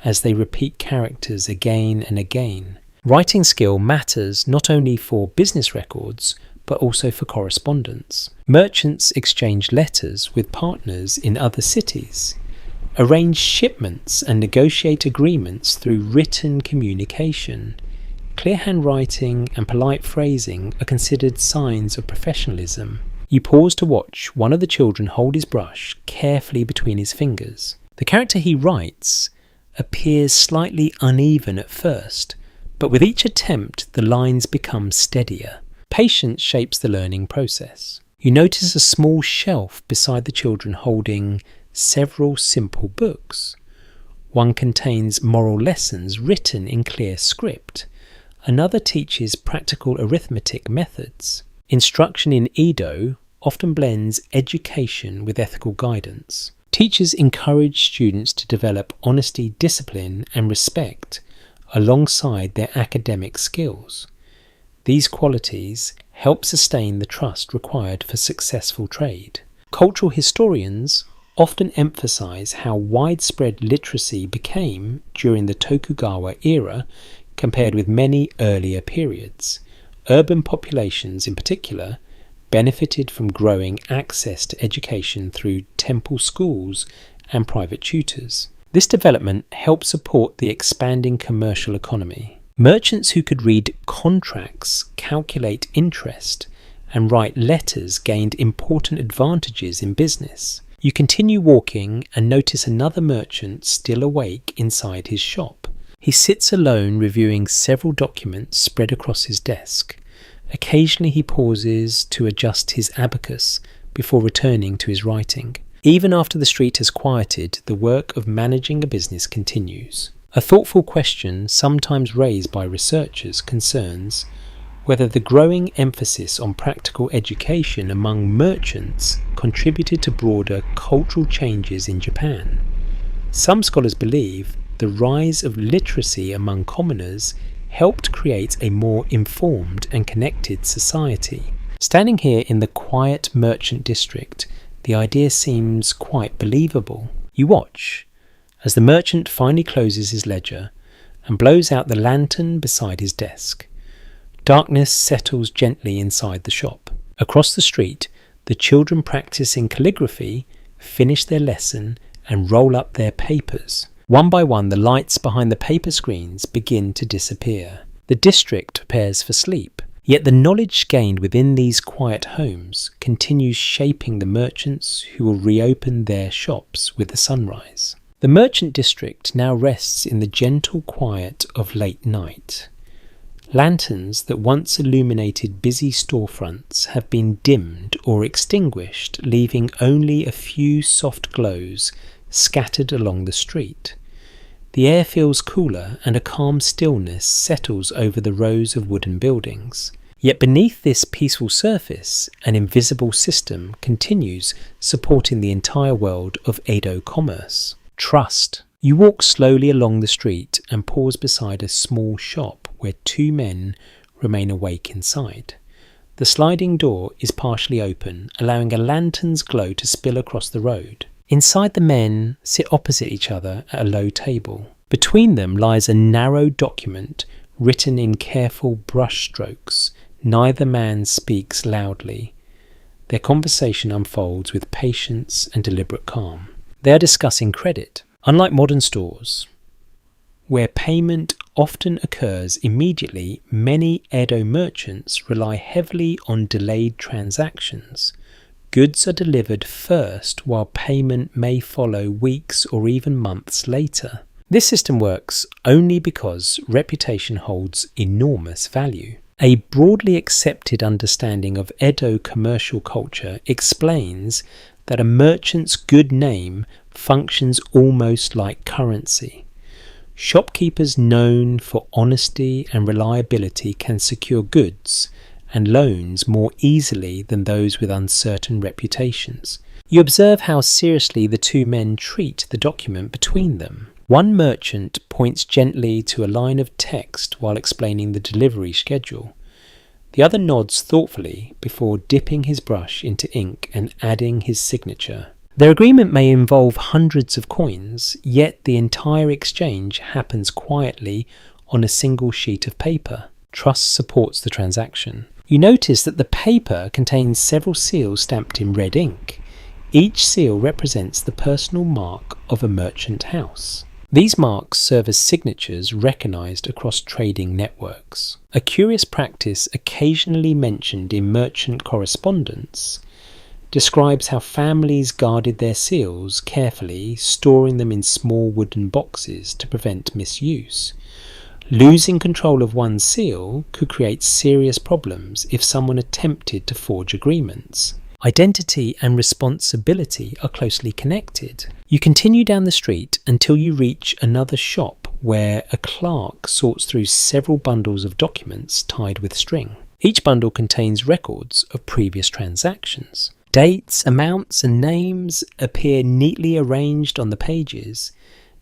as they repeat characters again and again. Writing skill matters not only for business records, but also for correspondence. Merchants exchange letters with partners in other cities, arrange shipments and negotiate agreements through written communication. Clear handwriting and polite phrasing are considered signs of professionalism. You pause to watch one of the children hold his brush carefully between his fingers. The character he writes appears slightly uneven at first, but with each attempt the lines become steadier. Patience shapes the learning process. You notice a small shelf beside the children holding several simple books. One contains moral lessons written in clear script. Another teaches practical arithmetic methods. Instruction in Edo often blends education with ethical guidance. Teachers encourage students to develop honesty, discipline, and respect alongside their academic skills. These qualities help sustain the trust required for successful trade. Cultural historians often emphasize how widespread literacy became during the Tokugawa era compared with many earlier periods. Urban populations in particular benefited from growing access to education through temple schools and private tutors. This development helped support the expanding commercial economy. Merchants who could read contracts, calculate interest, and write letters gained important advantages in business. You continue walking and notice another merchant still awake inside his shop. He sits alone reviewing several documents spread across his desk. Occasionally he pauses to adjust his abacus before returning to his writing. Even after the street has quieted, the work of managing a business continues. A thoughtful question sometimes raised by researchers concerns whether the growing emphasis on practical education among merchants contributed to broader cultural changes in Japan. Some scholars believe the rise of literacy among commoners helped create a more informed and connected society. Standing here in the quiet merchant district, the idea seems quite believable. You watch as the merchant finally closes his ledger and blows out the lantern beside his desk. Darkness settles gently inside the shop. Across the street, the children practicing calligraphy finish their lesson and roll up their papers. One by one, the lights behind the paper screens begin to disappear. The district prepares for sleep, yet the knowledge gained within these quiet homes continues shaping the merchants who will reopen their shops with the sunrise. The merchant district now rests in the gentle quiet of late night. Lanterns that once illuminated busy storefronts have been dimmed or extinguished, leaving only a few soft glows scattered along the street. The air feels cooler and a calm stillness settles over the rows of wooden buildings. Yet beneath this peaceful surface, an invisible system continues supporting the entire world of Edo commerce. Trust. You walk slowly along the street and pause beside a small shop where two men remain awake inside. The sliding door is partially open, allowing a lantern's glow to spill across the road. Inside, the men sit opposite each other at a low table. Between them lies a narrow document written in careful brush strokes. Neither man speaks loudly. Their conversation unfolds with patience and deliberate calm. They are discussing credit. Unlike modern stores, where payment often occurs immediately, many Edo merchants rely heavily on delayed transactions. Goods are delivered first, while payment may follow weeks or even months later. This system works only because reputation holds enormous value. A broadly accepted understanding of Edo commercial culture explains that a merchant's good name functions almost like currency. Shopkeepers known for honesty and reliability can secure goods and loans more easily than those with uncertain reputations. You observe how seriously the two men treat the document between them. One merchant points gently to a line of text while explaining the delivery schedule. The other nods thoughtfully before dipping his brush into ink and adding his signature. Their agreement may involve hundreds of coins, yet the entire exchange happens quietly on a single sheet of paper. Trust supports the transaction. You notice that the paper contains several seals stamped in red ink. Each seal represents the personal mark of a merchant house. These marks serve as signatures recognized across trading networks. A curious practice occasionally mentioned in merchant correspondence describes how families guarded their seals carefully, storing them in small wooden boxes to prevent misuse. Losing control of one seal could create serious problems if someone attempted to forge agreements. Identity and responsibility are closely connected. You continue down the street until you reach another shop where a clerk sorts through several bundles of documents tied with string. Each bundle contains records of previous transactions. Dates, amounts, and names appear neatly arranged on the pages.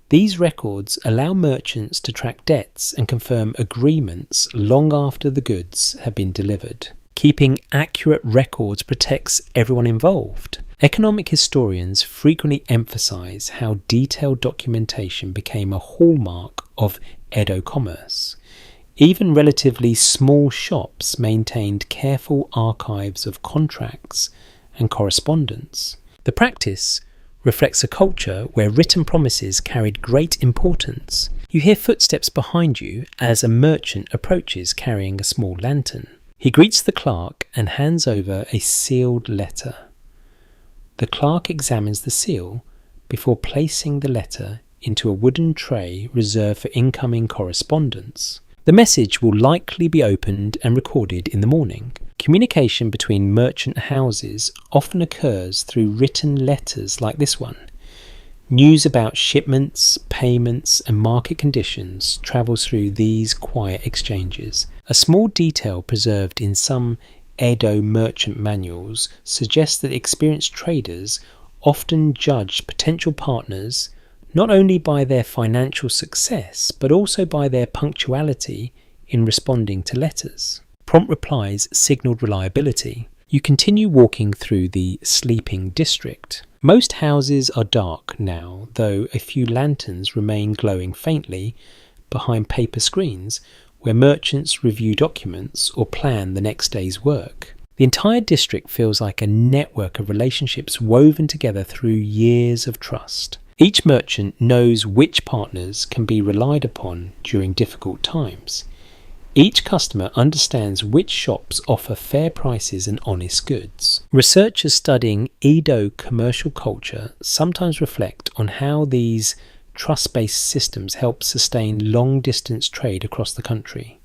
These records allow merchants to track debts and confirm agreements long after the goods have been delivered. Keeping accurate records protects everyone involved. Economic historians frequently emphasize how detailed documentation became a hallmark of Edo commerce. Even relatively small shops maintained careful archives of contracts and correspondence. The practice reflects a culture where written promises carried great importance. You hear footsteps behind you as a merchant approaches carrying a small lantern. He greets the clerk and hands over a sealed letter. The clerk examines the seal before placing the letter into a wooden tray reserved for incoming correspondence. The message will likely be opened and recorded in the morning. Communication between merchant houses often occurs through written letters like this one. News about shipments, payments, and market conditions travels through these quiet exchanges. A small detail preserved in some Edo merchant manuals suggests that experienced traders often judged potential partners not only by their financial success, but also by their punctuality in responding to letters. Prompt replies signaled reliability. You continue walking through the sleeping district. Most houses are dark now, though a few lanterns remain glowing faintly behind paper screens where merchants review documents or plan the next day's work. The entire district feels like a network of relationships woven together through years of trust. Each merchant knows which partners can be relied upon during difficult times. Each customer understands which shops offer fair prices and honest goods. Researchers studying Edo commercial culture sometimes reflect on how these trust-based systems help sustain long-distance trade across the country.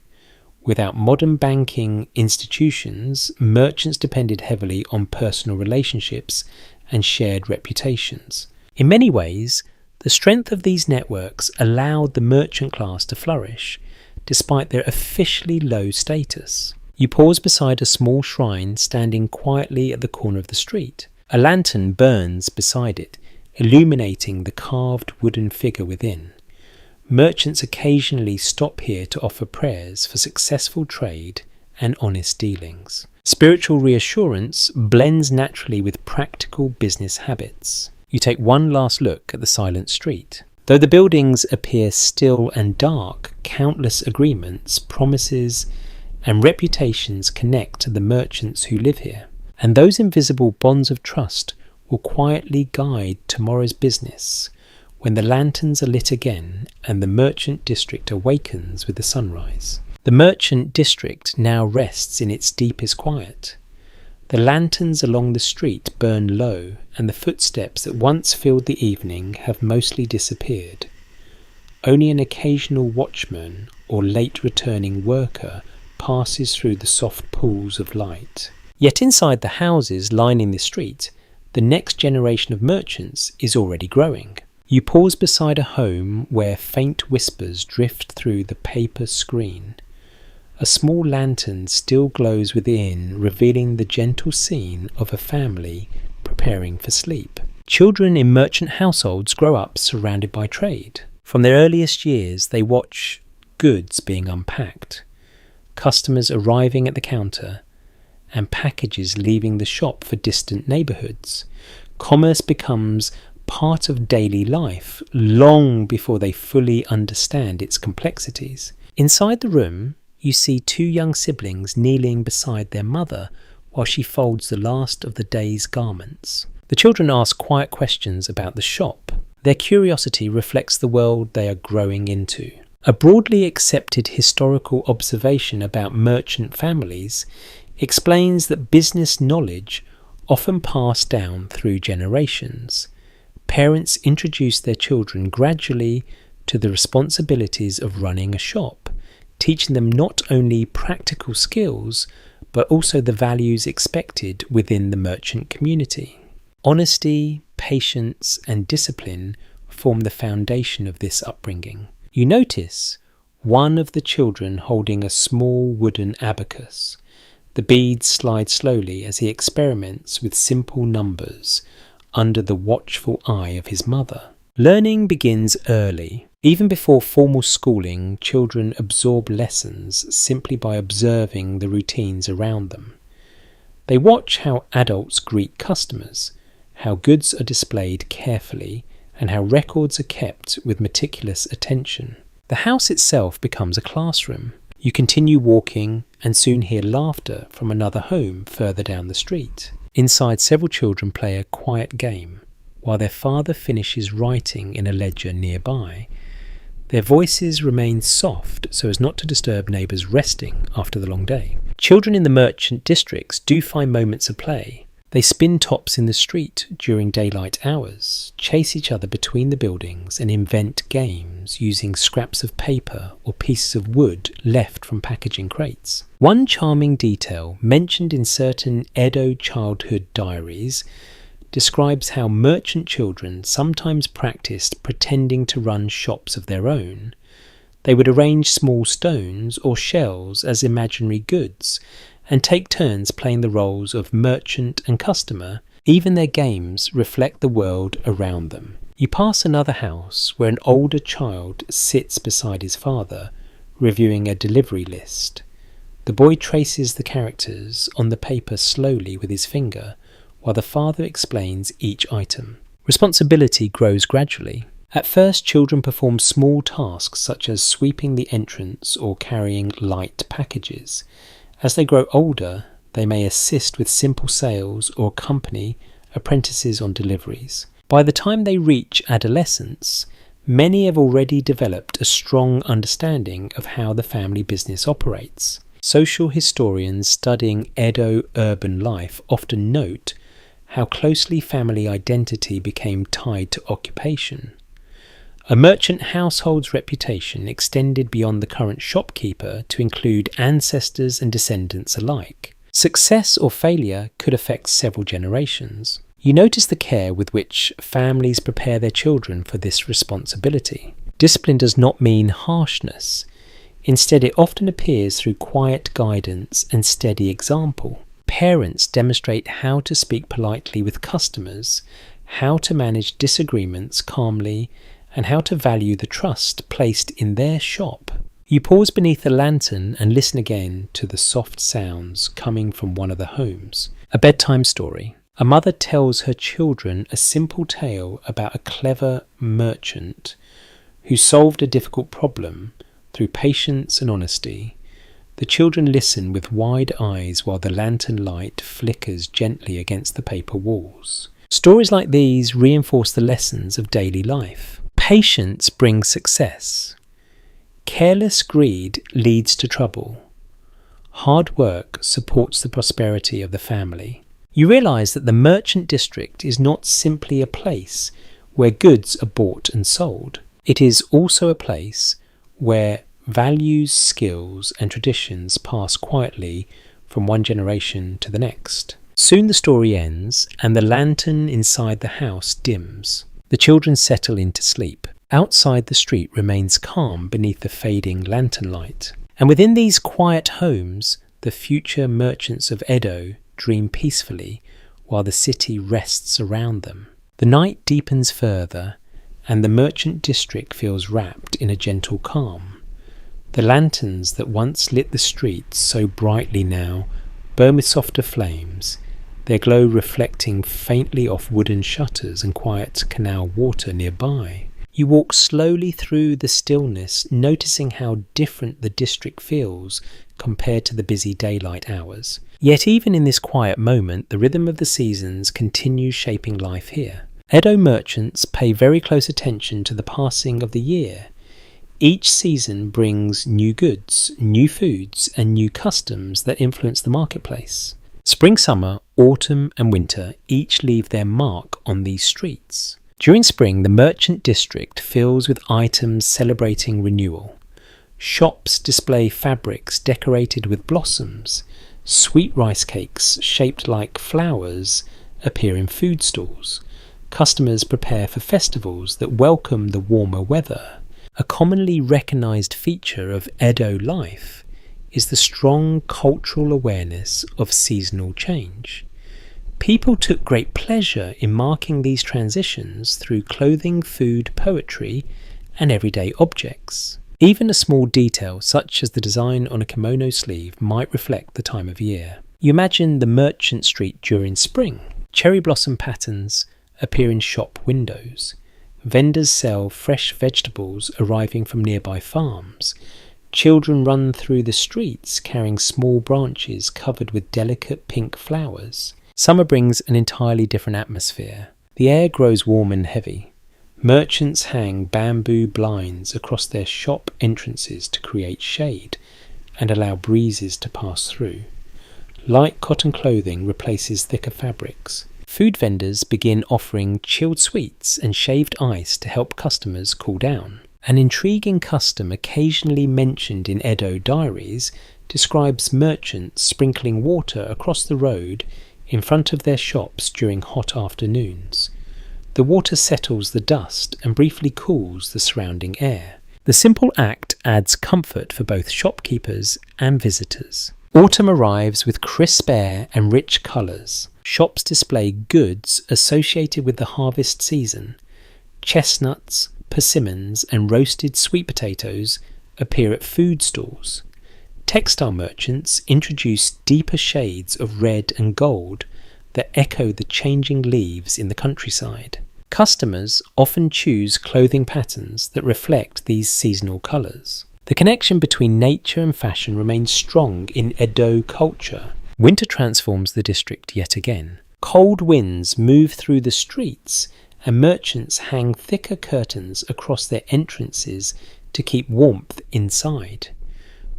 Without modern banking institutions, merchants depended heavily on personal relationships and shared reputations. In many ways, the strength of these networks allowed the merchant class to flourish, despite their officially low status. You pause beside a small shrine standing quietly at the corner of the street. A lantern burns beside it, illuminating the carved wooden figure within. Merchants occasionally stop here to offer prayers for successful trade and honest dealings. Spiritual reassurance blends naturally with practical business habits. You take one last look at the silent street. Though the buildings appear still and dark, countless agreements, promises, and reputations connect to the merchants who live here. And those invisible bonds of trust will quietly guide tomorrow's business when the lanterns are lit again and the merchant district awakens with the sunrise. The merchant district now rests in its deepest quiet. The lanterns along the street burn low, and the footsteps that once filled the evening have mostly disappeared. Only an occasional watchman or late returning worker passes through the soft pools of light. Yet inside the houses lining the street, the next generation of merchants is already growing. You pause beside a home where faint whispers drift through the paper screen. A small lantern still glows within, revealing the gentle scene of a family preparing for sleep. Children in merchant households grow up surrounded by trade. From their earliest years, they watch goods being unpacked, customers arriving at the counter, and packages leaving the shop for distant neighbourhoods. Commerce becomes part of daily life long before they fully understand its complexities. Inside the room, you see two young siblings kneeling beside their mother while she folds the last of the day's garments. The children ask quiet questions about the shop. Their curiosity reflects the world they are growing into. A broadly accepted historical observation about merchant families explains that business knowledge often passed down through generations. Parents introduce their children gradually to the responsibilities of running a shop, teaching them not only practical skills, but also the values expected within the merchant community. Honesty, patience, and discipline form the foundation of this upbringing. You notice one of the children holding a small wooden abacus. The beads slide slowly as he experiments with simple numbers under the watchful eye of his mother. Learning begins early. Even before formal schooling, children absorb lessons simply by observing the routines around them. They watch how adults greet customers, how goods are displayed carefully, and how records are kept with meticulous attention. The house itself becomes a classroom. You continue walking and soon hear laughter from another home further down the street. Inside, several children play a quiet game, while their father finishes writing in a ledger nearby. Their voices remain soft so as not to disturb neighbours resting after the long day. Children in the merchant districts do find moments of play. They spin tops in the street during daylight hours, chase each other between the buildings, and invent games using scraps of paper or pieces of wood left from packaging crates. One charming detail mentioned in certain Edo childhood diaries describes how merchant children sometimes practiced pretending to run shops of their own. They would arrange small stones or shells as imaginary goods and take turns playing the roles of merchant and customer. Even their games reflect the world around them. You pass another house where an older child sits beside his father, reviewing a delivery list. The boy traces the characters on the paper slowly with his finger, while the father explains each item. Responsibility grows gradually. At first, children perform small tasks such as sweeping the entrance or carrying light packages. As they grow older, they may assist with simple sales or accompany apprentices on deliveries. By the time they reach adolescence, many have already developed a strong understanding of how the family business operates. Social historians studying Edo urban life often note how closely family identity became tied to occupation. A merchant household's reputation extended beyond the current shopkeeper to include ancestors and descendants alike. Success or failure could affect several generations. You notice the care with which families prepare their children for this responsibility. Discipline does not mean harshness. Instead, it often appears through quiet guidance and steady example. Parents demonstrate how to speak politely with customers, how to manage disagreements calmly, and how to value the trust placed in their shop. You pause beneath a lantern and listen again to the soft sounds coming from one of the homes. A bedtime story. A mother tells her children a simple tale about a clever merchant who solved a difficult problem through patience and honesty. The children listen with wide eyes while the lantern light flickers gently against the paper walls. Stories like these reinforce the lessons of daily life. Patience brings success. Careless greed leads to trouble. Hard work supports the prosperity of the family. You realise that the merchant district is not simply a place where goods are bought and sold. It is also a place where values, skills, and traditions pass quietly from one generation to the next. Soon the story ends, and the lantern inside the house dims. The children settle into sleep. Outside, the street remains calm beneath the fading lantern light. And within these quiet homes, the future merchants of Edo dream peacefully while the city rests around them. The night deepens further, and the merchant district feels wrapped in a gentle calm. The lanterns that once lit the streets so brightly now burn with softer flames, their glow reflecting faintly off wooden shutters and quiet canal water nearby. You walk slowly through the stillness, noticing how different the district feels compared to the busy daylight hours. Yet even in this quiet moment, the rhythm of the seasons continues shaping life here. Edo merchants pay very close attention to the passing of the year. Each season brings new goods, new foods, and new customs that influence the marketplace. Spring, summer, autumn, and winter each leave their mark on these streets. During spring, the merchant district fills with items celebrating renewal. Shops display fabrics decorated with blossoms. Sweet rice cakes shaped like flowers appear in food stalls. Customers prepare for festivals that welcome the warmer weather. A commonly recognized feature of Edo life is the strong cultural awareness of seasonal change. People took great pleasure in marking these transitions through clothing, food, poetry, and everyday objects. Even a small detail, such as the design on a kimono sleeve, might reflect the time of year. You imagine the merchant street during spring. Cherry blossom patterns appear in shop windows. Vendors sell fresh vegetables arriving from nearby farms. Children run through the streets carrying small branches covered with delicate pink flowers. Summer brings an entirely different atmosphere. The air grows warm and heavy. Merchants hang bamboo blinds across their shop entrances to create shade and allow breezes to pass through. Light cotton clothing replaces thicker fabrics. Food vendors begin offering chilled sweets and shaved ice to help customers cool down. An intriguing custom occasionally mentioned in Edo diaries describes merchants sprinkling water across the road in front of their shops during hot afternoons. The water settles the dust and briefly cools the surrounding air. The simple act adds comfort for both shopkeepers and visitors. Autumn arrives with crisp air and rich colours. Shops display goods associated with the harvest season. Chestnuts, persimmons, and roasted sweet potatoes appear at food stalls. Textile merchants introduce deeper shades of red and gold that echo the changing leaves in the countryside. Customers often choose clothing patterns that reflect these seasonal colours. The connection between nature and fashion remains strong in Edo culture. Winter transforms the district yet again. Cold winds move through the streets, and merchants hang thicker curtains across their entrances to keep warmth inside.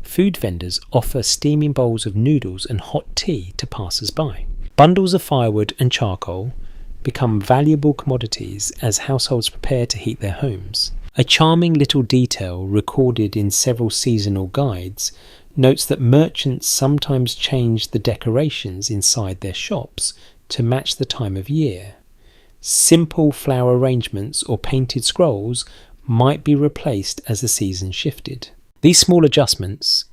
Food vendors offer steaming bowls of noodles and hot tea to passers-by. Bundles of firewood and charcoal become valuable commodities as households prepare to heat their homes. A charming little detail recorded in several seasonal guides notes that merchants sometimes change the decorations inside their shops to match the time of year. Simple flower arrangements or painted scrolls might be replaced as the season shifted. These small adjustments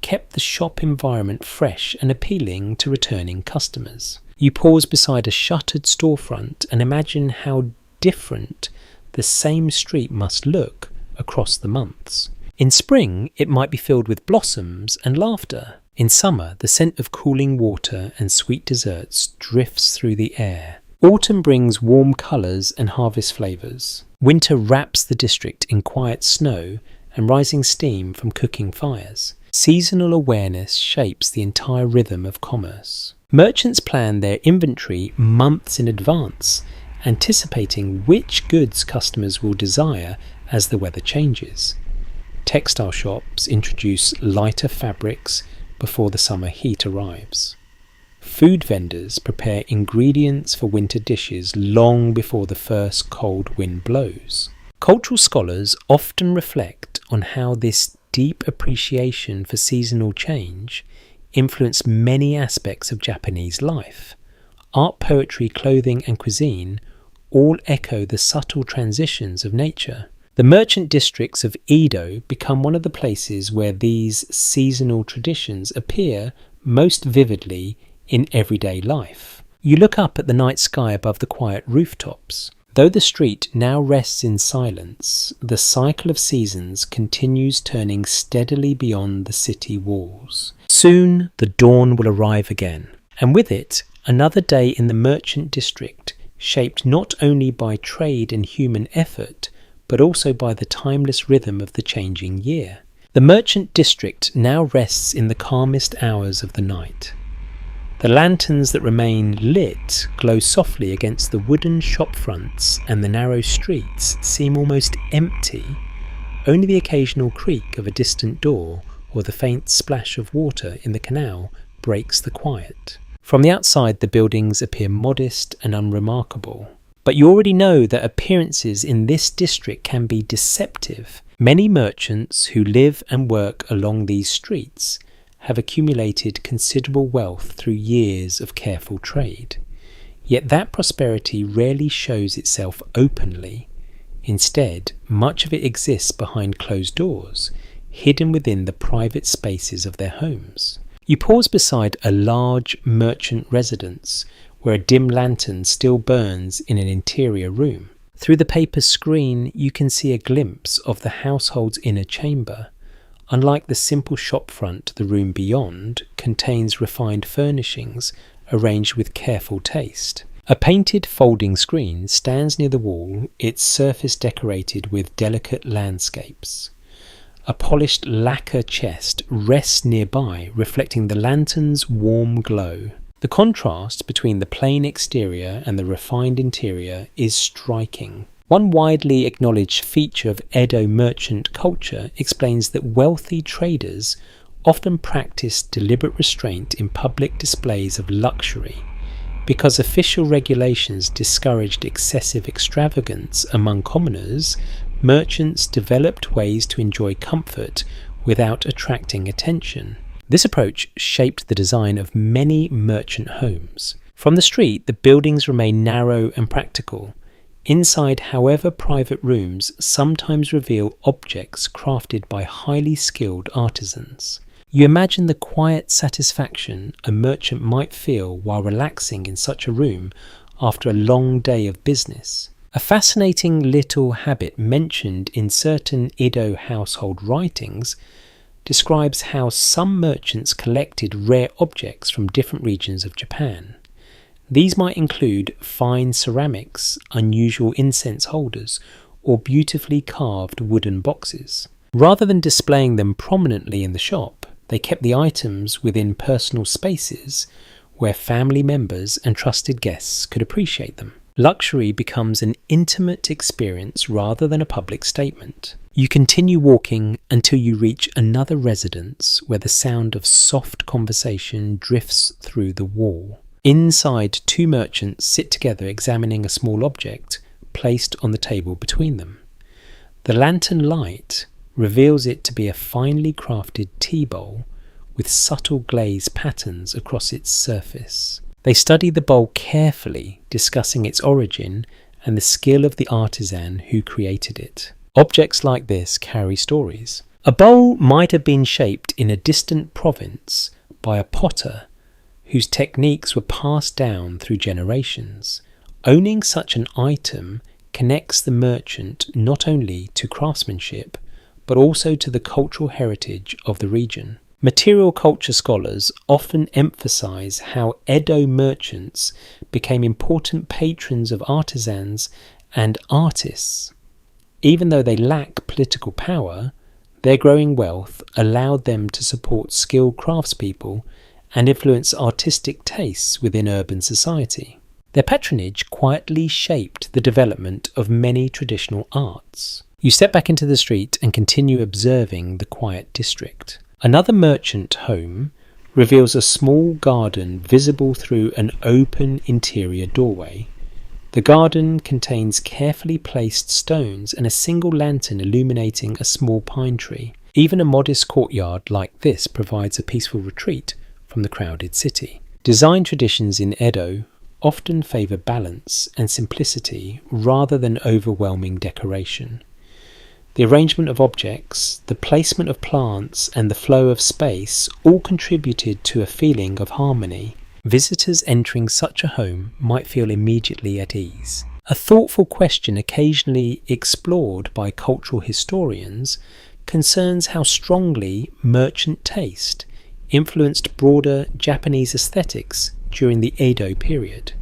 kept the shop environment fresh and appealing to returning customers. You pause beside a shuttered storefront and imagine how different the same street must look across the months. In spring, it might be filled with blossoms and laughter. In summer, the scent of cooling water and sweet desserts drifts through the air. Autumn brings warm colours and harvest flavours. Winter wraps the district in quiet snow and rising steam from cooking fires. Seasonal awareness shapes the entire rhythm of commerce. Merchants plan their inventory months in advance, anticipating which goods customers will desire as the weather changes. Textile shops introduce lighter fabrics before the summer heat arrives. Food vendors prepare ingredients for winter dishes long before the first cold wind blows. Cultural scholars often reflect on how this deep appreciation for seasonal change influenced many aspects of Japanese life. Art, poetry, clothing, and cuisine all echo the subtle transitions of nature. The merchant districts of Edo become one of the places where these seasonal traditions appear most vividly in everyday life. You look up at the night sky above the quiet rooftops. Though the street now rests in silence, the cycle of seasons continues turning steadily beyond the city walls. Soon the dawn will arrive again, and with it, another day in the merchant district, shaped not only by trade and human effort, but also by the timeless rhythm of the changing year. The merchant district now rests in the calmest hours of the night. The lanterns that remain lit glow softly against the wooden shop fronts, and the narrow streets seem almost empty. Only the occasional creak of a distant door or the faint splash of water in the canal breaks the quiet. From the outside, the buildings appear modest and unremarkable. But you already know that appearances in this district can be deceptive. Many merchants who live and work along these streets have accumulated considerable wealth through years of careful trade. Yet that prosperity rarely shows itself openly. Instead, much of it exists behind closed doors, hidden within the private spaces of their homes. You pause beside a large merchant residence where a dim lantern still burns in an interior room. Through the paper screen, you can see a glimpse of the household's inner chamber. Unlike the simple shopfront, the room beyond contains refined furnishings arranged with careful taste. A painted folding screen stands near the wall, its surface decorated with delicate landscapes. A polished lacquer chest rests nearby, reflecting the lantern's warm glow. The contrast between the plain exterior and the refined interior is striking. One widely acknowledged feature of Edo merchant culture explains that wealthy traders often practice deliberate restraint in public displays of luxury. Because official regulations discouraged excessive extravagance among commoners, merchants developed ways to enjoy comfort without attracting attention. This approach shaped the design of many merchant homes. From the street, the buildings remain narrow and practical. Inside, however, private rooms sometimes reveal objects crafted by highly skilled artisans. You imagine the quiet satisfaction a merchant might feel while relaxing in such a room after a long day of business. A fascinating little habit mentioned in certain Edo household writings describes how some merchants collected rare objects from different regions of Japan. These might include fine ceramics, unusual incense holders, or beautifully carved wooden boxes. Rather than displaying them prominently in the shop, they kept the items within personal spaces where family members and trusted guests could appreciate them. Luxury becomes an intimate experience rather than a public statement. You continue walking until you reach another residence where the sound of soft conversation drifts through the wall. Inside, two merchants sit together examining a small object placed on the table between them. The lantern light reveals it to be a finely crafted tea bowl with subtle glaze patterns across its surface. They study the bowl carefully, discussing its origin and the skill of the artisan who created it. Objects like this carry stories. A bowl might have been shaped in a distant province by a potter whose techniques were passed down through generations. Owning such an item connects the merchant not only to craftsmanship, but also to the cultural heritage of the region. Material culture scholars often emphasize how Edo merchants became important patrons of artisans and artists. Even though they lack political power, their growing wealth allowed them to support skilled craftspeople and influence artistic tastes within urban society. Their patronage quietly shaped the development of many traditional arts. You step back into the street and continue observing the quiet district. Another merchant home reveals a small garden visible through an open interior doorway. The garden contains carefully placed stones and a single lantern illuminating a small pine tree. Even a modest courtyard like this provides a peaceful retreat from the crowded city. Design traditions in Edo often favour balance and simplicity rather than overwhelming decoration. The arrangement of objects, the placement of plants, and the flow of space all contributed to a feeling of harmony. Visitors entering such a home might feel immediately at ease. A thoughtful question occasionally explored by cultural historians concerns how strongly merchant taste influenced broader Japanese aesthetics during the Edo period.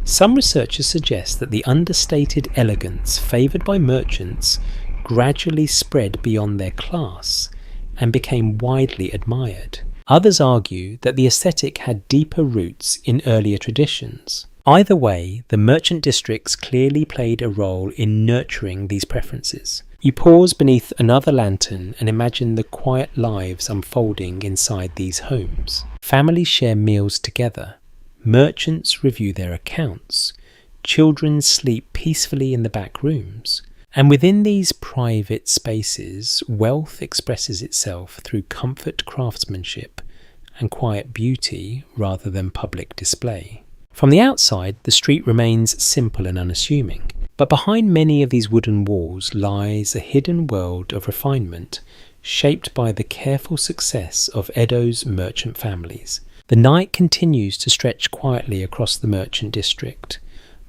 Some researchers suggest that the understated elegance favoured by merchants gradually spread beyond their class and became widely admired. Others argue that the aesthetic had deeper roots in earlier traditions. Either way, the merchant districts clearly played a role in nurturing these preferences. You pause beneath another lantern and imagine the quiet lives unfolding inside these homes. Families share meals together. Merchants review their accounts. Children sleep peacefully in the back rooms. And within these private spaces, wealth expresses itself through comfort, craftsmanship, and quiet beauty rather than public display. From the outside, the street remains simple and unassuming, but behind many of these wooden walls lies a hidden world of refinement, shaped by the careful success of Edo's merchant families. The night continues to stretch quietly across the merchant district.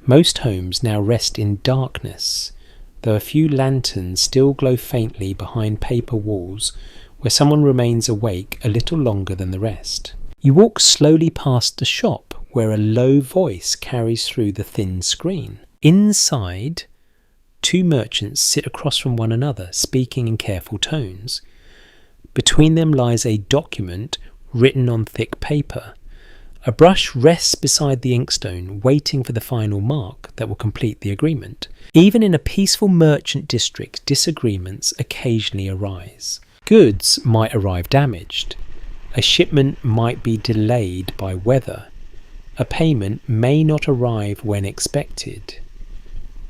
Most homes now rest in darkness, though a few lanterns still glow faintly behind paper walls where someone remains awake a little longer than the rest. You walk slowly past the shop where a low voice carries through the thin screen. Inside, two merchants sit across from one another, speaking in careful tones. Between them lies a document written on thick paper. A brush rests beside the inkstone, waiting for the final mark that will complete the agreement. Even in a peaceful merchant district, disagreements occasionally arise. Goods might arrive damaged. A shipment might be delayed by weather. A payment may not arrive when expected.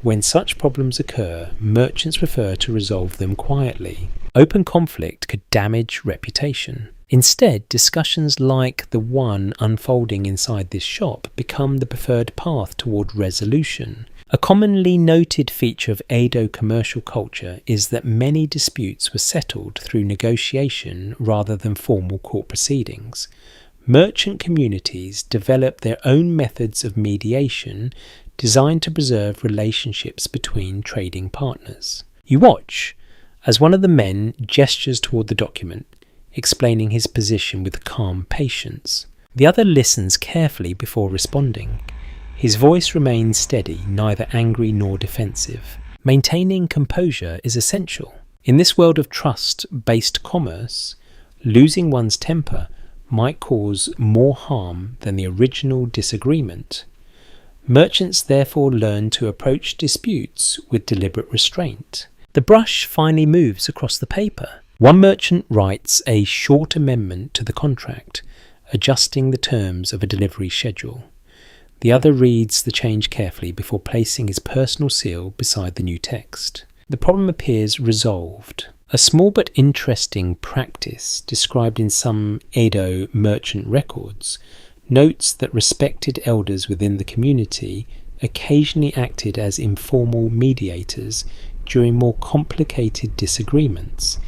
When such problems occur, merchants prefer to resolve them quietly. Open conflict could damage reputation. Instead, discussions like the one unfolding inside this shop become the preferred path toward resolution. A commonly noted feature of Edo commercial culture is that many disputes were settled through negotiation rather than formal court proceedings. Merchant communities developed their own methods of mediation designed to preserve relationships between trading partners. You watch as one of the men gestures toward the document, explaining his position with calm patience. The other listens carefully before responding. His voice remains steady, neither angry nor defensive. Maintaining composure is essential. In this world of trust-based commerce, losing one's temper might cause more harm than the original disagreement. Merchants therefore learn to approach disputes with deliberate restraint. The brush finally moves across the paper. One merchant writes a short amendment to the contract, adjusting the terms of a delivery schedule. The other reads the change carefully before placing his personal seal beside the new text. the problem appears resolved. A small but interesting practice described in some Edo merchant records notes that respected elders within the community occasionally acted as informal mediators during more complicated disagreements.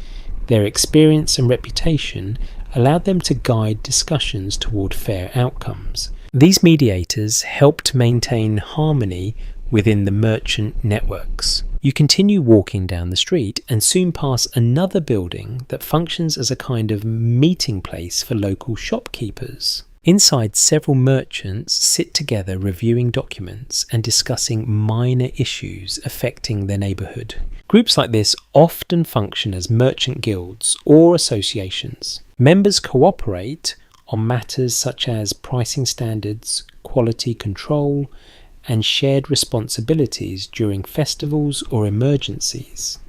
Their experience and reputation allowed them to guide discussions toward fair outcomes. These mediators helped maintain harmony within the merchant networks. You continue walking down the street and soon pass another building that functions as a kind of meeting place for local shopkeepers. Inside, several merchants sit together reviewing documents and discussing minor issues affecting their neighbourhood. Groups like this often function as merchant guilds or associations. Members cooperate on matters such as pricing standards, quality control, and shared responsibilities during festivals or emergencies.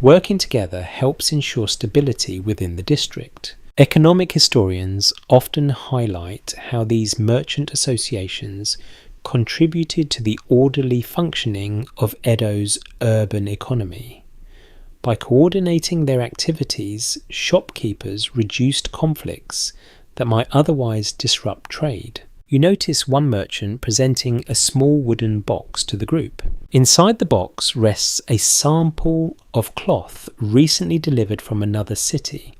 Working together helps ensure stability within the district. Economic historians often highlight how these merchant associations contributed to the orderly functioning of Edo's urban economy. By coordinating their activities, shopkeepers reduced conflicts that might otherwise disrupt trade. You notice one merchant presenting a small wooden box to the group. Inside the box rests a sample of cloth recently delivered from another city.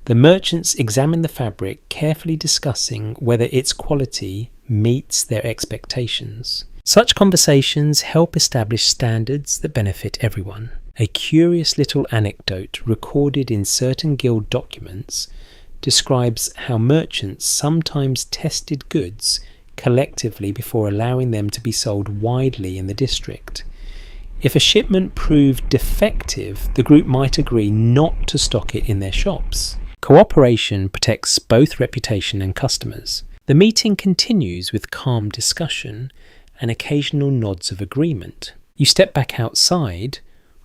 The merchants examine the fabric, carefully discussing whether its quality meets their expectations. Such conversations help establish standards that benefit everyone. A curious little anecdote recorded in certain guild documents describes how merchants sometimes tested goods collectively before allowing them to be sold widely in the district. If a shipment proved defective, the group might agree not to stock it in their shops. Cooperation protects both reputation and customers. The meeting continues with calm discussion and occasional nods of agreement. You step back outside,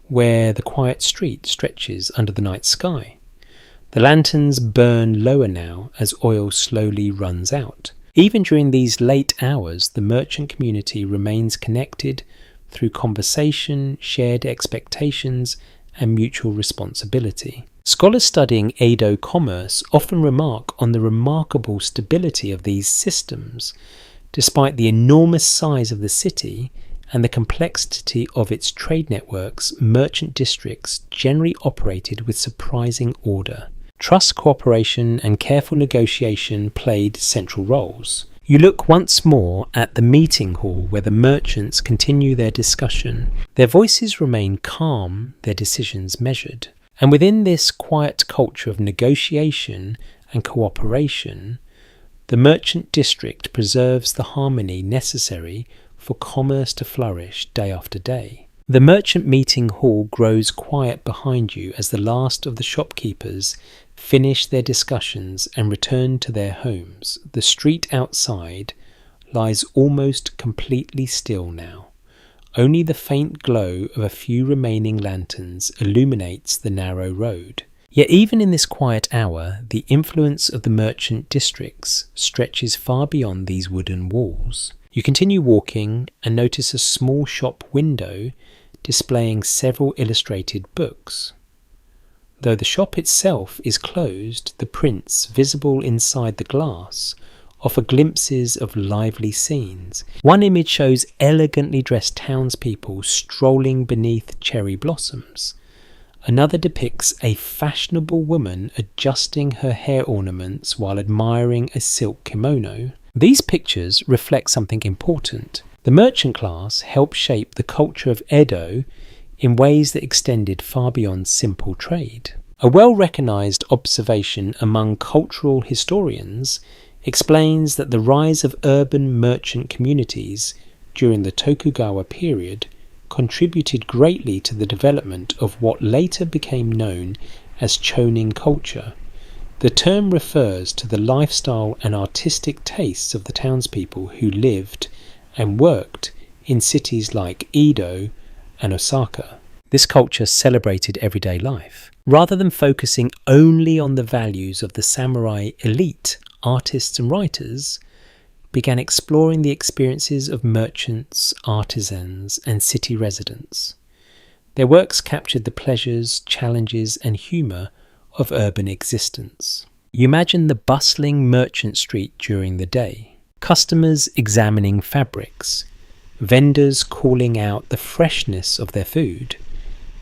where the quiet street stretches under the night sky. The lanterns burn lower now as oil slowly runs out. Even during these late hours, the merchant community remains connected through conversation, shared expectations, and mutual responsibility. Scholars studying Edo commerce often remark on the remarkable stability of these systems. Despite the enormous size of the city and the complexity of its trade networks, merchant districts generally operated with surprising order. Trust, cooperation, and careful negotiation played central roles. You look once more at the meeting hall where the merchants continue their discussion. Their voices remain calm, their decisions measured. And within this quiet culture of negotiation and cooperation, the merchant district preserves the harmony necessary for commerce to flourish day after day. The merchant meeting hall grows quiet behind you as the last of the shopkeepers finish their discussions and return to their homes. The street outside lies almost completely still now. Only the faint glow of a few remaining lanterns illuminates the narrow road. Yet even in this quiet hour, the influence of the merchant districts stretches far beyond these wooden walls. You continue walking and notice a small shop window displaying several illustrated books. Though the shop itself is closed, the prints visible inside the glass offer glimpses of lively scenes. One image shows elegantly dressed townspeople strolling beneath cherry blossoms. Another depicts a fashionable woman adjusting her hair ornaments while admiring a silk kimono. These pictures reflect something important. The merchant class helped shape the culture of Edo in ways that extended far beyond simple trade. A well-recognized observation among cultural historians explains that the rise of urban merchant communities during the Tokugawa period contributed greatly to the development of what later became known as chonin culture. The term refers to the lifestyle and artistic tastes of the townspeople who lived and worked in cities like Edo and Osaka. This culture celebrated everyday life. Rather than focusing only on the values of the samurai elite, artists and writers began exploring the experiences of merchants, artisans, and city residents. Their works captured the pleasures, challenges, and humour of urban existence. You imagine the bustling merchant street during the day, customers examining fabrics, vendors calling out the freshness of their food,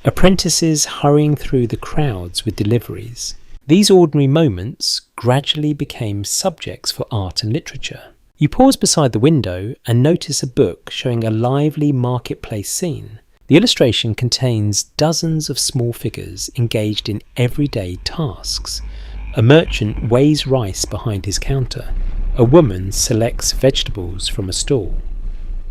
apprentices hurrying through the crowds with deliveries. These ordinary moments gradually became subjects for art and literature. You pause beside the window and notice a book showing a lively marketplace scene. The illustration contains dozens of small figures engaged in everyday tasks. A merchant weighs rice behind his counter. A woman selects vegetables from a stall.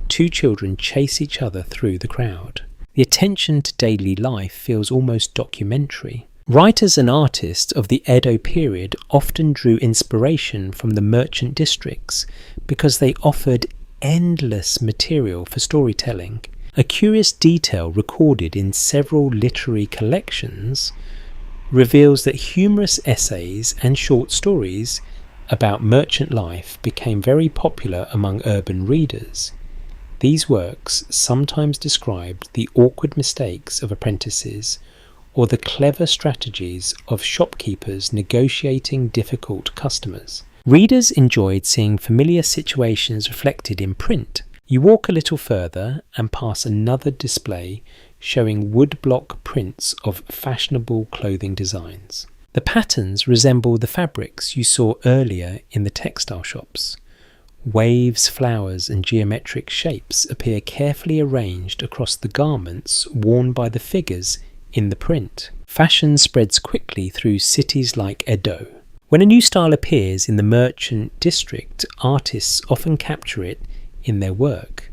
Two children chase each other through the crowd. The attention to daily life feels almost documentary. Writers and artists of the Edo period often drew inspiration from the merchant districts because they offered endless material for storytelling. A curious detail recorded in several literary collections reveals that humorous essays and short stories about merchant life became very popular among urban readers. These works sometimes described the awkward mistakes of apprentices or the clever strategies of shopkeepers negotiating difficult customers. Readers enjoyed seeing familiar situations reflected in print. You walk a little further and pass another display showing woodblock prints of fashionable clothing designs. The patterns resemble the fabrics you saw earlier in the textile shops. Waves, flowers, and geometric shapes appear carefully arranged across the garments worn by the figures in the print. Fashion spreads quickly through cities like Edo. When a new style appears in the merchant district, artists often capture it in their work.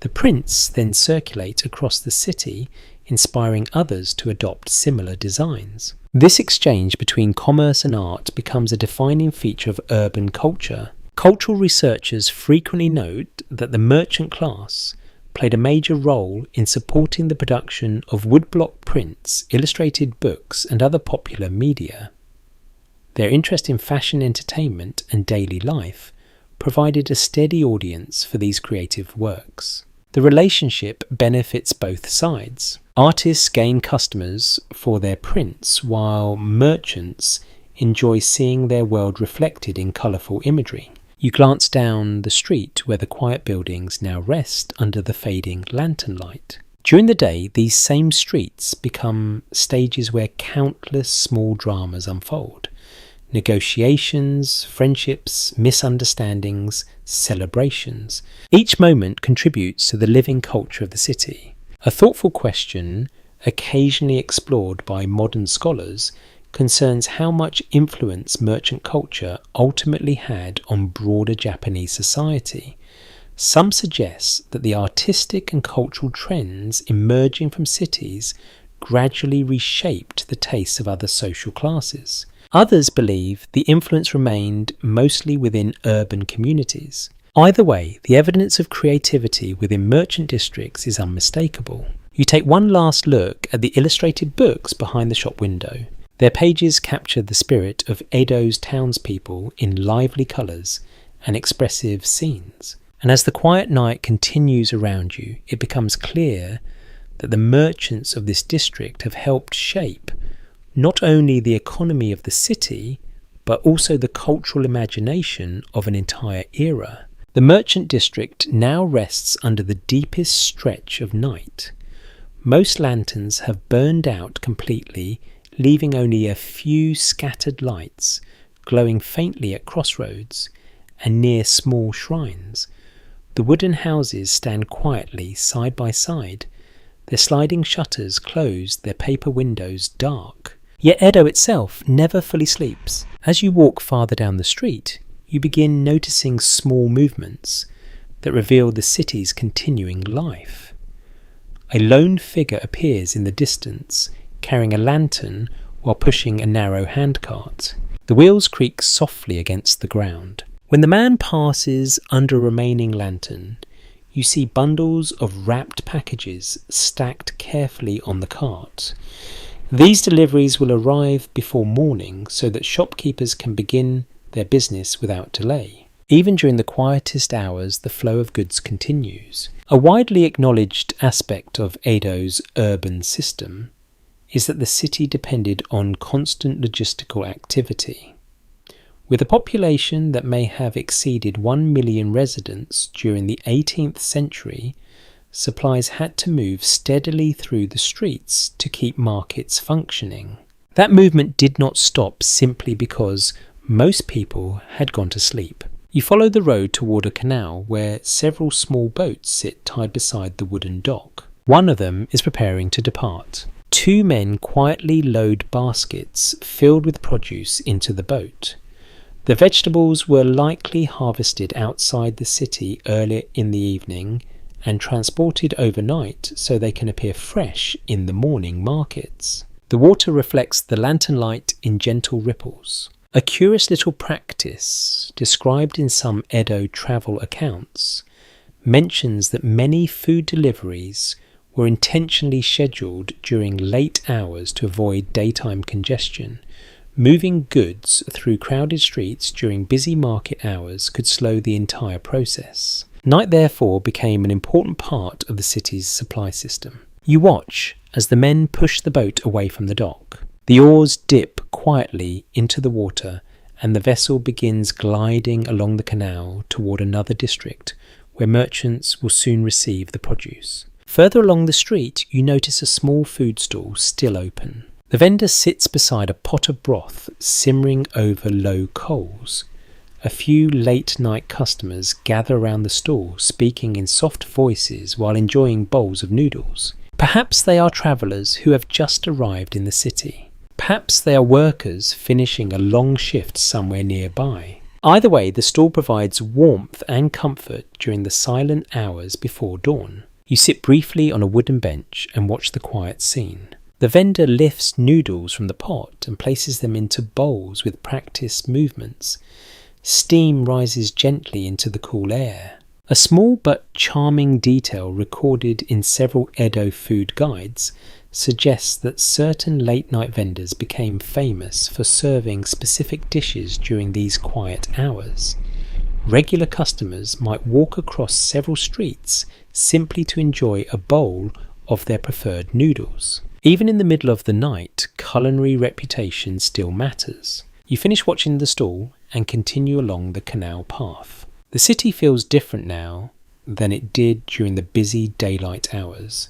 The prints then circulate across the city, inspiring others to adopt similar designs. This exchange between commerce and art becomes a defining feature of urban culture. Cultural researchers frequently note that the merchant class played a major role in supporting the production of woodblock prints, illustrated books, and other popular media. Their interest in fashion, entertainment, and daily life provided a steady audience for these creative works. The relationship benefits both sides. Artists gain customers for their prints, while merchants enjoy seeing their world reflected in colourful imagery. You glance down the street where the quiet buildings now rest under the fading lantern light. During the day, these same streets become stages where countless small dramas unfold. Negotiations, friendships, misunderstandings, celebrations. Each moment contributes to the living culture of the city. A thoughtful question, occasionally explored by modern scholars, concerns how much influence merchant culture ultimately had on broader Japanese society. Some suggest that the artistic and cultural trends emerging from cities gradually reshaped the tastes of other social classes. Others believe the influence remained mostly within urban communities. Either way, the evidence of creativity within merchant districts is unmistakable. You take one last look at the illustrated books behind the shop window. Their pages capture the spirit of Edo's townspeople in lively colours and expressive scenes. And as the quiet night continues around you, it becomes clear that the merchants of this district have helped shape not only the economy of the city, but also the cultural imagination of an entire era. The merchant district now rests under the deepest stretch of night. Most lanterns have burned out completely, leaving only a few scattered lights glowing faintly at crossroads and near small shrines. The wooden houses stand quietly side by side, their sliding shutters closed, their paper windows dark. Yet Edo itself never fully sleeps. As you walk farther down the street, you begin noticing small movements that reveal the city's continuing life. A lone figure appears in the distance, carrying a lantern while pushing a narrow handcart. The wheels creak softly against the ground. When the man passes under a remaining lantern, you see bundles of wrapped packages stacked carefully on the cart. These deliveries will arrive before morning so that shopkeepers can begin their business without delay. Even during the quietest hours, the flow of goods continues. A widely acknowledged aspect of Edo's urban system is that the city depended on constant logistical activity. With a population that may have exceeded 1 million residents during the 18th century, supplies had to move steadily through the streets to keep markets functioning. That movement did not stop simply because most people had gone to sleep. You follow the road toward a canal where several small boats sit tied beside the wooden dock. One of them is preparing to depart. Two men quietly load baskets filled with produce into the boat. The vegetables were likely harvested outside the city earlier in the evening and transported overnight so they can appear fresh in the morning markets. The water reflects the lantern light in gentle ripples. A curious little practice, described in some Edo travel accounts, mentions that many food deliveries were intentionally scheduled during late hours to avoid daytime congestion. Moving goods through crowded streets during busy market hours could slow the entire process. Night therefore became an important part of the city's supply system. You watch as the men push the boat away from the dock. The oars dip quietly into the water and the vessel begins gliding along the canal toward another district where merchants will soon receive the produce. Further along the street, you notice a small food stall still open. The vendor sits beside a pot of broth simmering over low coals. A few late-night customers gather around the stall, speaking in soft voices while enjoying bowls of noodles. Perhaps they are travellers who have just arrived in the city. Perhaps they are workers finishing a long shift somewhere nearby. Either way, the stall provides warmth and comfort during the silent hours before dawn. You sit briefly on a wooden bench and watch the quiet scene. The vendor lifts noodles from the pot and places them into bowls with practiced movements. Steam rises gently into the cool air. A small but charming detail recorded in several Edo food guides suggests that certain late-night vendors became famous for serving specific dishes during these quiet hours. Regular customers might walk across several streets simply to enjoy a bowl of their preferred noodles. Even in the middle of the night, culinary reputation still matters. You finish watching the stall and continue along the canal path. The city feels different now than it did during the busy daylight hours.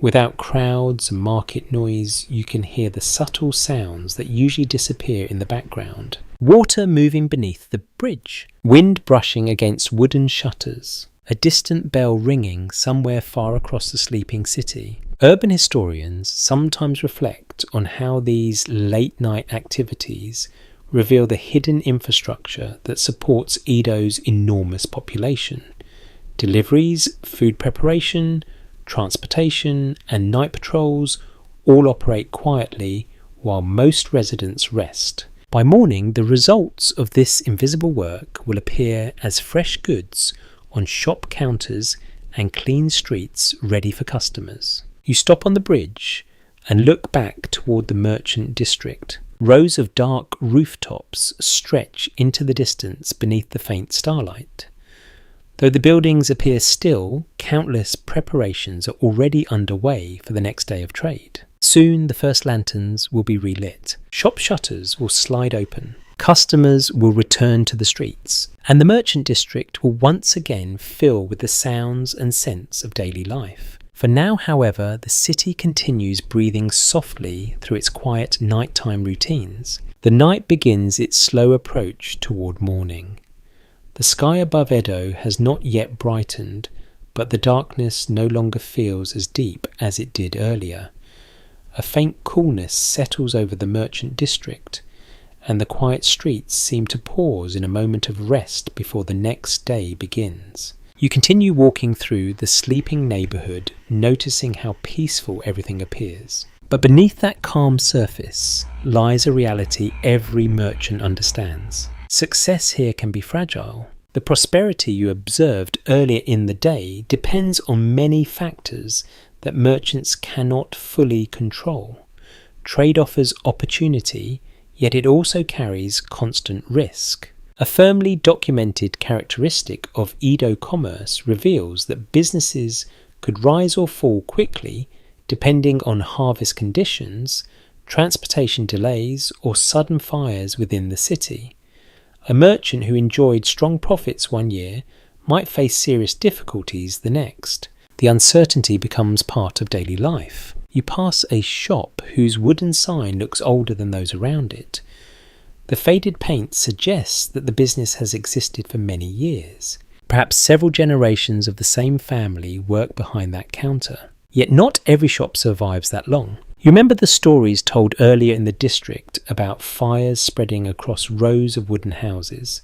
Without crowds and market noise, you can hear the subtle sounds that usually disappear in the background. Water moving beneath the bridge, wind brushing against wooden shutters, a distant bell ringing somewhere far across the sleeping city. Urban historians sometimes reflect on how these late-night activities reveal the hidden infrastructure that supports Edo's enormous population. Deliveries, food preparation, transportation, and night patrols all operate quietly while most residents rest. By morning, the results of this invisible work will appear as fresh goods on shop counters and clean streets ready for customers. You stop on the bridge and look back toward the merchant district. Rows of dark rooftops stretch into the distance beneath the faint starlight. Though the buildings appear still, countless preparations are already underway for the next day of trade. Soon the first lanterns will be relit. Shop shutters will slide open. Customers will return to the streets, and the merchant district will once again fill with the sounds and scents of daily life. For now, however, the city continues breathing softly through its quiet nighttime routines. The night begins its slow approach toward morning. The sky above Edo has not yet brightened, but the darkness no longer feels as deep as it did earlier. A faint coolness settles over the merchant district, and the quiet streets seem to pause in a moment of rest before the next day begins. You continue walking through the sleeping neighbourhood, noticing how peaceful everything appears. But beneath that calm surface lies a reality every merchant understands. Success here can be fragile. The prosperity you observed earlier in the day depends on many factors that merchants cannot fully control. Trade offers opportunity, yet it also carries constant risk. A firmly documented characteristic of Edo commerce reveals that businesses could rise or fall quickly depending on harvest conditions, transportation delays, or sudden fires within the city. A merchant who enjoyed strong profits one year might face serious difficulties the next. The uncertainty becomes part of daily life. You pass a shop whose wooden sign looks older than those around it. The faded paint suggests that the business has existed for many years. Perhaps several generations of the same family work behind that counter. Yet not every shop survives that long. You remember the stories told earlier in the district about fires spreading across rows of wooden houses.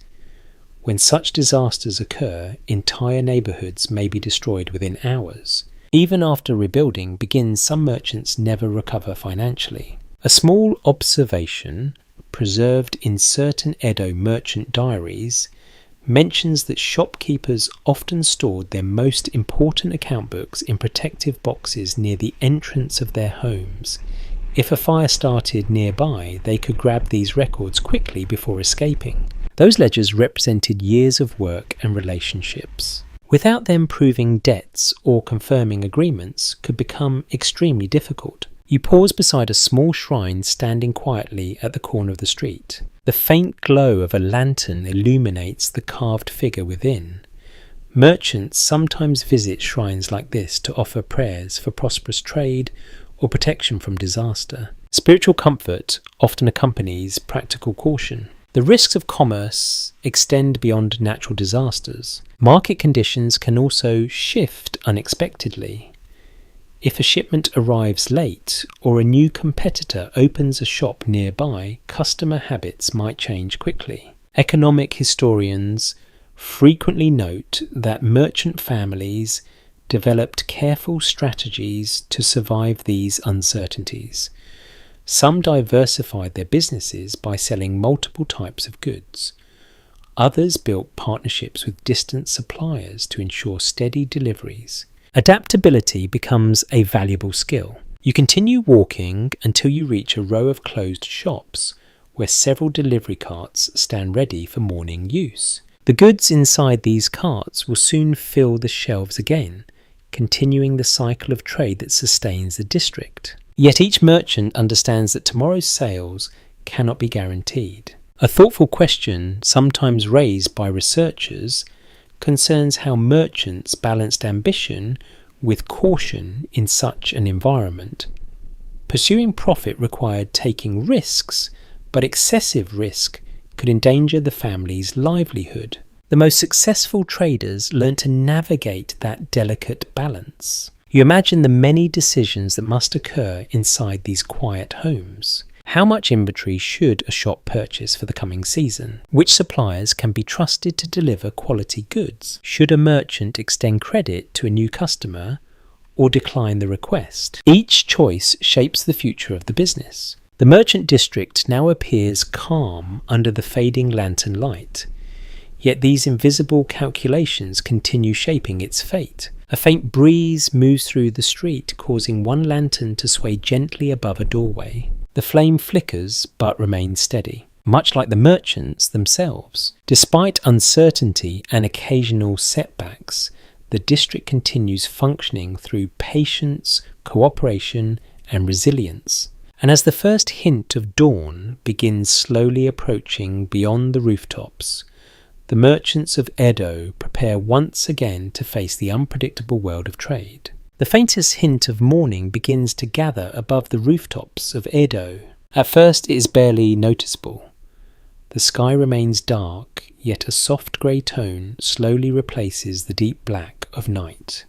When such disasters occur, entire neighbourhoods may be destroyed within hours. Even after rebuilding begins, some merchants never recover financially. A small observation preserved in certain Edo merchant diaries mentions that shopkeepers often stored their most important account books in protective boxes near the entrance of their homes. If a fire started nearby, they could grab these records quickly before escaping. Those ledgers represented years of work and relationships. Without them, proving debts or confirming agreements could become extremely difficult. You pause beside a small shrine standing quietly at the corner of the street. The faint glow of a lantern illuminates the carved figure within. Merchants sometimes visit shrines like this to offer prayers for prosperous trade or protection from disaster. Spiritual comfort often accompanies practical caution. The risks of commerce extend beyond natural disasters. Market conditions can also shift unexpectedly. If a shipment arrives late or a new competitor opens a shop nearby, customer habits might change quickly. Economic historians frequently note that merchant families developed careful strategies to survive these uncertainties. Some diversified their businesses by selling multiple types of goods. Others built partnerships with distant suppliers to ensure steady deliveries. Adaptability becomes a valuable skill. You continue walking until you reach a row of closed shops where several delivery carts stand ready for morning use. The goods inside these carts will soon fill the shelves again, continuing the cycle of trade that sustains the district. Yet each merchant understands that tomorrow's sales cannot be guaranteed. A thoughtful question, sometimes raised by researchers, concerns how merchants balanced ambition with caution in such an environment. Pursuing profit required taking risks, but excessive risk could endanger the family's livelihood. The most successful traders learned to navigate that delicate balance. You imagine the many decisions that must occur inside these quiet homes. How much inventory should a shop purchase for the coming season? Which suppliers can be trusted to deliver quality goods? Should a merchant extend credit to a new customer or decline the request? Each choice shapes the future of the business. The merchant district now appears calm under the fading lantern light. Yet these invisible calculations continue shaping its fate. A faint breeze moves through the street, causing one lantern to sway gently above a doorway. The flame flickers but remains steady, much like the merchants themselves. Despite uncertainty and occasional setbacks, the district continues functioning through patience, cooperation, and resilience. And as the first hint of dawn begins slowly approaching beyond the rooftops, the merchants of Edo prepare once again to face the unpredictable world of trade. The faintest hint of morning begins to gather above the rooftops of Edo. At first it is barely noticeable. The sky remains dark, yet a soft grey tone slowly replaces the deep black of night.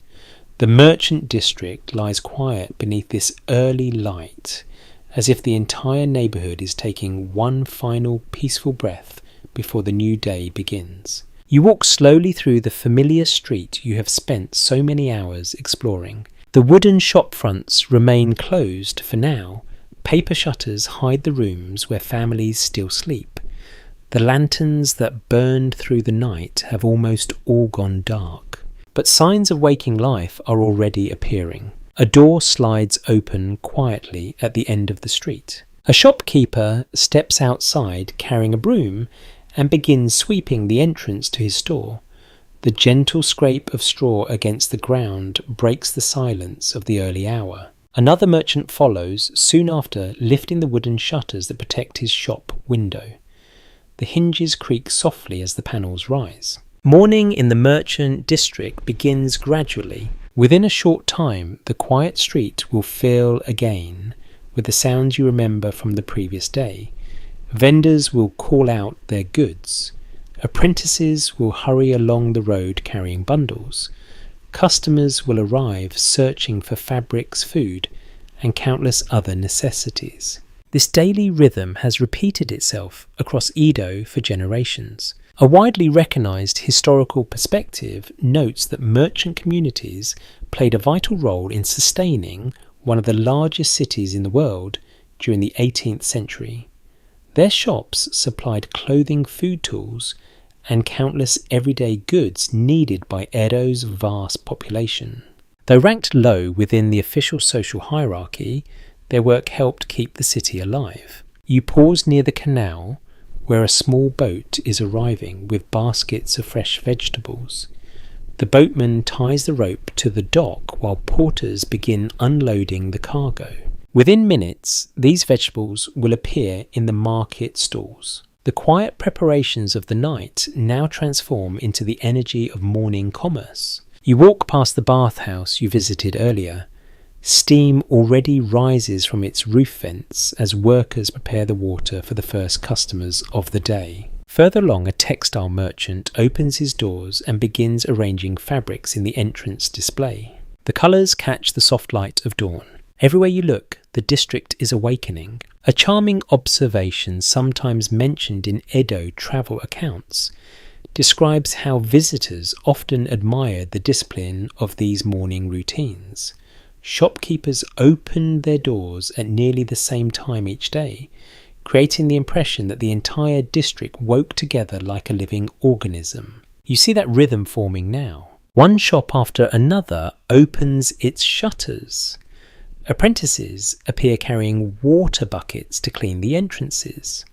The merchant district lies quiet beneath this early light, as if the entire neighbourhood is taking one final peaceful breath before the new day begins. You walk slowly through the familiar street you have spent so many hours exploring. The wooden shop fronts remain closed for now. Paper shutters hide the rooms where families still sleep. The lanterns that burned through the night have almost all gone dark. But signs of waking life are already appearing. A door slides open quietly at the end of the street. A shopkeeper steps outside carrying a broom and begins sweeping the entrance to his store. The gentle scrape of straw against the ground breaks the silence of the early hour. Another merchant follows, soon after, lifting the wooden shutters that protect his shop window. The hinges creak softly as the panels rise. Morning in the merchant district begins gradually. Within a short time, the quiet street will fill again with the sounds you remember from the previous day. Vendors will call out their goods. Apprentices will hurry along the road carrying bundles. Customers will arrive searching for fabrics, food, and countless other necessities. This daily rhythm has repeated itself across Edo for generations. A widely recognised historical perspective notes that merchant communities played a vital role in sustaining one of the largest cities in the world during the 18th century. Their shops supplied clothing, food tools, and countless everyday goods needed by Edo's vast population. Though ranked low within the official social hierarchy, their work helped keep the city alive. You pause near the canal, where a small boat is arriving with baskets of fresh vegetables. The boatman ties the rope to the dock while porters begin unloading the cargo. Within minutes, these vegetables will appear in the market stalls. The quiet preparations of the night now transform into the energy of morning commerce. You walk past the bathhouse you visited earlier. Steam already rises from its roof vents as workers prepare the water for the first customers of the day. Further along, a textile merchant opens his doors and begins arranging fabrics in the entrance display. The colours catch the soft light of dawn. Everywhere you look, the district is awakening. A charming observation sometimes mentioned in Edo travel accounts describes how visitors often admired the discipline of these morning routines. Shopkeepers opened their doors at nearly the same time each day, creating the impression that the entire district woke together like a living organism. You see that rhythm forming now. One shop after another opens its shutters. Apprentices appear carrying water buckets to clean the entrances.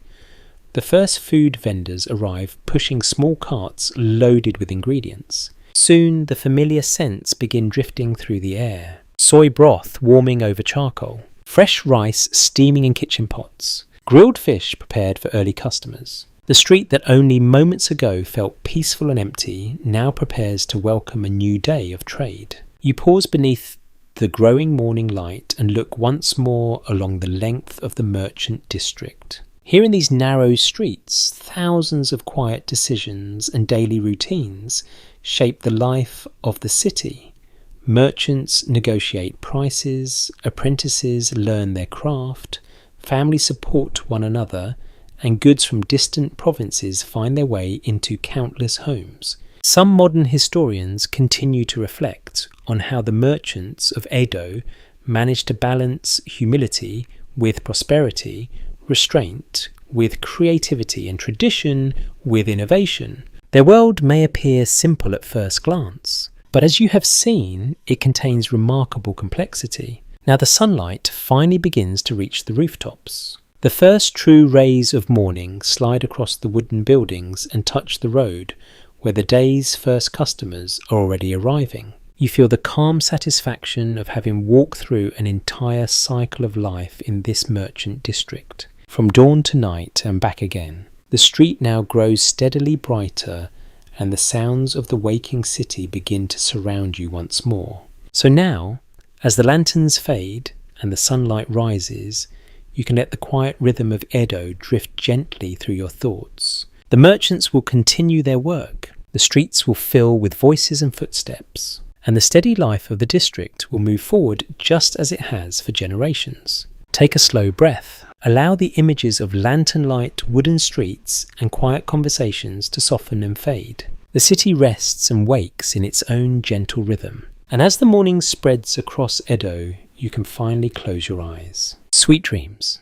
The first food vendors arrive pushing small carts loaded with ingredients. Soon the familiar scents begin drifting through the air. Soy broth warming over charcoal. Fresh rice steaming in kitchen pots. Grilled fish prepared for early customers. The street that only moments ago felt peaceful and empty now prepares to welcome a new day of trade. You pause beneath the growing morning light and look once more along the length of the merchant district. Here in these narrow streets, thousands of quiet decisions and daily routines shape the life of the city. Merchants negotiate prices, apprentices learn their craft, families support one another, and goods from distant provinces find their way into countless homes. Some modern historians continue to reflect on how the merchants of Edo managed to balance humility with prosperity, restraint with creativity, and tradition with innovation. Their world may appear simple at first glance, but as you have seen, it contains remarkable complexity. Now the sunlight finally begins to reach the rooftops. The first true rays of morning slide across the wooden buildings and touch the road where the day's first customers are already arriving. You feel the calm satisfaction of having walked through an entire cycle of life in this merchant district. From dawn to night and back again. The street now grows steadily brighter and the sounds of the waking city begin to surround you once more. So now, as the lanterns fade and the sunlight rises, you can let the quiet rhythm of Edo drift gently through your thoughts. The merchants will continue their work, the streets will fill with voices and footsteps, and the steady life of the district will move forward just as it has for generations. Take a slow breath. Allow the images of lantern light, wooden streets, and quiet conversations to soften and fade. The city rests and wakes in its own gentle rhythm. And as the morning spreads across Edo, you can finally close your eyes. Sweet dreams.